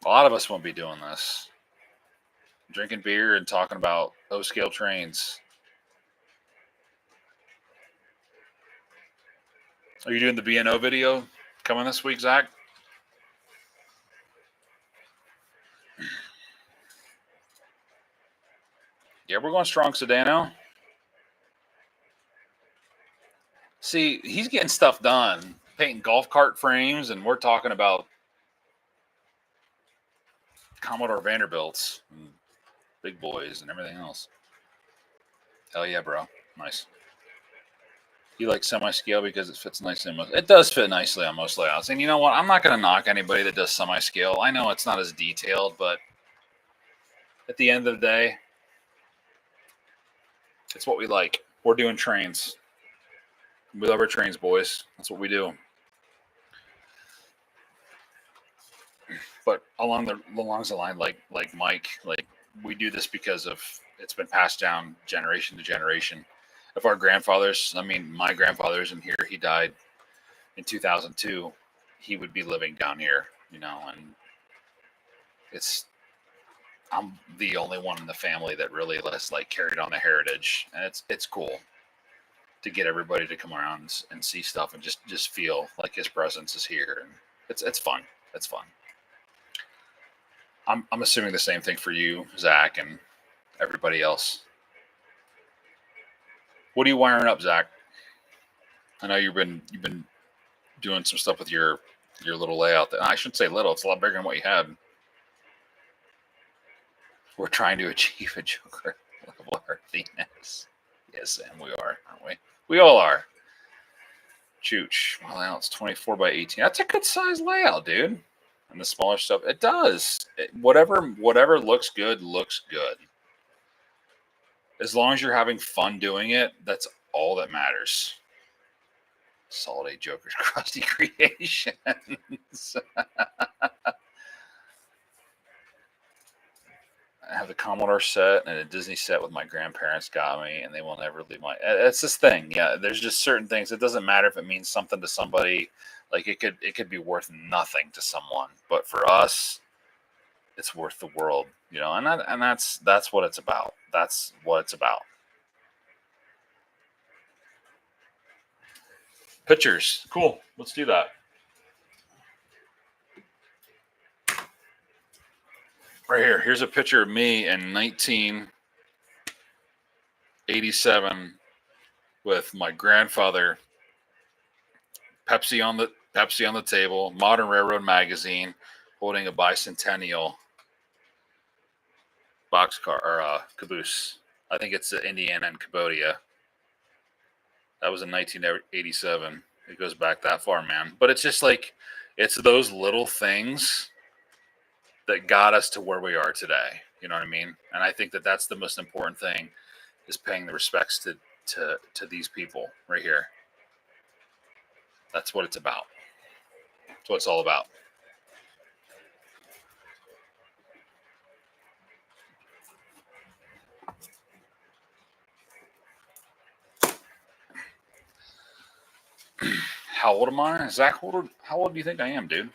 A lot of us won't be doing this. Drinking beer and talking about O-scale trains. Are you doing the BNO video coming this week, Zach? Yeah, we're going strong, Sedano. See, he's getting stuff done, painting golf cart frames, and we're talking about Commodore Vanderbilts and big boys and everything else. Hell yeah, bro. Nice. You like semi-scale because it fits nicely on most. It does fit nicely on most layouts. And you know what? I'm not going to knock anybody that does semi-scale. I know it's not as detailed, but at the end of the day, it's what we like. We're doing trains. We love our trains, boys. That's what we do. But along the line, like Mike, like we do this because of it's been passed down generation to generation. If our grandfathers, I mean, my grandfather's in here. He died in 2002. He would be living down here, and it's I'm the only one in the family that really has like carried on the heritage, and it's cool to get everybody to come around and see stuff and just feel like his presence is here, and it's fun. It's fun. I'm assuming the same thing for you, Zach, and everybody else. What are you wiring up, Zach? I know you've been doing some stuff with your little layout. I shouldn't say little; it's a lot bigger than what you had. We're trying to achieve a Joker level Arthiness. Yes, Sam, we are, aren't we? We all are. Chooch. Well, now it's 24 by 18. That's a good size layout, dude. And the smaller stuff, it does. Whatever looks good, looks good. As long as you're having fun doing it, that's all that matters. Solid A Joker's crusty creations. I have the Commodore set and a Disney set with my grandparents got me, and they will never leave my. It's this thing, yeah. There's just certain things. It doesn't matter if it means something to somebody. Like it could be worth nothing to someone, but for us, it's worth the world, And that's what it's about. That's what it's about. Pictures, cool. Let's do that. Right here. Here's a picture of me in 1987 with my grandfather. Pepsi on the table. Modern Railroad magazine, holding a bicentennial boxcar or caboose. I think it's Indiana and Cambodia. That was in 1987. It goes back that far, man. But it's just like it's those little things that got us to where we are today. You know what I mean? And I think that that's the most important thing is paying the respects to these people right here. That's what it's about. That's what it's all about. How old am I, Zach? How old do you think I am, dude?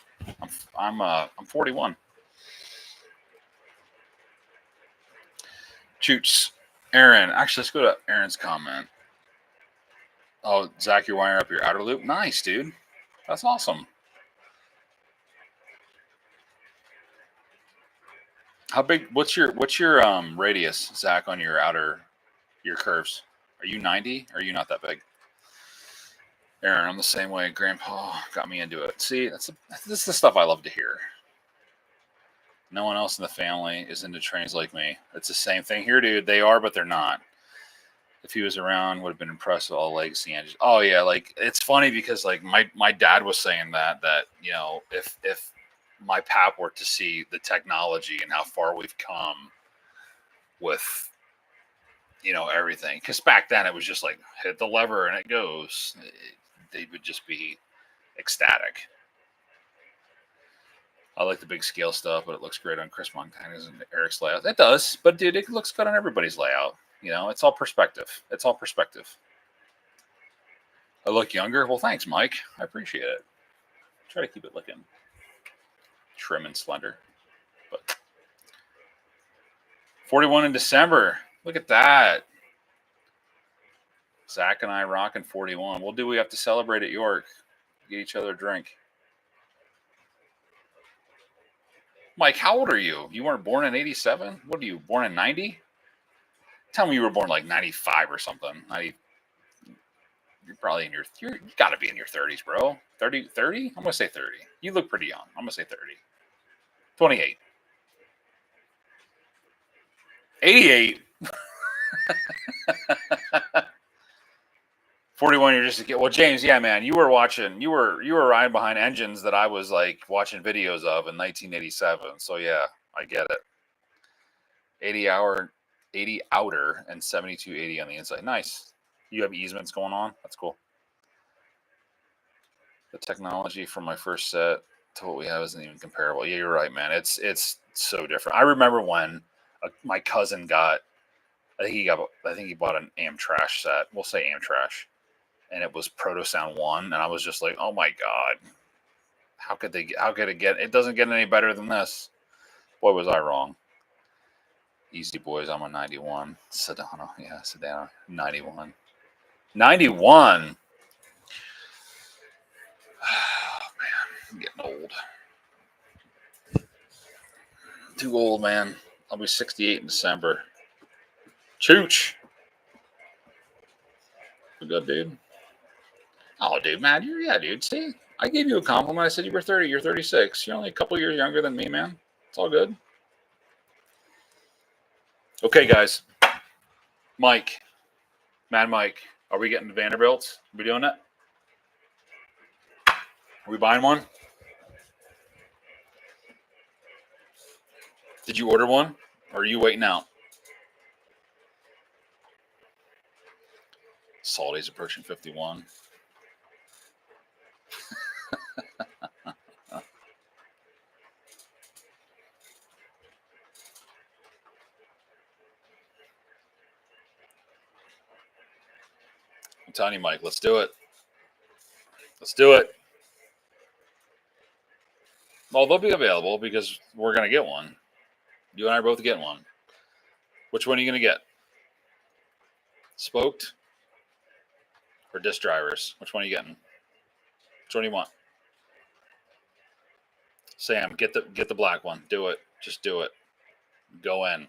I'm 41. Choots. Aaron. Actually, let's go to Aaron's comment. Oh, Zach, you're wiring up your outer loop. Nice, dude. That's awesome. How big? What's your radius, Zach, on your curves? Are you 90? Or are you not that big? Aaron, I'm the same way. Grandpa got me into it. See, this is the stuff I love to hear. No one else in the family is into trains like me. It's the same thing here, dude. They are, but they're not. If he was around, would have been impressed with all legacy engines. Oh yeah, like it's funny because like my dad was saying that if my pap were to see the technology and how far we've come with everything, because back then it was just like hit the lever and it goes. They would just be ecstatic. I like the big scale stuff, but it looks great on Chris Montana's and Eric's layout. It does, but dude, it looks good on everybody's layout. It's all perspective. It's all perspective. I look younger. Well, thanks, Mike. I appreciate it. Try to keep it looking trim and slender. But 41 in December. Look at that. Zach and I rocking 41. Well, do we have to celebrate at York? Get each other a drink. Mike, how old are you? You weren't born in 87? What are you, born in 90? Tell me you were born like 95 or something. You're probably you got to be in your 30s, bro. 30? I'm going to say 30. You look pretty young. I'm going to say 30. 28. 88. 41, you're just a kid. Well, James, yeah, man, you were riding behind engines that I was like watching videos of in 1987. So yeah, I get it. 80 outer and 7280 on the inside. Nice. You have easements going on. That's cool. The technology from my first set to what we have isn't even comparable. Yeah, you're right, man. It's so different. I remember when my cousin got. I think he bought an Amtrash set. We'll say Amtrash, and it was Proto Sound 1, and I was just like, oh my god, how could it get? It doesn't get any better than this. Boy, was I wrong. Easy boys, I'm a 91. Sedano, yeah, Sedano, 91. 91. Oh, man, I'm getting old. Too old, man. I'll be 68 in December. Chooch. Good, dude. Oh, dude, man, dude. See, I gave you a compliment. I said you were 30. You're 36. You're only a couple years younger than me, man. It's all good. Okay, guys. Mike, Mad Mike, are we getting the Vanderbilts? Are we doing it? Are we buying one? Did you order one? Or are you waiting out? Salty's approaching 51. I'm telling you, Mike, let's do it. Let's do it. Well, they'll be available because we're going to get one. You and I are both getting one. Which one are you going to get? Smoked or disc drivers? Which one are you getting? Which one do you want? Sam, get the black one. Do it. Just do it. Go in.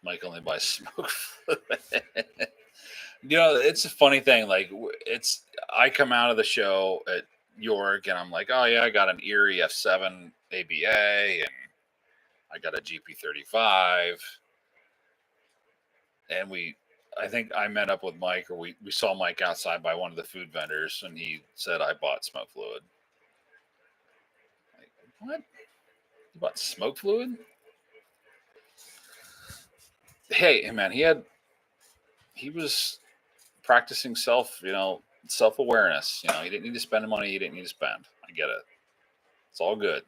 Mike only buys smoke. It's a funny thing. Like I come out of the show at York and I'm like, oh yeah, I got an Erie F7 ABA and I got a GP35. And I think I met up with Mike, or we saw Mike outside by one of the food vendors, and he said, I bought smoke fluid. Like, what? You bought smoke fluid? Hey, man, he was practicing self-awareness. He didn't need to spend the money he didn't need to spend. I get it. It's all good.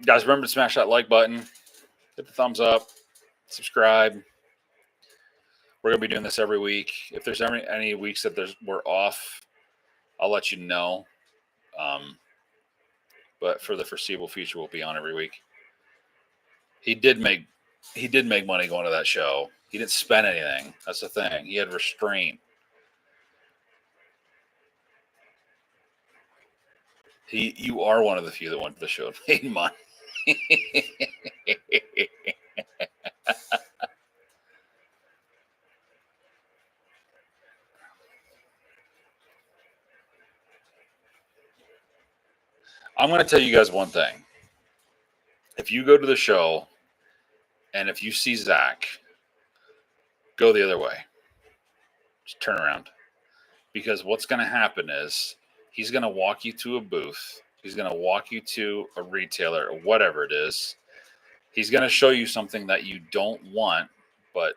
Guys, remember to smash that like button, hit the thumbs up, subscribe. We're going to be doing this every week. If there's any weeks that we're off, I'll let you know. But for the foreseeable future, we'll be on every week. He did make money going to that show. He didn't spend anything. That's the thing. He had restraint. You are one of the few that went to the show and made money. I'm going to tell you guys one thing. If you go to the show and if you see Zach, go the other way. Just turn around. Because what's going to happen is he's going to walk you to a booth. He's going to walk you to a retailer or whatever it is. He's going to show you something that you don't want, but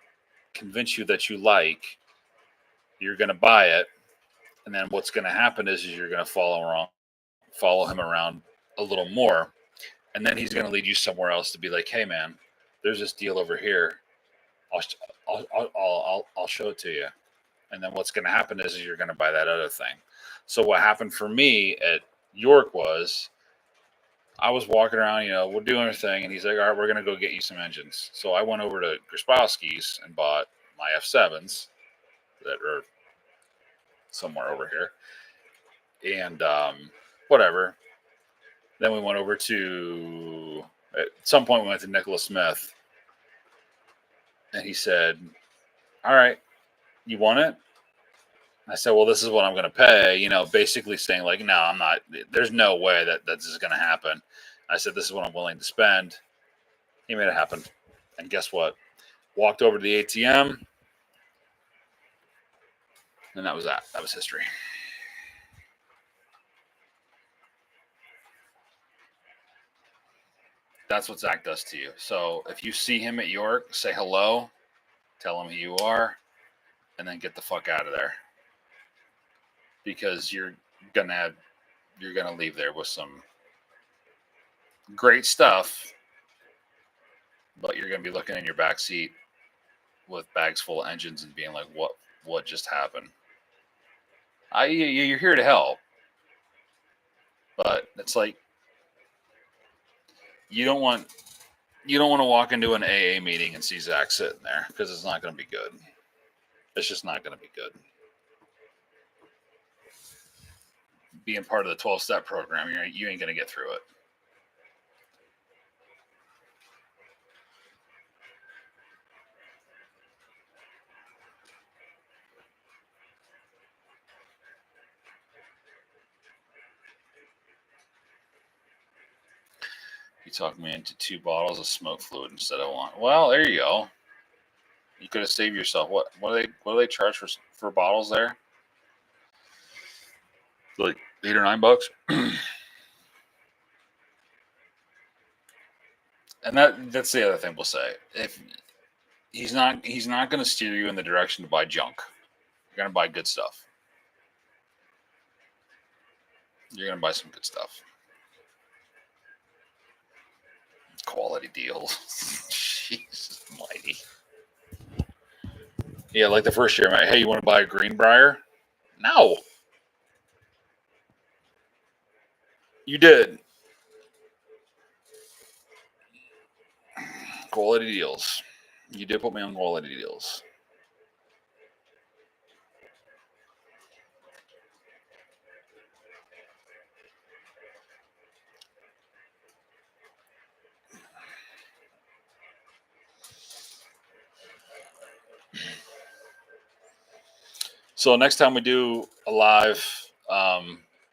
convince you that you like. You're going to buy it. And then what's going to happen is you're going to follow him around a little more. And then he's going to lead you somewhere else to be like, hey, man, there's this deal over here. I'll show it to you. And then what's going to happen is you're going to buy that other thing. So what happened for me at York was I was walking around, we're doing our thing. And he's like, all right, we're going to go get you some engines. So I went over to Grspowski's and bought my F7s that are somewhere over here. And whatever. Then we went over to, at some point we went to Nicholas Smith. And he said, all right, you want it? I said, well, this is what I'm going to pay, basically saying like, no, I'm not, there's no way that this is going to happen. I said, this is what I'm willing to spend. He made it happen. And guess what? Walked over to the ATM. And that was that. That was history. That's what Zach does to you. So if you see him at York, say hello, tell him who you are, and then get the fuck out of there. Because you're gonna leave there with some great stuff, but you're gonna be looking in your back seat with bags full of engines and being like, what just happened? You're here to help, but it's like you don't want to walk into an AA meeting and see Zach sitting there, because it's not going to be good. It's just not going to be good. Being part of the 12-step program, you ain't going to get through it. You talked me into 2 bottles of smoke fluid instead of 1. Well, there you go. You could have saved yourself. What do they charge for bottles there? Like $8 or $9. And that's the other thing we'll say. If he's not going to steer you in the direction to buy junk. You're going to buy good stuff. You're going to buy some good stuff. Quality deals. Jesus mighty. Yeah, like the first year, I'm like, hey, you want to buy a Greenbrier? No. You did. Quality deals. You did put me on quality deals. So next time we do a live,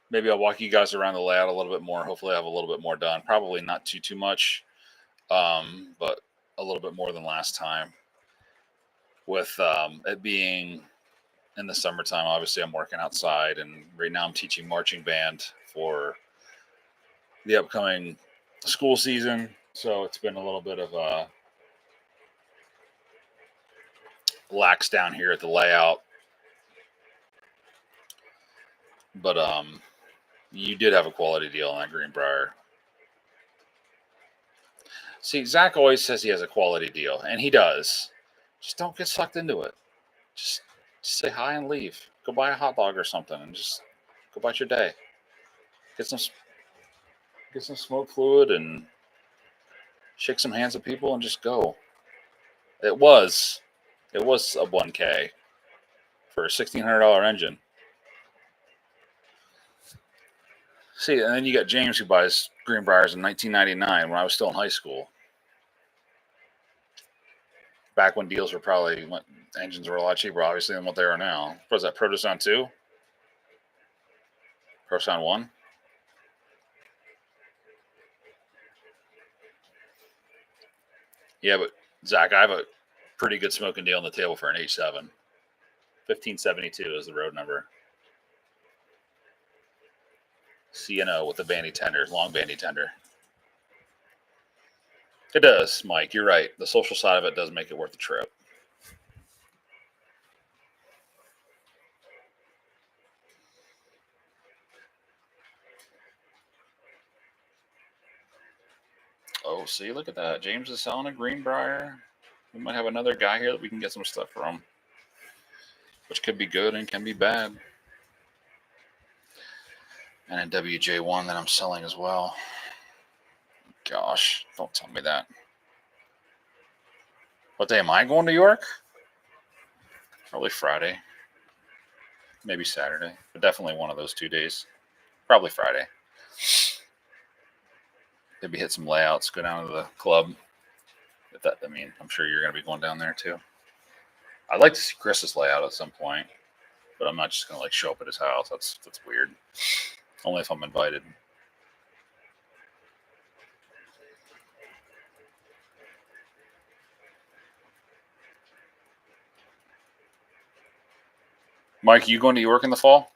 maybe I'll walk you guys around the layout a little bit more. Hopefully I have a little bit more done. Probably not too much, but a little bit more than last time. With it being in the summertime, obviously I'm working outside, and right now I'm teaching marching band for the upcoming school season. So it's been a little bit of a lax down here at the layout. But you did have a quality deal on that Greenbrier. See, Zach always says he has a quality deal, and he does. Just don't get sucked into it. Just say hi and leave. Go buy a hot dog or something, and just go about your day. Get some smoke fluid and shake some hands with people and just go. It was a 1K for a $1,600 engine. See, and then you got James, who buys Greenbriers in 1999 when I was still in high school. Back when deals were engines were a lot cheaper, obviously, than what they are now. What was that, Protoson 2? Protoson 1? Yeah, but Zach, I have a pretty good smoking deal on the table for an H7. 1572 is the road number. CNO with the bandy tenders, long bandy tender. It does, Mike. You're right. The social side of it does make it worth the trip. Oh, see, look at that. James is selling a Greenbrier. We might have another guy here that we can get some stuff from, which could be good and can be bad. And a WJ1 that I'm selling as well. Gosh, don't tell me that. What day am I going to York? Probably Friday. Maybe Saturday. But definitely one of those 2 days. Probably Friday. Maybe hit some layouts, go down to the club. I'm sure you're going to be going down there too. I'd like to see Chris's layout at some point, but I'm not just going to show up at his house. That's weird. Only if I'm invited. Mike, you going to York in the fall?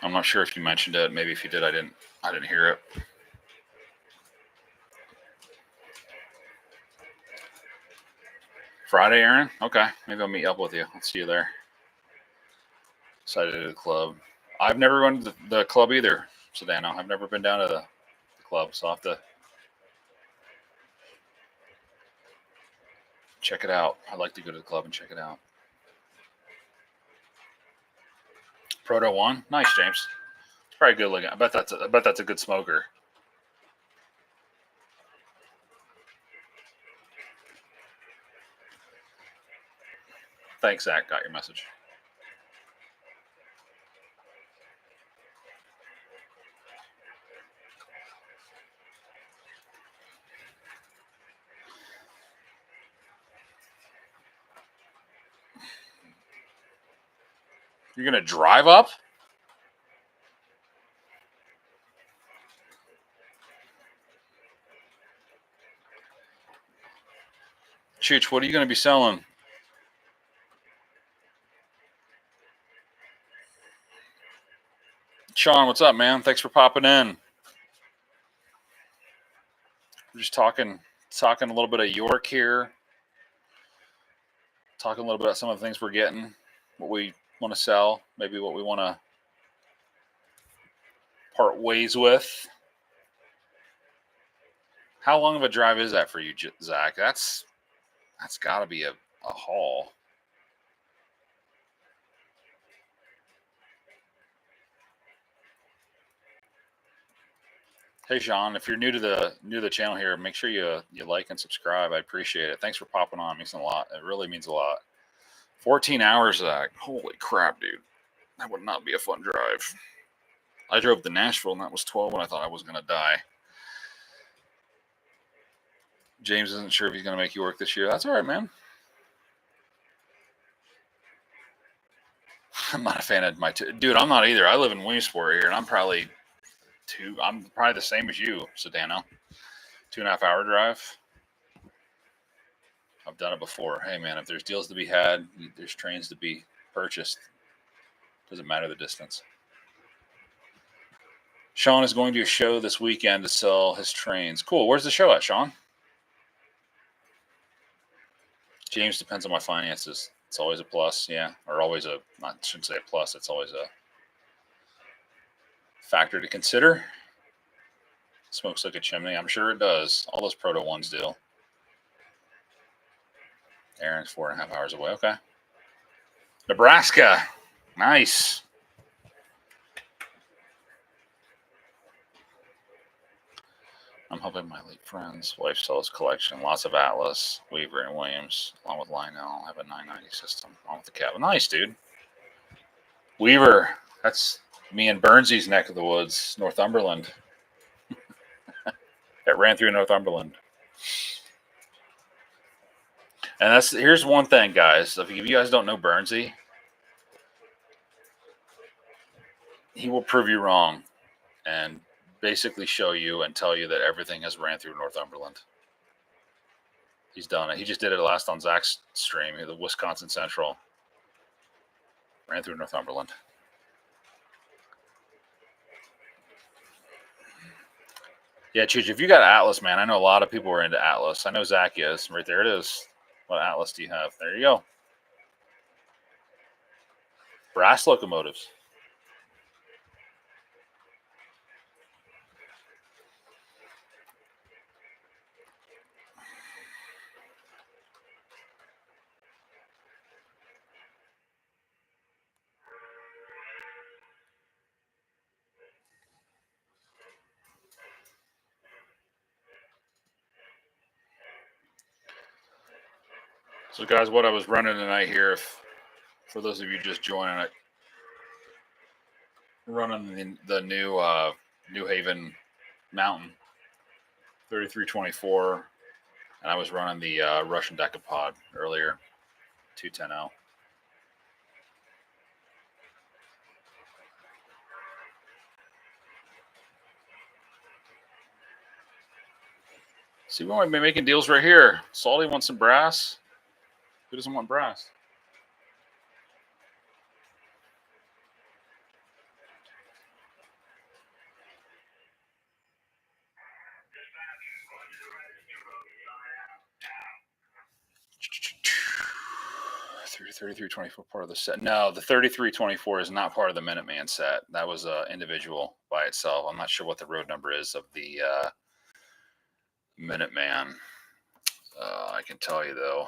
I'm not sure if you mentioned it. Maybe if you did, I didn't hear it. Friday, Aaron? Okay. Maybe I'll meet up with you. I'll see you there. Excited to the club. I've never gone to the club either, Sedano. I've never been down to the club, so I'll have to check it out. I'd like to go to the club and check it out. Proto One, nice, James. It's probably good looking. I bet that's a good smoker. Thanks, Zach. Got your message. You're gonna drive up? Chooch, what are you gonna be selling? Sean, what's up, man? Thanks for popping in. We're just talking a little bit of York here. Talking a little bit about some of the things we're getting, what we want to sell, maybe what we want to part ways with. How long of a drive is that for you, Zach? That's got to be a haul. Hey, Sean, if you're new to the channel here, make sure you like and subscribe. I appreciate it. Thanks for popping on. It means a lot. It really means a lot. 14 hours, Zach. Holy crap, dude. That would not be a fun drive. I drove to Nashville, and that was 12 when I thought I was going to die. James isn't sure if he's going to make you work this year. That's all right, man. I'm not a fan of dude. I'm not either. I live in Williamsport here, and I'm probably the same as you, Sedano. 2.5 hour drive. I've done it before. Hey, man, if there's deals to be had, there's trains to be purchased. Doesn't matter the distance. Sean is going to a show this weekend to sell his trains. Cool. Where's the show at, Sean? James, depends on my finances. It's always a plus, yeah. Or always I shouldn't say a plus. It's always a factor to consider. Smokes like a chimney. I'm sure it does. All those Proto ones do. Aaron's 4.5 hours away. Okay. Nebraska. Nice. I'm helping my late friend's wife sell his collection. Lots of Atlas, Weaver, and Williams, along with Lionel. I have a 990 system, along with the cabin. Nice, dude. Weaver. That's me and Burnsy's neck of the woods, Northumberland. That ran through Northumberland. And here's one thing, guys. If you guys don't know Burnsy, he will prove you wrong and basically show you and tell you that everything has ran through Northumberland. He's done it. He just did it last on Zach's stream. The Wisconsin Central ran through Northumberland. Yeah, Chooch, if you got Atlas, man, I know a lot of people were into Atlas. I know Zach is. Right there it is. What Atlas do you have? There you go. Brass locomotives. So, guys, what I was running tonight here, for those of you just joining it, running the new New Haven Mountain 3324, and I was running the Russian Decapod earlier, 210L. See, we might be making deals right here. Salty wants some brass. Who doesn't want brass? 3324 part of the set? No, the 3324 is not part of the Minuteman set. That was individual by itself. I'm not sure what the road number is of the Minuteman. I can tell you though.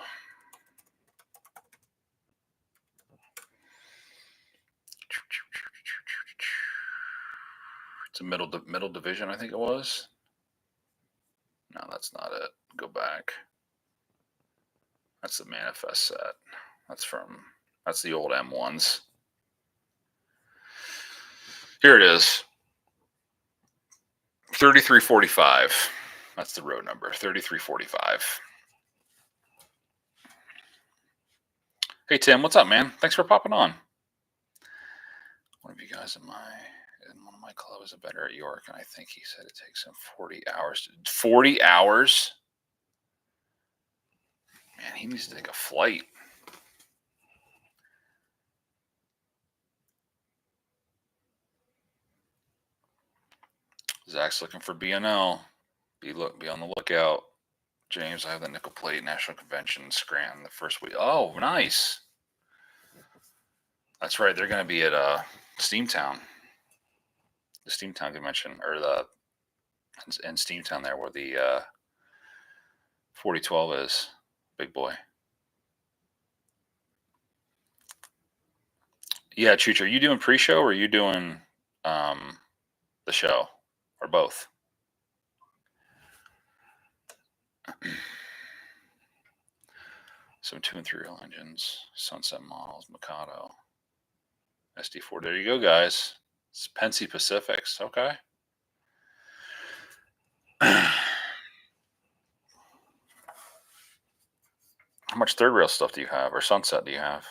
It's a middle division, I think it was. No, that's not it. Go back. That's the Manifest set. That's the old M1s. Here it is. 3345. That's the road number. 3345. Hey Tim, what's up, man? Thanks for popping on. One of you guys in one of my clubs is better at York, and I think he said it takes him 40 hours. 40 hours? Man, he needs to take a flight. Zach's looking for BNL. Be on the lookout. James, I have the Nickel Plate National Convention in Scranton the first week. Oh, nice. That's right. They're going to be at Steamtown. The Steamtown Convention, or in Steamtown there where the 4012 is. Big boy. Yeah, Chooch, are you doing pre-show or are you doing the show? Or both? Some 2 and 3 real engines, Sunset models, Mikado, SD4. There you go, guys. It's Penske Pacifics. Okay. How much third rail stuff do you have, or Sunset do you have?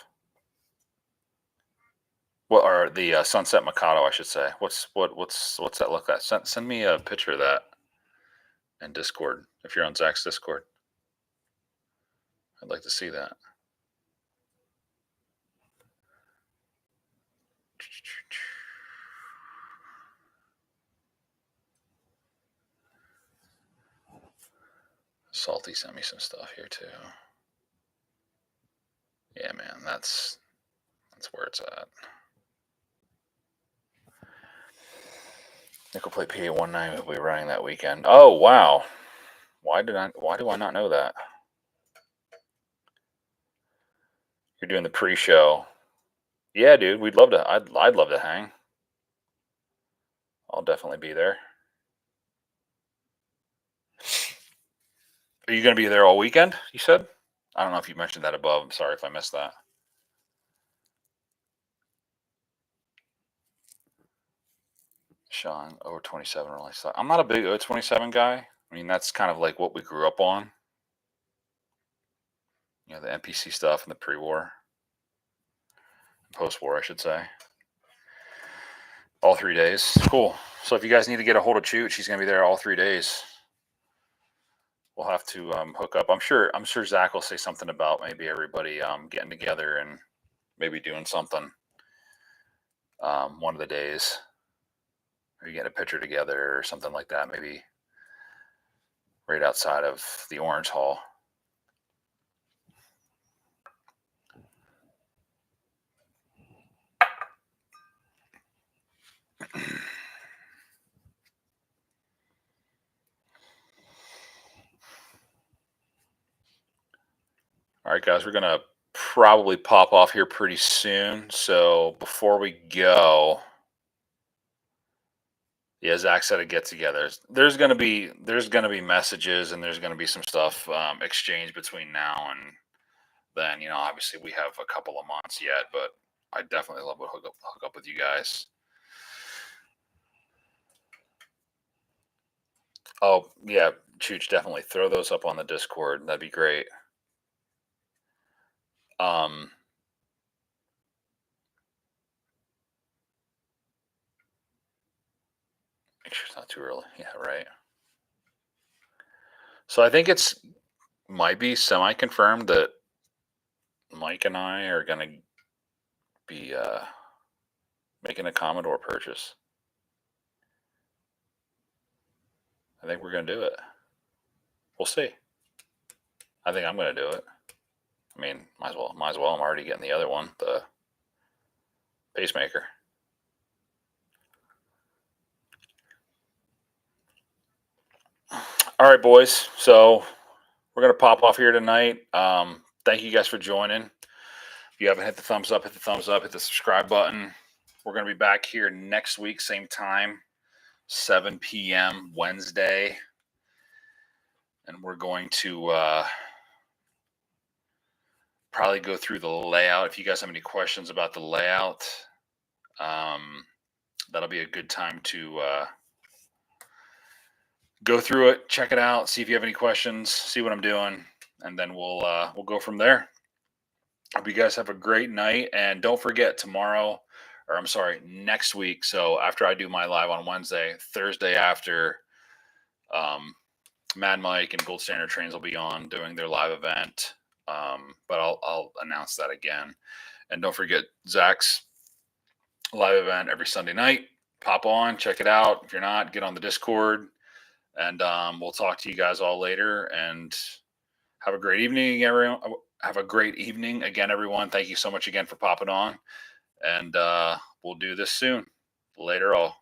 What are the Sunset Mikado? I should say. What's that look like? Send me a picture of that in Discord if you're on Zach's Discord. I'd like to see that. Salty sent me some stuff here too. Yeah, man, that's where it's at. Nickel Plate PA19 will be running that weekend. Oh wow! Why do I not know that? You're doing the pre-show. Yeah, dude, we'd love to. I'd love to hang. I'll definitely be there. Are you going to be there all weekend? You said. I don't know if you mentioned that above. I'm sorry if I missed that. Sean, over 27 really sucks. I'm not a big O27 guy. I mean, that's kind of like what we grew up on. You know, the NPC stuff and the pre-war. Post-war, I should say. All 3 days. Cool. So if you guys need to get a hold of Chooch, she's going to be there all 3 days. We'll have to hook up. I'm sure Zach will say something about maybe everybody getting together and maybe doing something one of the days. Or getting a picture together or something like that, maybe right outside of the Orange Hall. All right, guys, we're going to probably pop off here pretty soon. So before we go, yeah, Zach said a get together. There's gonna be messages and there's gonna be some stuff exchanged between now and then. You know, obviously we have a couple of months yet, but I definitely love to hook up with you guys. Oh yeah, Chooch, definitely throw those up on the Discord. That'd be great. Make sure it's not too early. Yeah, right. So I think might be semi-confirmed that Mike and I are gonna be making a Commodore purchase. I think we're gonna do it. We'll see. I think I'm gonna do it. I mean, might as well. I'm already getting the other one, the pacemaker. All right, boys. So we're gonna pop off here tonight. Thank you guys for joining. If you haven't hit the thumbs up, hit the thumbs up, hit the subscribe button. We're gonna be back here next week, same time, 7 p.m. Wednesday, and we're going to probably go through the layout. If you guys have any questions about the layout, that'll be a good time to go through it, check it out, see if you have any questions, see what I'm doing, and then we'll go from there. Hope you guys have a great night, and don't forget tomorrow, or I'm sorry, next week. So after I do my live on Wednesday, Thursday after, um, Mad Mike and Gold Standard Trains will be on doing their live event. But I'll announce that again. And don't forget Zach's live event every Sunday night. Pop on, check it out. If you're not, get on the Discord, and we'll talk to you guys all later. And have a great evening, everyone. Have a great evening again, everyone. Thank you so much again for popping on, and we'll do this soon. Later, all.